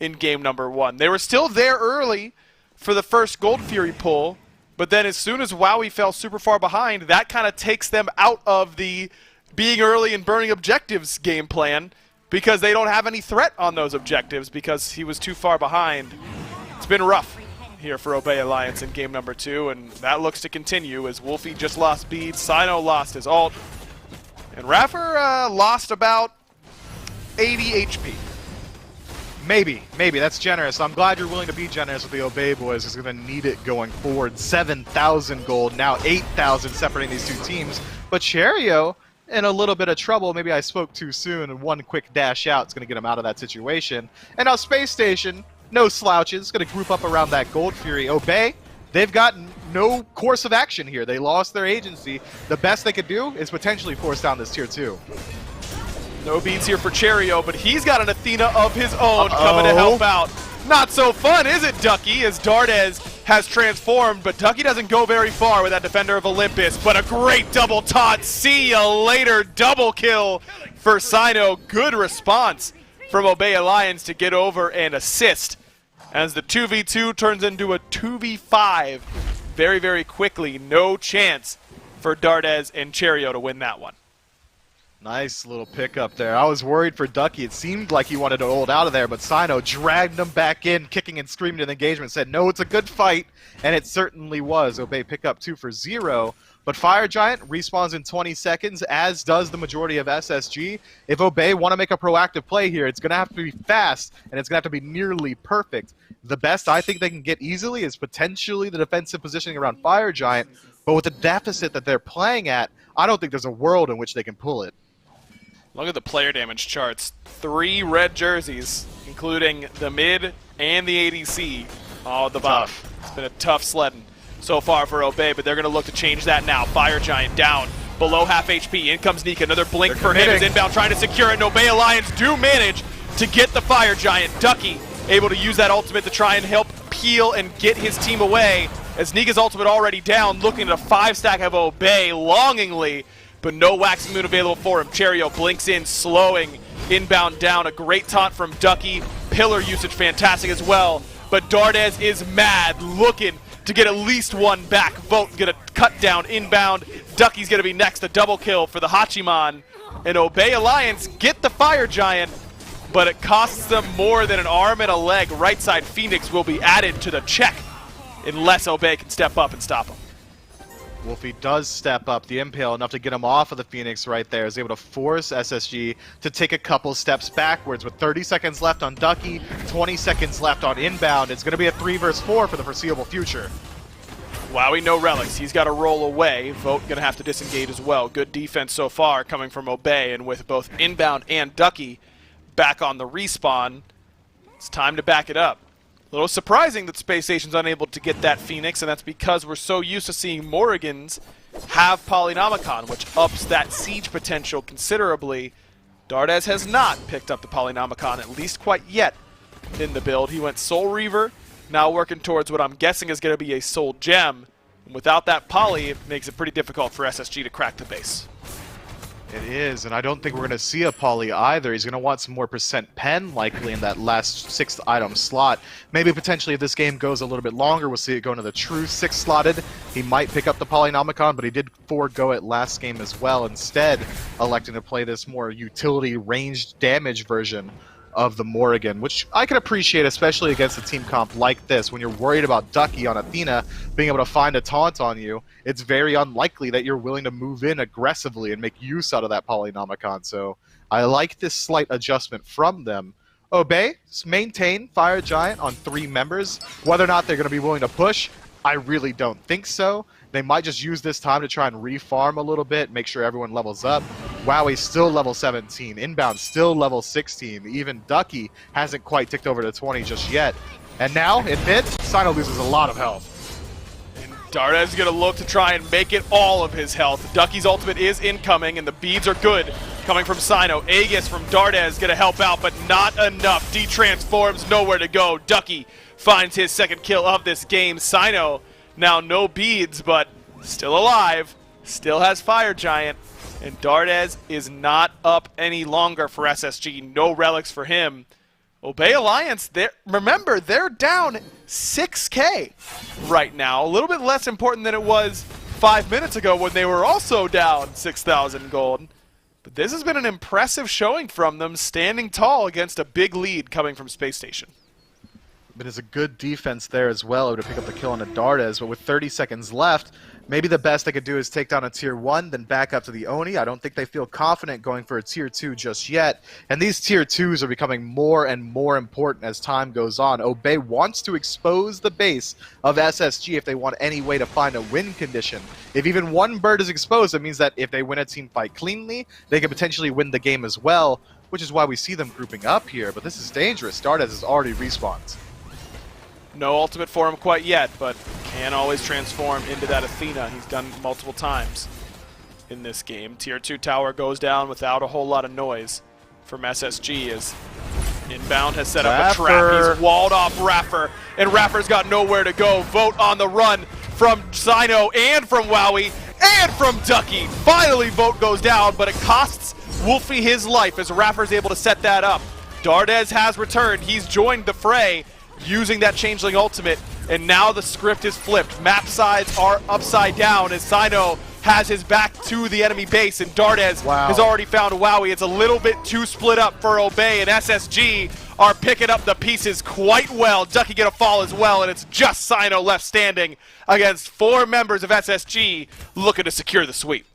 in game number 1. They were still there early for the first Gold Fury pull, but then as soon as Wowie fell super far behind, that kind of takes them out of the being early and burning objectives game plan because they don't have any threat on those objectives because he was too far behind. It's been rough here for Obey Alliance in game number 2, and that looks to continue as Wolfie just lost beads, Sino lost his ult, and Raffer lost about 80 HP. Maybe. That's generous. I'm glad you're willing to be generous with the Obey boys. He's going to need it going forward. 7,000 gold, now 8,000 separating these two teams. But Cherio in a little bit of trouble. Maybe I spoke too soon, and one quick dash out is going to get him out of that situation. And now Space Station, no slouches, going to group up around that Gold Fury. Obey, they've got no course of action here. They lost their agency. The best they could do is potentially force down this Tier 2. No beats here for Cherio, but he's got an Athena of his own coming to help out. Not so fun, is it, Ducky, as Dardes has transformed, but Ducky doesn't go very far with that Defender of Olympus, but a great double taunt. See ya later, double kill for Sino. Good response from Obey Alliance to get over and assist as the 2v2 turns into a 2v5 very, very quickly. No chance for Dardes and Cherio to win that one. Nice little pickup there. I was worried for Ducky. It seemed like he wanted to hold out of there, but Sino dragged him back in, kicking and screaming in the engagement, said, no, it's a good fight, and it certainly was. Obey pick up 2 for 0, but Fire Giant respawns in 20 seconds, as does the majority of SSG. If Obey want to make a proactive play here, it's going to have to be fast, and it's going to have to be nearly perfect. The best I think they can get easily is potentially the defensive positioning around Fire Giant, but with the deficit that they're playing at, I don't think there's a world in which they can pull it. Look at the player damage charts. 3 red jerseys, including the mid and the ADC, all at the bottom. It's been a tough sledding so far for Obey, but they're going to look to change that now. Fire Giant down, below half HP. In comes Nika. Another blink for him. His inbound trying to secure it, and Obey Alliance do manage to get the Fire Giant. Ducky able to use that ultimate to try and help peel and get his team away, as Nika's ultimate already down, looking at a 5-stack of Obey longingly, but no Waxing Moon available for him. Cherio blinks in, slowing inbound down. A great taunt from Ducky. Pillar usage fantastic as well. But Dardes is mad, looking to get at least one back. Vote gonna cut down inbound. Ducky's gonna be next. A double kill for the Hachiman. And Obey Alliance get the Fire Giant, but it costs them more than an arm and a leg. Right side Phoenix will be added to the check unless Obey can step up and stop him. Wolfie does step up the impale enough to get him off of the Phoenix right there. Is able to force SSG to take a couple steps backwards with 30 seconds left on Ducky, 20 seconds left on inbound. It's going to be a 3 versus 4 for the foreseeable future. Wowie, no relics. He's got to roll away. Vote going to have to disengage as well. Good defense so far coming from Obey, and with both inbound and Ducky back on the respawn, it's time to back it up. A little surprising that Space Station's unable to get that Phoenix, and that's because we're so used to seeing Morrigans have Polynomicon, which ups that siege potential considerably. Dardes has not picked up the Polynomicon, at least quite yet in the build. He went Soul Reaver, now working towards what I'm guessing is going to be a Soul Gem. And without that Poly, it makes it pretty difficult for SSG to crack the base. It is, and I don't think we're going to see a poly either. He's going to want some more percent pen likely in that last 6th item slot. Maybe potentially if this game goes a little bit longer, we'll see it go into the true 6 slotted. He might pick up the Polynomicon, but he did forego it last game as well, instead electing to play this more utility ranged damage version of the Morrigan, which I can appreciate, especially against a team comp like this. When you're worried about Ducky on Athena being able to find a taunt on you, it's very unlikely that you're willing to move in aggressively and make use out of that Polynomicon. So I like this slight adjustment from them. Obey, maintain Fire Giant on 3 members. Whether or not they're going to be willing to push, I really don't think so. They might just use this time to try and refarm a little bit, make sure everyone levels up. Wowie's still level 17, Inbound still level 16. Even Ducky hasn't quite ticked over to 20 just yet. And now, in mid, Sino loses a lot of health. And Dardes is going to look to try and make it all of his health. Ducky's ultimate is incoming, and the beads are good coming from Sino. Aegis from Dardes going to help out, but not enough. D-transforms, nowhere to go. Ducky finds his 2nd kill of this game. Sino now no beads, but still alive, still has Fire Giant, and Dardes is not up any longer for SSG. No relics for him. Obey Alliance, remember, they're down 6K right now. A little bit less important than it was 5 minutes ago when they were also down 6,000 gold. But this has been an impressive showing from them, standing tall against a big lead coming from Space Station. But it's a good defense there as well to pick up the kill on a Dardes, but with 30 seconds left, maybe the best they could do is take down a tier 1, then back up to the Oni. I don't think they feel confident going for a tier 2 just yet, and these tier 2s are becoming more and more important as time goes on. Obey wants to expose the base of SSG if they want any way to find a win condition. If even one bird is exposed, it means that if they win a team fight cleanly, they can potentially win the game as well, which is why we see them grouping up here, but this is dangerous. Dardes has already respawned. No ultimate for him quite yet, but can always transform into that Athena. He's done multiple times in this game. Tier 2 tower goes down without a whole lot of noise from SSG as Inbound has set up a trap. He's walled off Raffer, and Raffer's got nowhere to go. Vote on the run from Sino and from Wowie and from Ducky. Finally, Vote goes down, but it costs Wolfie his life as Raffer's able to set that up. Dardes has returned. He's joined the fray, using that Changeling ultimate, and now the script is flipped. Map sides are upside down as Sino has his back to the enemy base, and Dardes has already found Wowie. It's a little bit too split up for Obey, and SSG are picking up the pieces quite well. Ducky get a fall as well, and it's just Sino left standing against 4 members of SSG looking to secure the sweep.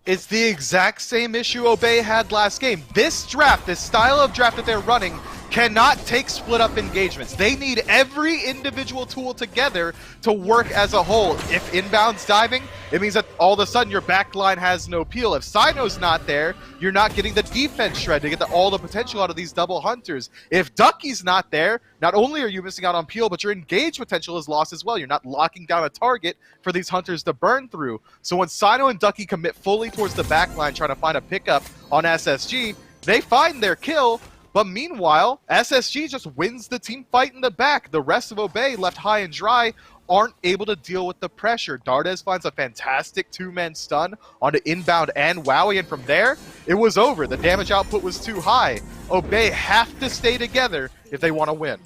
It's the exact same issue Obey had last game. This draft, this style of draft that they're running, cannot take split up engagements. They need every individual tool together to work as a whole. If Inbound's diving, it means that all of a sudden your back line has no peel. If Sino's not there, you're not getting the defense shred to get all the potential out of these double hunters. If Ducky's not there, not only are you missing out on peel, but your engage potential is lost as well. You're not locking down a target for these hunters to burn through. So when Sino and Ducky commit fully towards the back line trying to find a pickup on SSG, they find their kill. But meanwhile, SSG just wins the team fight in the back. The rest of Obey, left high and dry, aren't able to deal with the pressure. Dardes finds a fantastic 2-man stun onto Inbound and Wowie, and from there, it was over. The damage output was too high. Obey have to stay together if they want to win.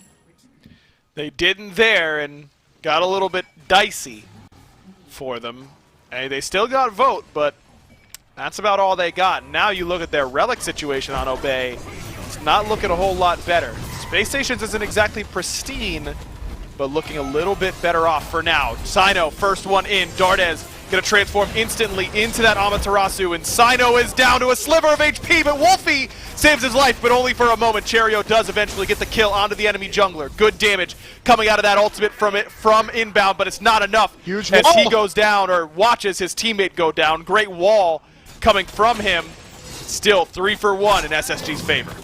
They didn't there, and got a little bit dicey for them. Hey, they still got Vote, but that's about all they got. Now you look at their relic situation on Obey. It's not looking a whole lot better. Space Stations isn't exactly pristine, but looking a little bit better off for now. Sino, first one in. Dardes gonna transform instantly into that Amaterasu, and Sino is down to a sliver of HP, but Wolfie saves his life, but only for a moment. Cherio does eventually get the kill onto the enemy jungler. Good damage coming out of that ultimate from Inbound, but it's not enough. Huge as wall. he goes down, or watches his teammate go down. Great wall coming from him. Still 3 for 1 in SSG's favor.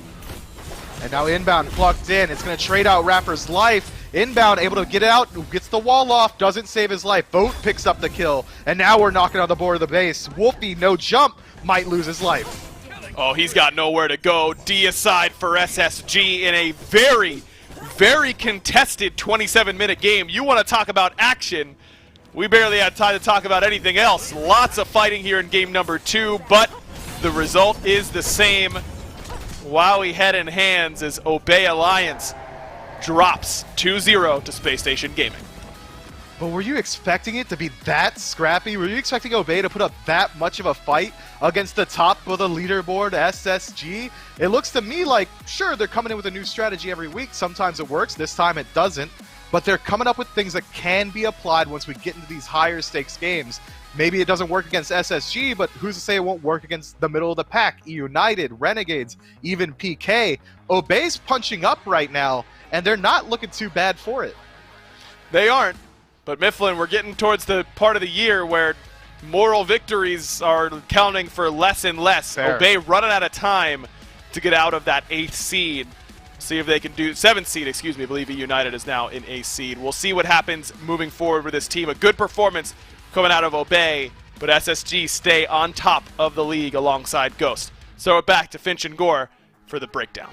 And now Inbound plugged in. It's going to trade out Rapper's life. Inbound able to get out, gets the wall off, doesn't save his life. Vote picks up the kill, and now we're knocking on the board of the base. Wolfie, no jump, might lose his life. Oh, he's got nowhere to go. D aside for SSG in a very, very contested 27-minute game. You want to talk about action. We barely had time to talk about anything else. Lots of fighting here in game number 2, but The result is the same. Wowie head in hands as Obey Alliance drops 2-0 to Space Station Gaming. But were you expecting it to be that scrappy? Were you expecting Obey to put up that much of a fight against the top of the leaderboard, SSG? It looks to me like, sure, they're coming in with a new strategy every week. Sometimes it works, this time it doesn't. But they're coming up with things that can be applied once we get into these higher stakes games. Maybe it doesn't work against SSG, but who's to say it won't work against the middle of the pack, United, Renegades, even PK. Obey's punching up right now, and they're not looking too bad for it. They aren't. But Mifflin, we're getting towards the part of the year where moral victories are counting for less and less. Fair. Obey running out of time to get out of that 8th seed. See if they can do 7th seed, excuse me. I believe United is now in 8th seed. We'll see what happens moving forward with this team. A good performance coming out of Obey, but SSG stay on top of the league alongside Ghost. So we're back to Finch and Gore for the breakdown.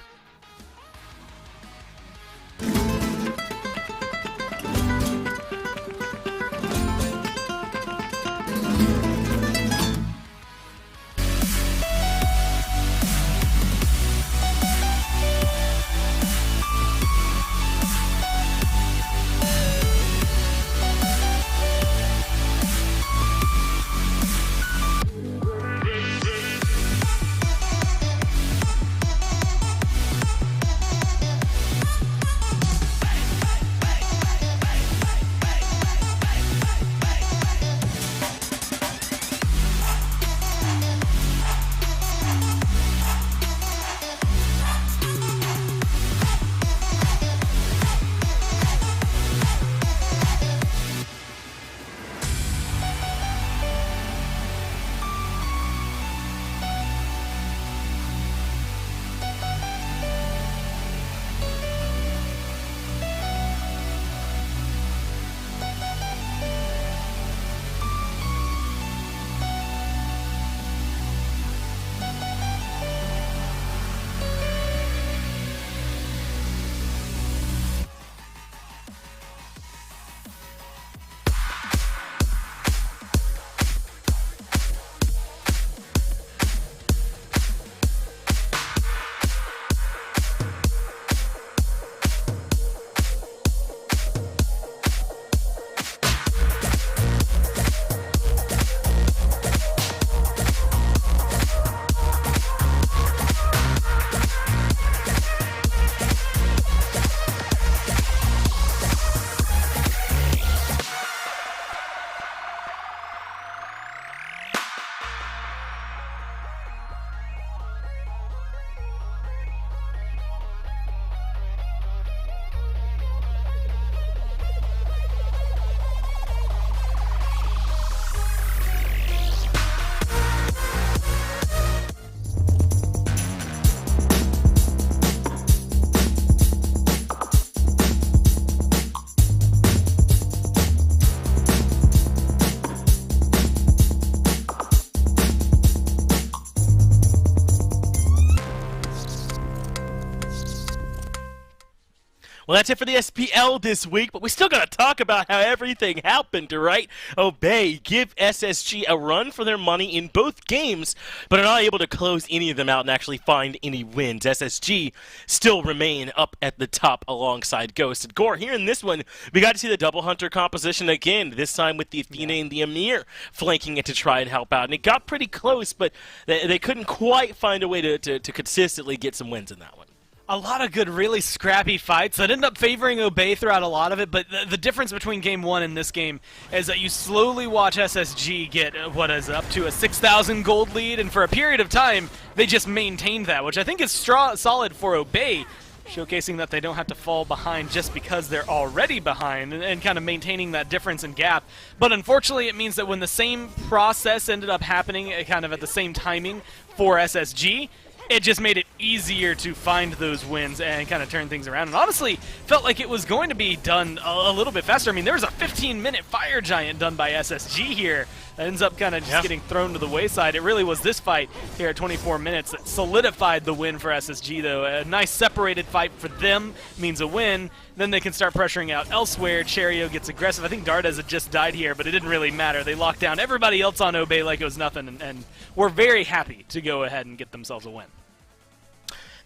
Well, that's it for the SPL this week, but we still got to talk about how everything happened, right? Obey give SSG a run for their money in both games, but are not able to close any of them out and actually find any wins. SSG still remain up at the top alongside Ghost. And Gore, here in this one, we got to see the double hunter composition again, this time with the Athena and the Amir flanking it to try and help out. And it got pretty close, but they couldn't quite find a way to consistently get some wins in that one. A lot of good, really scrappy fights that end up favoring Obey throughout a lot of it, but the difference between Game 1 and this game is that you slowly watch SSG get what is up to a 6,000 gold lead, and for a period of time, they just maintained that, which I think is solid for Obey, showcasing that they don't have to fall behind just because they're already behind and kind of maintaining that difference in gap. But unfortunately, it means that when the same process ended up happening kind of at the same timing for SSG, it just made it easier to find those wins and kind of turn things around. And honestly, felt like it was going to be done a little bit faster. I mean, there was a 15-minute Fire Giant done by SSG here That ends up kind of just getting thrown to the wayside. It really was this fight here at 24 minutes that solidified the win for SSG, though. A nice separated fight for them means a win. Then they can start pressuring out elsewhere. Cherio gets aggressive. I think Dardes had just died here, but it didn't really matter. They locked down everybody else on Obey like it was nothing, and were very happy to go ahead and get themselves a win.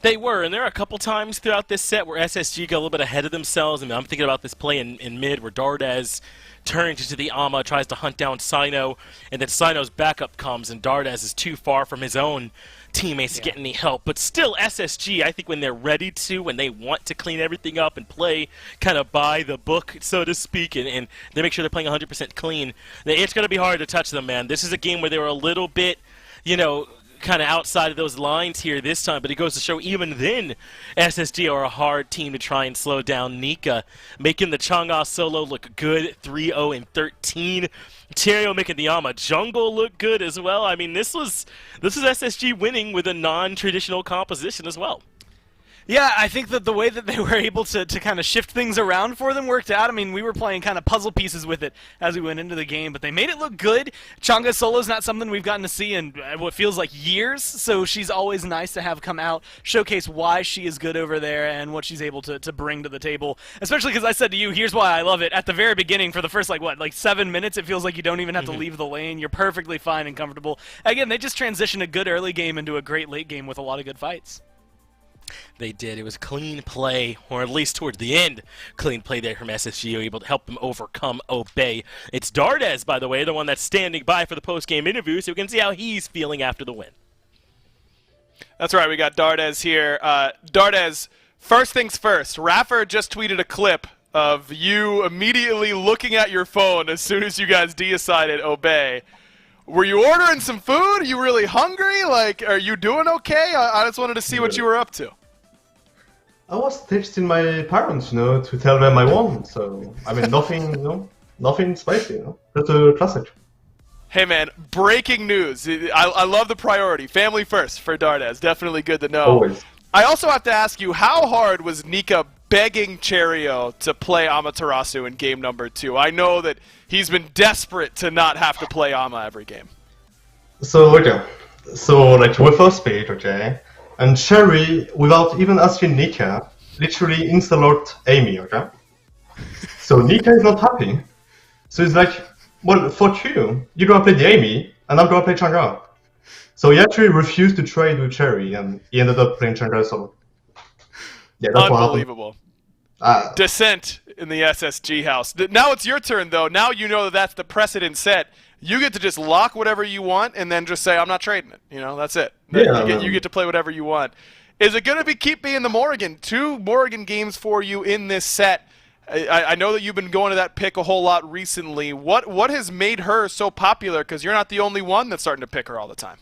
They were, and there are a couple times throughout this set where SSG got a little bit ahead of themselves. I mean, I'm thinking about this play in mid where Dardes turns into the Ama, tries to hunt down Sino, and then Sino's backup comes, and Dardes is too far from his own teammates to get any help. But still, SSG, I think when they're ready to, when they want to clean everything up and play kind of by the book, so to speak, and they make sure they're playing 100% clean, it's going to be hard to touch them, man. This is a game where they were a little bit, kind of outside of those lines here this time, but it goes to show even then SSG are a hard team to try and slow down. Nika making the Chang'e solo look good, 3-0 and 13. Cherio making the Ama jungle look good as well. I mean, this is SSG winning with a non-traditional composition as well. Yeah, I think that the way that they were able to kind of shift things around for them worked out. I mean, we were playing kind of puzzle pieces with it as we went into the game, but they made it look good. Chang'e solo is not something we've gotten to see in what feels like years, so she's always nice to have come out, showcase why she is good over there and what she's able to bring to the table. Especially because I said to you, here's why I love it. At the very beginning, for the first, 7 minutes, it feels like you don't even have to leave the lane. You're perfectly fine and comfortable. Again, they just transitioned a good early game into a great late game with a lot of good fights. They did. It was clean play, or at least towards the end, clean play there from SSG, able to help them overcome Obey. It's Dardes, by the way, the one that's standing by for the post-game interview, so we can see how he's feeling after the win. That's right, we got Dardes here. Dardes, first things first, Raffer just tweeted a clip of you immediately looking at your phone as soon as you guys decided Obey. Were you ordering some food? Are you really hungry? Are you doing okay? I just wanted to see what you were up to. I was texting my parents, to tell them I won. So, I mean, nothing, nothing spicy, That's a classic. Hey, man, breaking news. I love the priority. Family first for Dardes. Definitely good to know. Always. I also have to ask you, how hard was Nika begging Cherio to play Amaterasu in game number 2? I know that he's been desperate to not have to play Ama every game. So, okay. So, we first page, okay? And Cherry, without even asking Nika, literally insta-locked Amy, okay? So Nika is not happy. So he's like, well, fuck you. You're gonna play the Amy, and I'm gonna play Chang'e. So he actually refused to trade with Cherry, and he ended up playing Chang'e solo. Yeah, that's unbelievable. Descent in the SSG house. Now it's your turn, though. Now you know that that's the precedent set. You get to just lock whatever you want and then just say, I'm not trading it. That's it. Yeah, you get to play whatever you want. Is it going to keep being the Morrigan? 2 Morrigan games for you in this set. I know that you've been going to that pick a whole lot recently. What has made her so popular? Because you're not the only one that's starting to pick her all the time.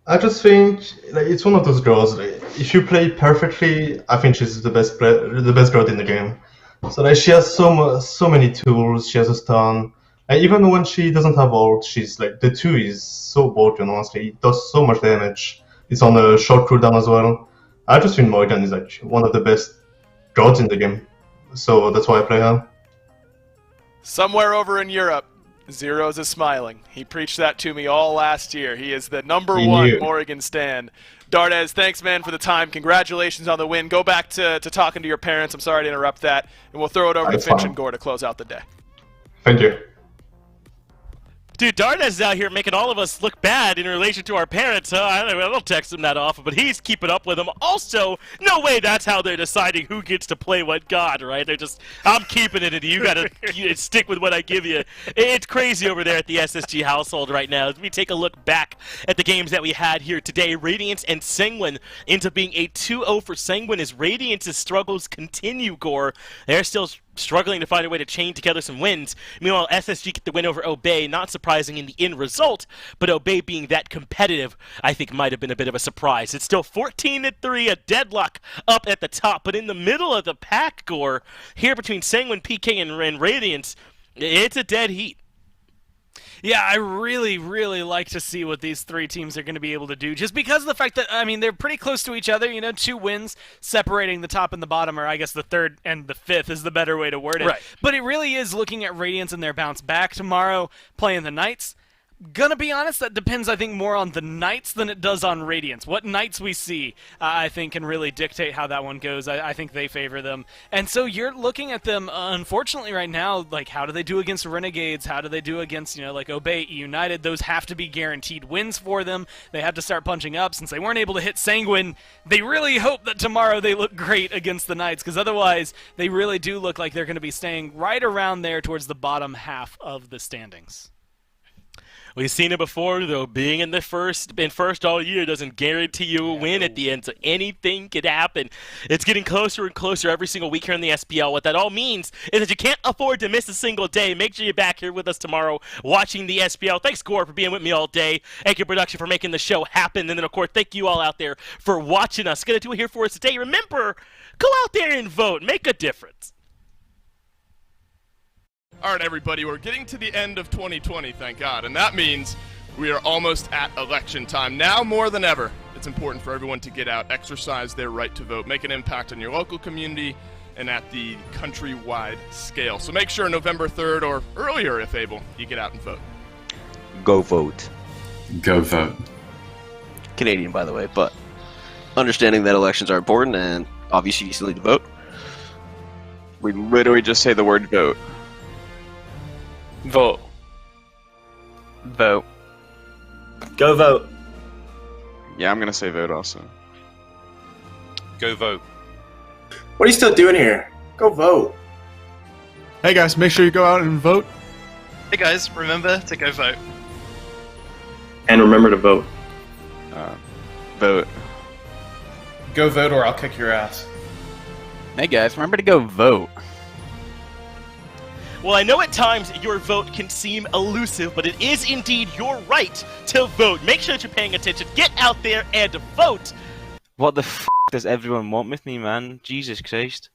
I just think it's one of those girls. If you play perfectly, I think she's the best girl in the game. So she has so many tools. She has a stun. Even when she doesn't have ult, she's the 2 is so broken. Honestly, it does so much damage. It's on a short cooldown as well. I just think Morrigan is one of the best gods in the game. So that's why I play her. Somewhere over in Europe, Zeros is smiling. He preached that to me all last year. He is the number 1 Morrigan stan. Dardes, thanks, man, for the time. Congratulations on the win. Go back to talking to your parents. I'm sorry to interrupt that. And we'll throw it over to Finch and Gore to close out the day. Thank you. Dude, Dardes is out here making all of us look bad in relation to our parents, huh? I don't text him that often, but he's keeping up with them. Also, no way that's how they're deciding who gets to play what god, right? They're just, I'm keeping it, and you gotta stick with what I give you. It's crazy over there at the SSG household right now. As we take a look back at the games that we had here today, Radiance and Sanguine ends up being a 2-0 for Sanguine as Radiance's struggles continue, Gore. They're still struggling to find a way to chain together some wins. Meanwhile, SSG get the win over Obey, not surprising in the end result, but Obey being that competitive, I think might have been a bit of a surprise. It's still 14-3, a deadlock up at the top, but in the middle of the pack, Gore, here between Sanguine, PK, and Radiance, it's a dead heat. Yeah, I really, really like to see what these three teams are going to be able to do, just because of the fact that, I mean, they're pretty close to each other, you know, 2 wins separating the top and the bottom, or I guess the third and the fifth is the better way to word it. Right. But it really is looking at Radiance and their bounce back tomorrow, playing the Knights. Gonna be honest, that depends, I think, more on the Knights than it does on Radiance. What Knights we see, I think, can really dictate how that one goes. I think they favor them. And so you're looking at them, unfortunately, right now, like, how do they do against Renegades? How do they do against, you know, like, Obey, United? Those have to be guaranteed wins for them. They have to start punching up. Since they weren't able to hit Sanguine, they really hope that tomorrow they look great against the Knights, because otherwise, they really do look like they're going to be staying right around there towards the bottom half of the standings. We've seen it before, though. Being in first all year doesn't guarantee you a win at the end, so anything could happen. It's getting closer and closer every single week here in the SPL. What that all means is that you can't afford to miss a single day. Make sure you're back here with us tomorrow watching the SPL. Thanks, Gore, for being with me all day. Thank you, production, for making the show happen. And then, of course, thank you all out there for watching us. Going to do it here for us today. Remember, go out there and vote. Make a difference. All right, everybody, we're getting to the end of 2020, thank God, and that means we are almost at election time. Now more than ever, it's important for everyone to get out, exercise their right to vote, make an impact on your local community and at the countrywide scale. So make sure November 3rd or earlier, if able, you get out and vote. Go vote. Go vote. Canadian, by the way, but understanding that elections are important and obviously you still need to vote. We literally just say the word vote. Vote. Vote. Go vote. Yeah, I'm gonna say vote also. Go vote. What are you still doing here? Go vote. Hey guys, make sure you go out and vote. Hey guys, remember to go vote. And remember to vote. Vote. Go vote or I'll kick your ass. Hey guys, remember to go vote. Well, I know at times your vote can seem elusive, but it is indeed your right to vote. Make sure that you're paying attention. Get out there and vote. What the f*** does everyone want with me, man? Jesus Christ.